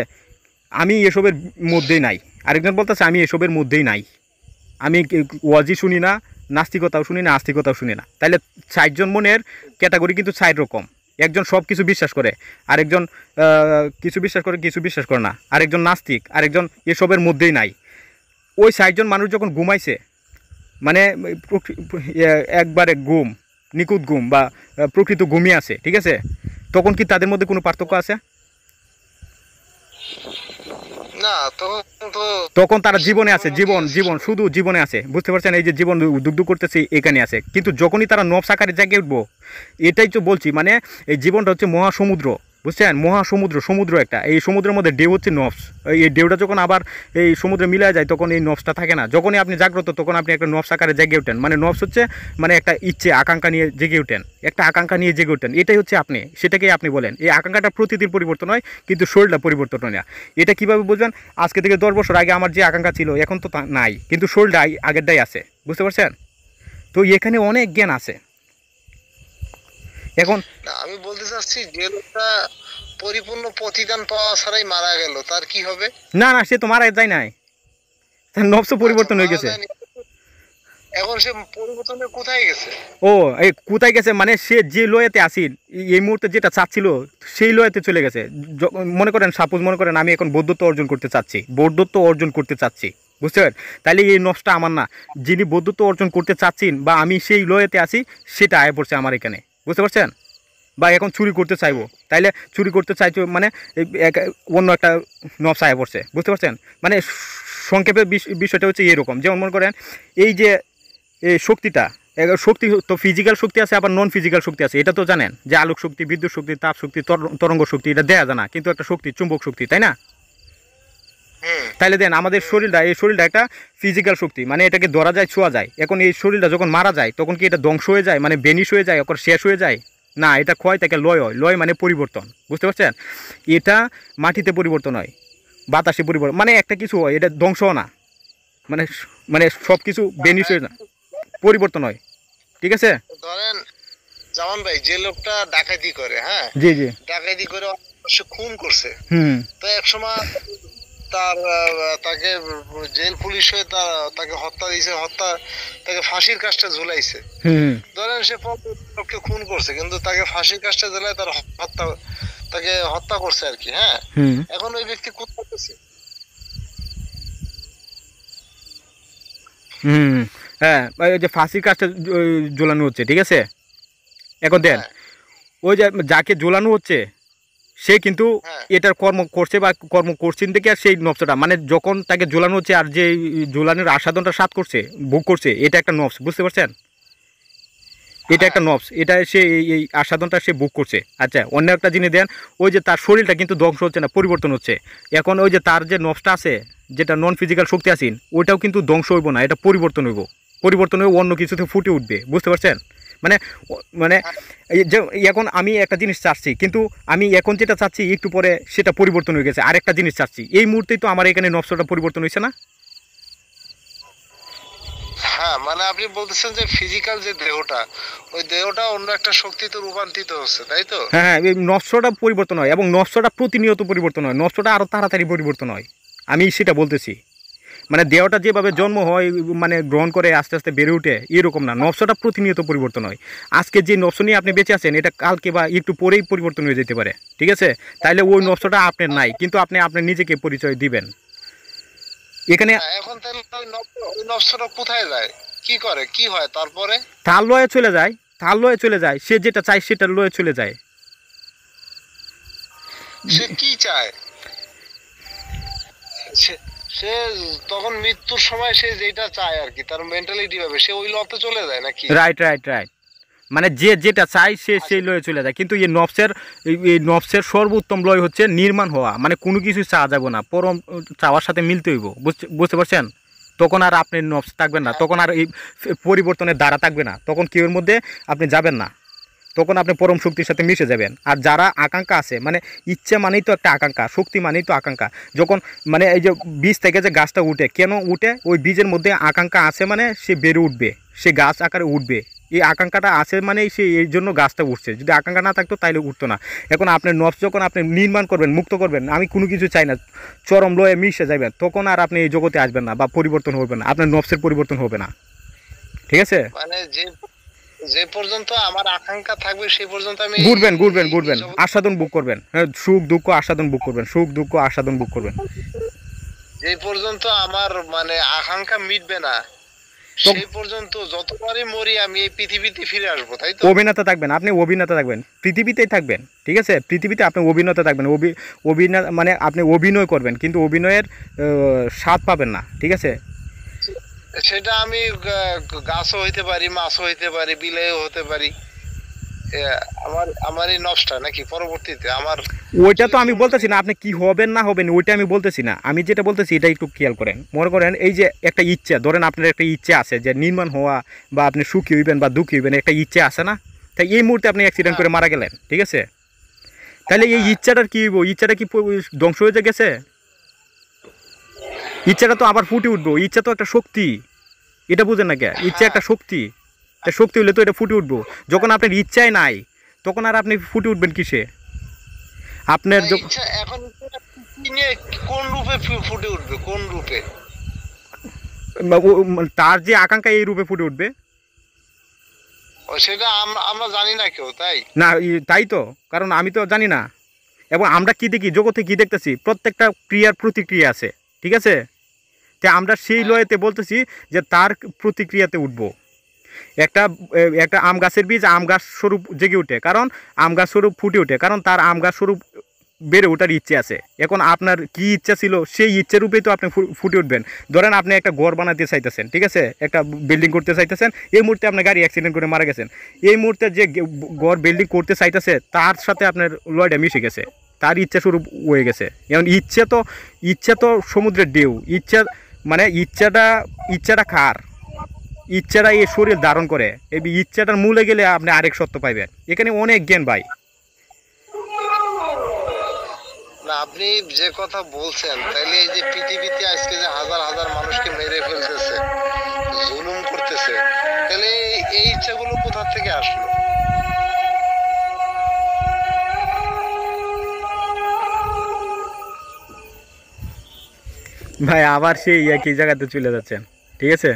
আমি এসবের মধ্যেই নাই, আরেকজন বলতেছে আমি এসবের মধ্যেই নাই, আমি ওয়াজই শুনি না, নাস্তিকতাও শুনি না, আস্তিকতাও শুনি না। তাহলে 60 জন মনের ক্যাটাগরি কিন্তু 60 রকম। একজন সব কিছু বিশ্বাস করে, আরেকজন কিছু বিশ্বাস করে, কিছু বিশ্বাস করে না, আরেকজন নাস্তিক, আরেকজন এসবের মধ্যেই নাই। ওই 60 জন মানুষ যখন ঘুমাইছে, মানে একবারে ঘুম, নিখুঁত ঘুম বা প্রকৃত ঘুমিয়ে আছে, ঠিক আছে? তখন কি তাদের মধ্যে কোনো পার্থক্য আছে? না, তখন তো তখন তারা জীবনে আছে, জীবন শুধু জীবনে আছে, বুঝতে পারছেন? এই যে জীবন দুগ্ধ করতেছে এখানে আছে। কিন্তু যখনই তারা নফস আকারে জায়গায় উঠবো, এটাই তো বলছি, মানে এই জীবনটা হচ্ছে মহাসমুদ্র, বুঝছেন? সমুদ্র একটা, এই সমুদ্রের মধ্যে ঢেউ হচ্ছে নফস। এই ঢেউটা যখন আবার এই সমুদ্রে মিলা যায় তখন এই নফসটা থাকে না। যখনই আপনি জাগ্রত তখন আপনি একটা নফস আকারে জেগে ওঠেন। মানে নফস হচ্ছে মানে একটা ইচ্ছে, আকাঙ্ক্ষা নিয়ে জেগে ওঠেন, এটাই হচ্ছে আপনি, সেটাকেই আপনি বলেন। এই আকাঙ্ক্ষাটা প্রতিদিন পরিবর্তন হয় কিন্তু শরীরটা পরিবর্তন হয় না। এটা কীভাবে বুঝবেন? আজকে থেকে 10 বছর আগে আমার যে আকাঙ্ক্ষা ছিল এখন তো তা নাই, কিন্তু শরীরটা আগেরটাই আছে, বুঝতে পারছেন? তো এখানে অনেক জ্ঞান আছে। এখন আমি বলতে চাচ্ছি যে লোকটা পরিপূর্ণ প্রতিদান পাওয়া ছাড়াই মারা গেল, তার কি হবে? না, সে তো মারা যায় নাই, তার নফস পরিবর্তন হয়ে গেছে। এখন সে পরিবর্তনে কোথায় গেছে? ও, এই কোথায় গেছে মানে সে যে লয়েতে আসিল, এই মুহূর্তে যেটা চাচ্ছিল সেই লয়েতে চলে গেছে। মনে করেন আমি এখন বৌদ্ধত্ব অর্জন করতে চাচ্ছি, বুঝতে পারেন? তাহলে এই নফসটা আমার না, যিনি বৌদ্ধত্ব অর্জন করতে চাচ্ছেন বা আমি সেই লয়েতে আছি সেটা আয় পড়ছে আমার এখানে, বুঝতে পারছেন? বা এখন চুরি করতে চাইবো, তাইলে চুরি করতে চাইছো মানে অন্য একটা নফস আয় পড়ছে, বুঝতে পারছেন? মানে সংক্ষেপে বিষয়টা হচ্ছে এরকম। যেমন মনে করেন এই যে এই শক্তি তো ফিজিক্যাল শক্তি আছে, আবার নন ফিজিক্যাল শক্তি আছে। এটা তো জানেন যে আলোক শক্তি, বিদ্যুৎ শক্তি, তাপ শক্তি, তরঙ্গ শক্তি, এটা দেয়া যায় না, কিন্তু একটা শক্তি, চুম্বক শক্তি, তাই না? তাইলে দেন আমাদের এই শরীরটা একটা ফিজিক্যাল শক্তি, মানে এটাকে ধরা যায়, ছোঁয়া যায়। এখন এই শরীরটা যখন মারা যায় তখন কি এটা ধ্বংস হয়ে যায়, মানে বেনিশ হয়ে যায়, এখন শেষ হয়ে যায়? না, এটা ক্ষয় থেকে লয় হয়। লয় মানে পরিবর্তন, বুঝতে পারছেন? এটা মাটিতে পরিবর্তন হয়, বাতাসে পরিবর্তন, মানে একটা কিছু হয়, এটা ধ্বংস না, মানে সব কিছু বেনিশ হয়ে না, পরিবর্তন হয়, ঠিক আছে? ধরেন জামান ভাই, যে লোকটা ডাকাতি করে, হ্যাঁ জি ডাকাতি করে সে খুন করছে, হুম তো একসময় তাকে জেল পুলিশ হয়ে তাকে হত্যা দিয়েছে, তাকে ফাঁসির কাজটা ঝুলাইছে। হুম ধরেন সে লোককে খুন করছে কিন্তু তাকে ফাঁসির কাজটা ঝুলাই তাকে হত্যা করছে আর কি, হ্যাঁ। হুম এখন ওই ব্যক্তি কোথায় গেছে? হুম হ্যাঁ, ওই যে ফাঁসির কাজটা ঝোলানো হচ্ছে, ঠিক আছে? এখন দেন ওই যে যাকে ঝোলানো হচ্ছে সে কিন্তু এটার কর্ম করছে বা কর্ম করছেন থেকে আর সেই নফসটা, মানে যখন তাকে ঝোলানো হচ্ছে আর যে ঝোলানোর আস্বাদনটা স্বাদ করছে, ভোগ করছে, এটা একটা নফস, বুঝতে পারছেন? এটা একটা নফস, এটা সে এই আস্বাদনটা সে ভোগ করছে। আচ্ছা, অন্য একটা জিনিস দেন, ওই যে তার শরীরটা কিন্তু ধ্বংস হচ্ছে না, পরিবর্তন হচ্ছে। এখন ওই যে তার যে নফসটা আছে, যেটা নন ফিজিক্যাল শক্তি আছেন, ওইটাও কিন্তু ধ্বংস হইব না, এটা পরিবর্তন হয়ে অন্য কিছুতে ফুটে উঠবে, বুঝতে পারছেন? মানে মানে যে এখন আমি একটা জিনিস চাচ্ছি, কিন্তু আমি এখন যেটা চাচ্ছি একটু পরে সেটা পরিবর্তন হয়ে গেছে, আরেকটা জিনিস চাচ্ছি, এই মুহূর্তেই তো আমার এখানে নফসটা পরিবর্তন হয়েছে না? হ্যাঁ, মানে আপনি বলতেছেন যে ফিজিক্যাল যে দেহটা, ওই দেহটা অন্য একটা শক্তিতে রূপান্তরিত হচ্ছে, তাই তো? হ্যাঁ, এই নফসটা পরিবর্তন হয় এবং নফসটা প্রতিনিয়ত পরিবর্তন হয়, নফসটা আরও তাড়াতাড়ি পরিবর্তন হয়, আমি সেটা বলতেছি। মানে দেহটা যেভাবে জন্ম হয় মানে গ্রহণ করে আস্তে আস্তে বেড়ে ওঠে এরকম না, নফসটা প্রতিনিয়ত পরিবর্তন হয়। আজকে যে নফস নিয়ে আপনি বেঁচে আছেন এটা কালকে বা একটু পরেই পরিবর্তন হয়ে যেতে পারে, ঠিক আছে? তাইলে ওই নফসটা আপনার নাই, কিন্তু আপনি আপনার নিজেকে পরিচয় দিবেন এখানে। এখন তাহলে ওই নফসটা কোথায় যায়, কি করে, কি হয় তারপরে? তার লয়ে চলে যায়, তার লয়ে চলে যায়, সে যেটা চায় সেটা লয়ে চলে যায়। সে কি চায়? সে তখন মৃত্যুর সময় সে যেটা চায় আর কি, তার মেন্টালিটি ভাবে সে ওই লতে চলে যায় নাকি? রাইট রাইট রাইট, মানে যে যেটা চাই সে সেই লয়ে চলে যায়। কিন্তু এই নফসের সর্বোত্তম লয় হচ্ছে নির্মাণ হওয়া, মানে কোনো কিছু চাওয়া যাবে না, পরম চাওয়ার সাথে মিলতে হইব, বুঝতে পারছেন? তখন আর আপনি নফস থাকবেন না, তখন আর এই পরিবর্তনের দ্বারা থাকবে না, তখন কেউর মধ্যে আপনি যাবেন না, তখন আপনি পরম শক্তির সাথে মিশে যাবেন। আর যারা আকাঙ্ক্ষা আছে, মানে ইচ্ছে মানেই তো একটা আকাঙ্ক্ষা, শক্তি মানেই তো আকাঙ্ক্ষা। যখন মানে এই যে বীজ থেকে যে গাছটা উঠে, কেন উঠে? ওই বীজের মধ্যে আকাঙ্ক্ষা আছে মানে সে বেড়ে উঠবে, সে গাছ আকারে উঠবে। এই আকাঙ্ক্ষাটা আছে মানে সে এই জন্য গাছটা উঠছে, যদি আকাঙ্ক্ষা না থাকতো তাইলে উঠতো না। এখন আপনার নফস যখন আপনি নির্মাণ করবেন, মুক্ত করবেন, আমি কোনো কিছু চাই না, চরম লয়ে মিশে যাবেন, তখন আর আপনি এই জগতে আসবেন না বা পরিবর্তন হবে না, আপনার নফসের পরিবর্তন হবে না, ঠিক আছে? মানে যে পর্যন্ত আমার আকাঙ্ক্ষা থাকবে সেই পর্যন্ত আমি ঘুরবেন ঘুরবেন ঘুরবেন, আস্বাদন বুক করবেন, হ্যাঁ, সুখ দুঃখ আস্বাদন বুক করবেন, সুখ দুঃখ আস্বাদন বুক করবেন। যে পর্যন্ত আমার মানে আকাঙ্ক্ষা মিটবে না সেই পর্যন্ত যতবারই মরি আমি এই পৃথিবীতে ফিরে আসবো, তাই তো? অভিনেতা থাকবেন, আপনি অভিনেতা থাকবেন, পৃথিবীতেই থাকবেন, ঠিক আছে? পৃথিবীতে আপনি অভিনেতা থাকবেন, অভিনয় মানে আপনি অভিনয় করবেন, কিন্তু অভিনয়ের স্বাদ পাবেন না, ঠিক আছে? সেটা আমি গাছও হইতে পারি, মাছও হইতে পারি, বিলাইও হতে পারি। আমার এই নষ্ট নাকি পরবর্তীতে আমার ওইটা তো আমি বলতেছি না আপনি কি হবেন না হবেন, ওইটা আমি বলতেছি না। আমি যেটা বলতেছি এটা একটু খেয়াল করেন। মনে করেন এই যে একটা ইচ্ছা, ধরেন আপনার একটা ইচ্ছে আছে যে নির্মাণ হওয়া বা আপনি সুখী হইবেন বা দুঃখী হইবেন, একটা ইচ্ছে আছে না? তাই এই মুহূর্তে আপনি অ্যাক্সিডেন্ট করে মারা গেলেন, ঠিক আছে? তাহলে এই ইচ্ছাটার কি হইব? ইচ্ছাটা কি ধ্বংস হয়ে গেছে? ইচ্ছাটা তো আবার ফুটে উঠবো, ইচ্ছা তো একটা শক্তি, এটা বুঝেন না কে? ইচ্ছা একটা শক্তি, তা শক্তি হলে তো এটা ফুটে উঠবো। যখন আপনার ইচ্ছাই নাই তখন আর আপনি ফুটে উঠবেন কিসে? আপনার ইচ্ছা এখন কোন রূপে ফুটে উঠবে, কোন রূপে? তার যে আকাঙ্ক্ষা এই রূপে ফুটে উঠবে, সেটা আমরা জানি না কেউ, তাই না? তাই তো, কারণ আমি তো জানি না। এবং আমরা কি দেখি, জগতে কি দেখতেছি, প্রত্যেকটা ক্রিয়ার প্রতিক্রিয়া আছে, ঠিক আছে? তা আমরা সেই লয়েতে বলতেছি যে তার প্রতিক্রিয়াতে উঠবো। একটা একটা আম গাছের বীজ আম গাছ স্বরূপ জেগে ওঠে, কারণ আম গাছ স্বরূপ ফুটে ওঠে, কারণ তার আম গাছ স্বরূপ বেড়ে ওঠার ইচ্ছে আছে। এখন আপনার কি ইচ্ছা ছিল সেই ইচ্ছা রূপেই তো আপনি ফুটে উঠবেন। ধরেন আপনি একটা ঘর বানাতে চাইতেছেন, ঠিক আছে? একটা বিল্ডিং করতে চাইতেছেন, এই মুহূর্তে আপনার গাড়ি অ্যাক্সিডেন্ট করে মারা গেছেন, এই মুহূর্তে যে ঘর বিল্ডিং করতে চাইতেছে তার সাথে আপনার লয়টা মিশে গেছে, তার ইচ্ছা স্বরূপ হয়ে গেছে। এখন ইচ্ছা তো সমুদ্রের ঢেউ, ইচ্ছা মানে ইচ্ছাটা কার? ইচ্ছাটা এই শরীর ধারণ করে, এই ইচ্ছাটার মূলে গেলে আপনি আরেক সত্য পাইবেন। এখানে অনেক জ্ঞান ভাই। না, আপনি যে কথা বলছেন তাইলে এই যে পৃথিবীতে আজকে যে হাজার হাজার মানুষকে মেরে ফেলতেছে, জুলুম করতেছে, তাহলে এই ইচ্ছাগুলো কোথা থেকে আসলো? ভাই আবার সেই একই জায়গাতে চলে যাচ্ছেন, ঠিক আছে?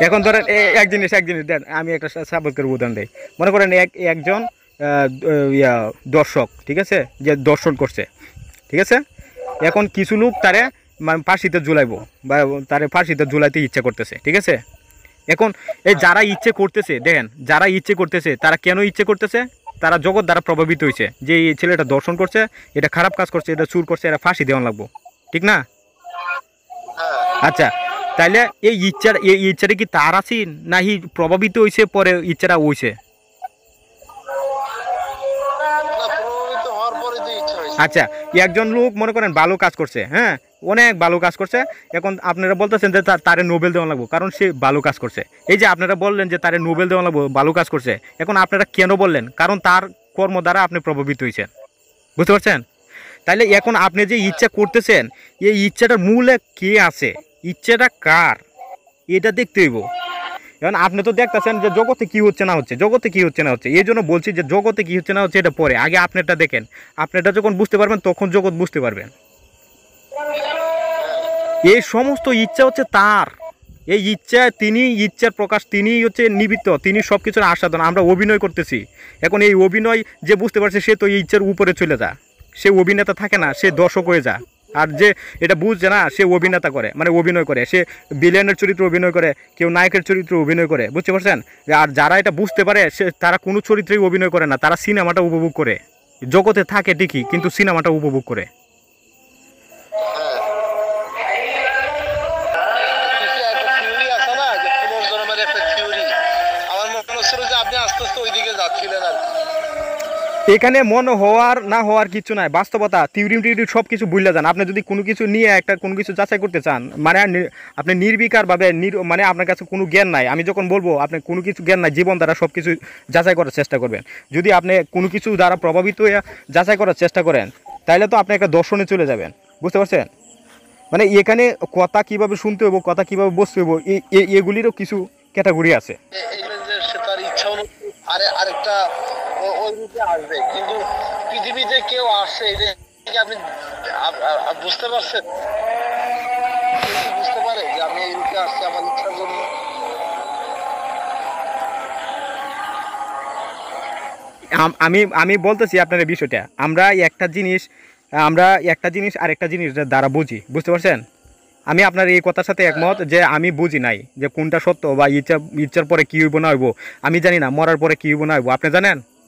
এখন ধরেন এক জিনিস দেন, আমি একটা সাপোজ করে উদাহরণ দিই। মনে করেন একজন দর্শক, ঠিক আছে, যে দর্শন করছে, ঠিক আছে? এখন কিছু লোক তারে মানে ফাঁসিতে ঝুলাইবো বা তারে ফাঁসিতে ঝুলাইতে ইচ্ছা করতেছে, ঠিক আছে? এখন এই যারা ইচ্ছে করতেছে, দেখেন যারা ইচ্ছে করতেছে তারা কেন ইচ্ছে করতেছে? তারা জগৎ দ্বারা প্রভাবিত হয়েছে যে এই ছেলেটা দর্শন করছে, এটা খারাপ কাজ করছে, এটা চুর করছে, এটা ফাঁসি দেওয়া লাগবো, ঠিক না? আচ্ছা, তাইলে এই ইচ্ছাটা কি তার আছেন নাকি প্রভাবিত হয়েছে পরে ইচ্ছাটা হয়েছে? আচ্ছা, একজন লোক মনে করেন ভালো কাজ করছে, হ্যাঁ, অনেক ভালো কাজ করছে। এখন আপনারা বলতেছেন যে তারে নোবেল দেওয়া লাগবো কারণ সে ভালো কাজ করছে। এই যে আপনারা বললেন যে তারে নোবেল দেওয়া লাগবো, ভালো কাজ করছে, এখন আপনারা কেন বললেন? কারণ তার কর্ম দ্বারা আপনি প্রভাবিত হয়েছেন, বুঝতে পারছেন? তাইলে এখন আপনি যে ইচ্ছা করতেছেন, এই ইচ্ছাটার মূলে কে আছে, ইচ্ছাটা কার, এটা দেখতে হইব। এখন আপনি তো দেখতেছেন যে জগতে কি হচ্ছে না হচ্ছে, জগতে কি হচ্ছে না হচ্ছে, এই জন্য বলছি যে জগতে কি হচ্ছে না হচ্ছে এটা পরে, আগে আপনারটা দেখেন। আপনারটা যখন বুঝতে পারবেন তখন জগৎ বুঝতে পারবেন, এই সমস্ত ইচ্ছা হচ্ছে তার, এই ইচ্ছা তিনি, ইচ্ছার প্রকাশ তিনি হচ্ছে নিমিত্ত, তিনি সব কিছুর আস্বাদন। আমরা অভিনয় করতেছি, এখন এই অভিনয় যে বুঝতে পারছে সে তো এই ইচ্ছার উপরে চলে যা, সে অভিনেতা থাকে না, সে দর্শক হয়ে যা। আর যে এটা বুঝছে না সে অভিনেতা করে, মানে অভিনয় করে, সে ভিলেনের চরিত্র অভিনয় করে, কেউ নায়কের চরিত্র অভিনয় করে, বুঝতে পারছেন? আর যারা এটা বুঝতে পারে সে তারা কোনো চরিত্রেই অভিনয় করে না, তারা সিনেমাটা উপভোগ করে, জগতে থাকে ঠিকই কিন্তু সিনেমাটা উপভোগ করে। থিওরি আছে না যে পুনর্জন্মের একটা থিওরি, আমার মনে হচ্ছিল যে আপনি আস্তে আস্তে ওইদিকে যাচ্ছিলেন আর কি। এখানে মন হওয়ার না হওয়ার কিছু নাই, বাস্তবতা থিওরি টিউরি সব কিছু ভুলে যান। আপনি যদি কোনো কিছু নিয়ে একটা কোনো কিছু যাচাই করতে চান, মানে আপনি নির্বিকারভাবে মানে আপনার কাছে কোনো জ্ঞান নাই, আমি যখন বলবো আপনি কোনো কিছু জ্ঞান নাই, জীবন দ্বারা সব কিছু যাচাই করার চেষ্টা করবেন। যদি আপনি কোনো কিছু দ্বারা প্রভাবিত হয়ে যাচাই করার চেষ্টা করেন তাহলে তো আপনি একটা দর্শনে চলে যাবেন, বুঝতে পারছেন? মানে এখানে কথা কিভাবে শুনতে হইব, কথা কিভাবে বসতে হইব, এগুলিরও কিছু ক্যাটাগরি আছে। এইটা যে সে তার ইচ্ছা অনুযায়ী আরেকটা ওই রূপে আসবে, কিন্তু পৃথিবীতে কেউ আসে এটা কি আপনি বুঝতে পারছেন? কেউ কি বুঝতে পারে যে আমি এই রূপে আসছি আমার ইচ্ছার জন্য? আমি আমি বলতেছি আপনার এই বিষয়টা, আমরা একটা জিনিস আরেকটা জিনিস দ্বারা বুঝি, বুঝতে পারছেন? আমি আপনার এই কথার সাথে একমত যে আমি বুঝি নাই যে কোনটা সত্য, বা ইচ্ছার পরে কী হইব না হইব আমি জানি না, মরার পরে কী হইব না হইব আপনি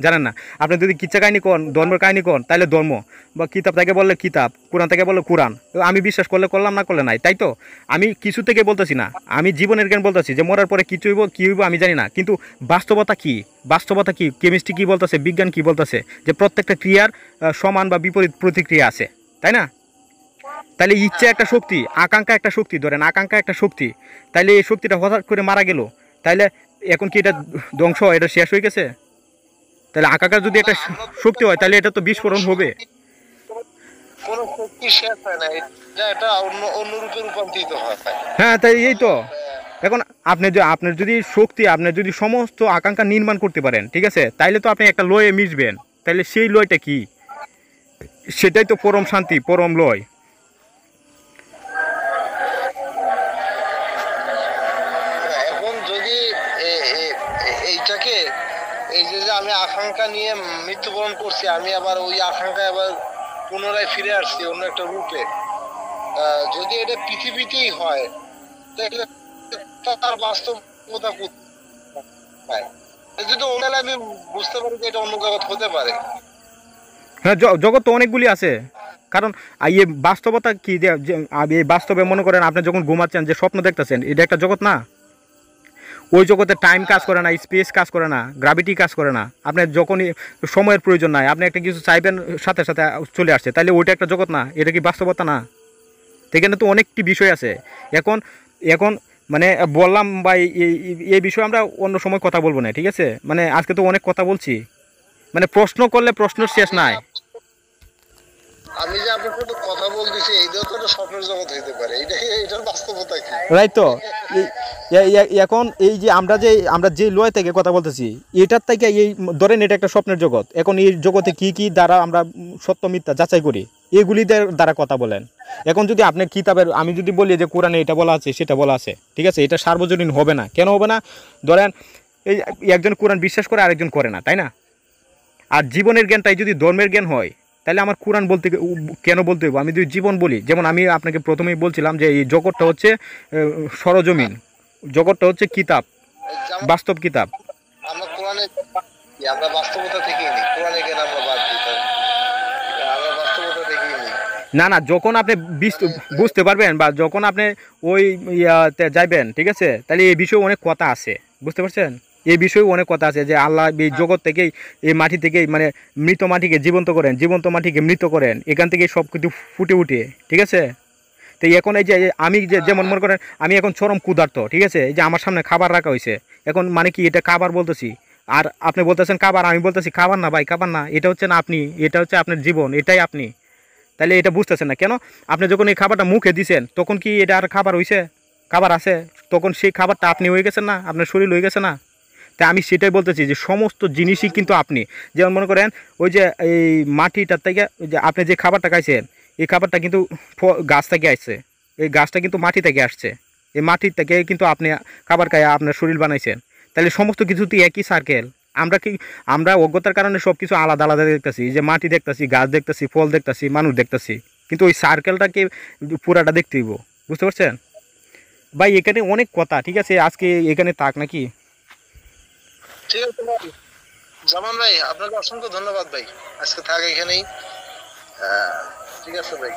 জানেন না। আপনি যদি কিচ্ছা কাহিনী কন, ধর্মের কাহিনী কন, তাহলে ধর্ম, বা কিতাব থেকে বললে কিতাব, কোরআন থেকে বললে কোরআন, আমি বিশ্বাস করলে করলাম, না করলে নাই, তাই তো? আমি কিছু থেকে বলতেছি না, আমি জীবনের জ্ঞান বলতেছি যে মরার পরে কিছু হইব কী হইব আমি জানি না, কিন্তু বাস্তবতা কি, বাস্তবতা কি, কেমিস্ট্রি কী বলতেছে, বিজ্ঞান কী বলতেছে, যে প্রত্যেকটা ক্রিয়ার সমান বা বিপরীত প্রতিক্রিয়া আছে, তাই না? তাহলে ইচ্ছা একটা শক্তি, আকাঙ্ক্ষা একটা শক্তি, ধরেন আকাঙ্ক্ষা একটা শক্তি, তাইলে এই শক্তিটা হঠাৎ করে মারা গেল, তাইলে এখন কি এটা ধ্বংস, এটা শেষ হয়ে গেছে? তাহলে আকাঙ্ক্ষা যদি একটা শক্তি হয় তাহলে এটা তো বিস্ফোরণ হবে। কোন শক্তি শেষ হয় না, এটা অন্য রূপে রূপান্তরিত হয়। হ্যাঁ, তাই এই তো। এখন আপনার যদি শক্তি, আপনার যদি সমস্ত আকাঙ্ক্ষা নির্মাণ করতে পারেন, ঠিক আছে, তাইলে তো আপনি একটা লয়ে মিশবেন, তাইলে সেই লয়টা কি? সেটাই তো পরম শান্তি, পরম লয়। এখন যদি এইটাকে এই যে আমি আকাঙ্ক্ষা নিয়ে মৃত্যুবরণ করছি, আমি আবার ওই আকাঙ্ক্ষা আবার পুনরায় ফিরে আসছি অন্য একটা রূপে, যদি এটা পৃথিবীতেই হয় তাহলে তার বাস্তবতা কোথায়? যদি ওনার আমি বুঝতে পারি যে এটা অন্য জগৎ হতে পারে। হ্যাঁ, জগৎ তো অনেকগুলি আছে, কারণ এই বাস্তবতা কি যে এই বাস্তবে মনে করেন আপনি যখন ঘুমাচ্ছেন যে স্বপ্ন দেখতেছেন, এটা একটা জগৎ না? ওই জগতে টাইম কাজ করে না, স্পেস কাজ করে না, গ্র্যাভিটি কাজ করে না, আপনার যখনই সময়ের প্রয়োজন নাই আপনি একটা কিছু চাইবেন সাথে সাথে চলে আসছে, তাহলে ওইটা একটা জগৎ না? এটা কি বাস্তবতা না? এখানে তো অনেকটি বিষয় আছে। এখন এখন মানে বললাম বা এই বিষয়ে আমরা অন্য সময় কথা বলবো না, ঠিক আছে? মানে আজকে তো অনেক কথা বলছি, মানে প্রশ্ন করলে প্রশ্নের শেষ নাই। আমি যে আপনার সাথে কথা বলতেছি এইটাও তো একটা স্বপ্নের জগৎ হইতে পারে, এটার বাস্তবতা কি? রাইট তো। এখন এই যে আমরা যে লয় থেকে কথা বলতেছি, এটার থেকে এই ধরেন এটা একটা স্বপ্নের জগৎ, এখন এই জগতে কি কি দ্বারা আমরা সত্য মিথ্যা যাচাই করি, এগুলি দ্বারা কথা বলেন। এখন যদি আপনি কিতাবের, আমি যদি বলি যে কোরআনে এটা বলা আছে সেটা বলা আছে, ঠিক আছে, এটা সার্বজনীন হবে না, কেন হবে না? ধরেন এই একজন কোরআন বিশ্বাস করে আরেকজন করে না, তাই না? আর জীবনের জ্ঞানটাই যদি ধর্মের জ্ঞান হয় তাহলে আমার কোরআন বলতে কেন বলতে হবে? আমি যদি জীবন বলি, যেমন আমি আপনাকে প্রথমেই বলছিলাম যে এই জগৎটা হচ্ছে সরজমিন, জগৎটা হচ্ছে কিতাব, বাস্তব কিতাব। আমরা কোরআনে আমরা বাস্তবতা থেকেই নিই, কোরআনে জ্ঞান আমরা বাদ দিই, আমরা বাস্তবতা থেকেই নিই। না না, যখন আপনি বুঝতে পারবেন বা যখন আপনি ওই ইয়াতে যাইবেন, ঠিক আছে, তাহলে এই বিষয়ে অনেক কথা আছে, বুঝতে পারছেন? এই বিষয়েও অনেক কথা আছে যে আল্লাহ এই জগৎ থেকেই, এই মাটি থেকেই, মানে মৃত মাটিকে জীবন্ত করেন, জীবন্ত মাটিকে মৃত করেন, এখান থেকেই সব কিছু ফুটে উঠে, ঠিক আছে? তো এখন এই যে আমি যেমন মনে করেন আমি এখন চরম ক্ষুধার্ত, ঠিক আছে, এই যে আমার সামনে খাবার রাখা হয়েছে, এখন মানে কি এটা খাবার বলতেছি, আর আপনি বলতেছেন খাবার, আমি বলতেছি খাবার না ভাই, খাবার না, এটা হচ্ছে না আপনি, এটা হচ্ছে আপনার জীবন, এটাই আপনি। তাহলে এটা বুঝতেছেন না কেন? আপনি যখন এই খাবারটা মুখে দিছেন তখন কি এটা আর খাবার হয়েছে? খাবার আছে, তখন সেই খাবারটা আপনি হয়ে গেছেন না, আপনার শরীর হয়ে গেছে না? তাই আমি সেটাই বলতেছি যে সমস্ত জিনিসই কিন্তু আপনি। যেমন মনে করেন ওই যে এই মাটিটার থেকে যে আপনি যে খাবারটা খাইছেন, এই খাবারটা কিন্তু গাছ থেকে আসছে, এই গাছটা কিন্তু মাটি থেকে আসছে, এই মাটির থেকে কিন্তু আপনি খাবার খাইয়া আপনার শরীর বানাইছেন। তাহলে সমস্ত কিছুতেই একই সার্কেল। আমরা অজ্ঞতার কারণে সব কিছু আলাদা আলাদা দেখতেছি, যে মাটি দেখতেছি, গাছ দেখতেছি, ফল দেখতেছি, মানুষ দেখতেছি, কিন্তু ওই সার্কেলটাকে পুরাটা দেখতে হইব। বুঝতে পারছেন ভাই? এখানে অনেক কথা, ঠিক আছে, আজকে এখানে থাক নাকি? ঠিক আছে ভাই, জামান ভাই আপনাকে অসংখ্য ধন্যবাদ ভাই, আজকে থাক এখানেই। ঠিক আছে ভাই।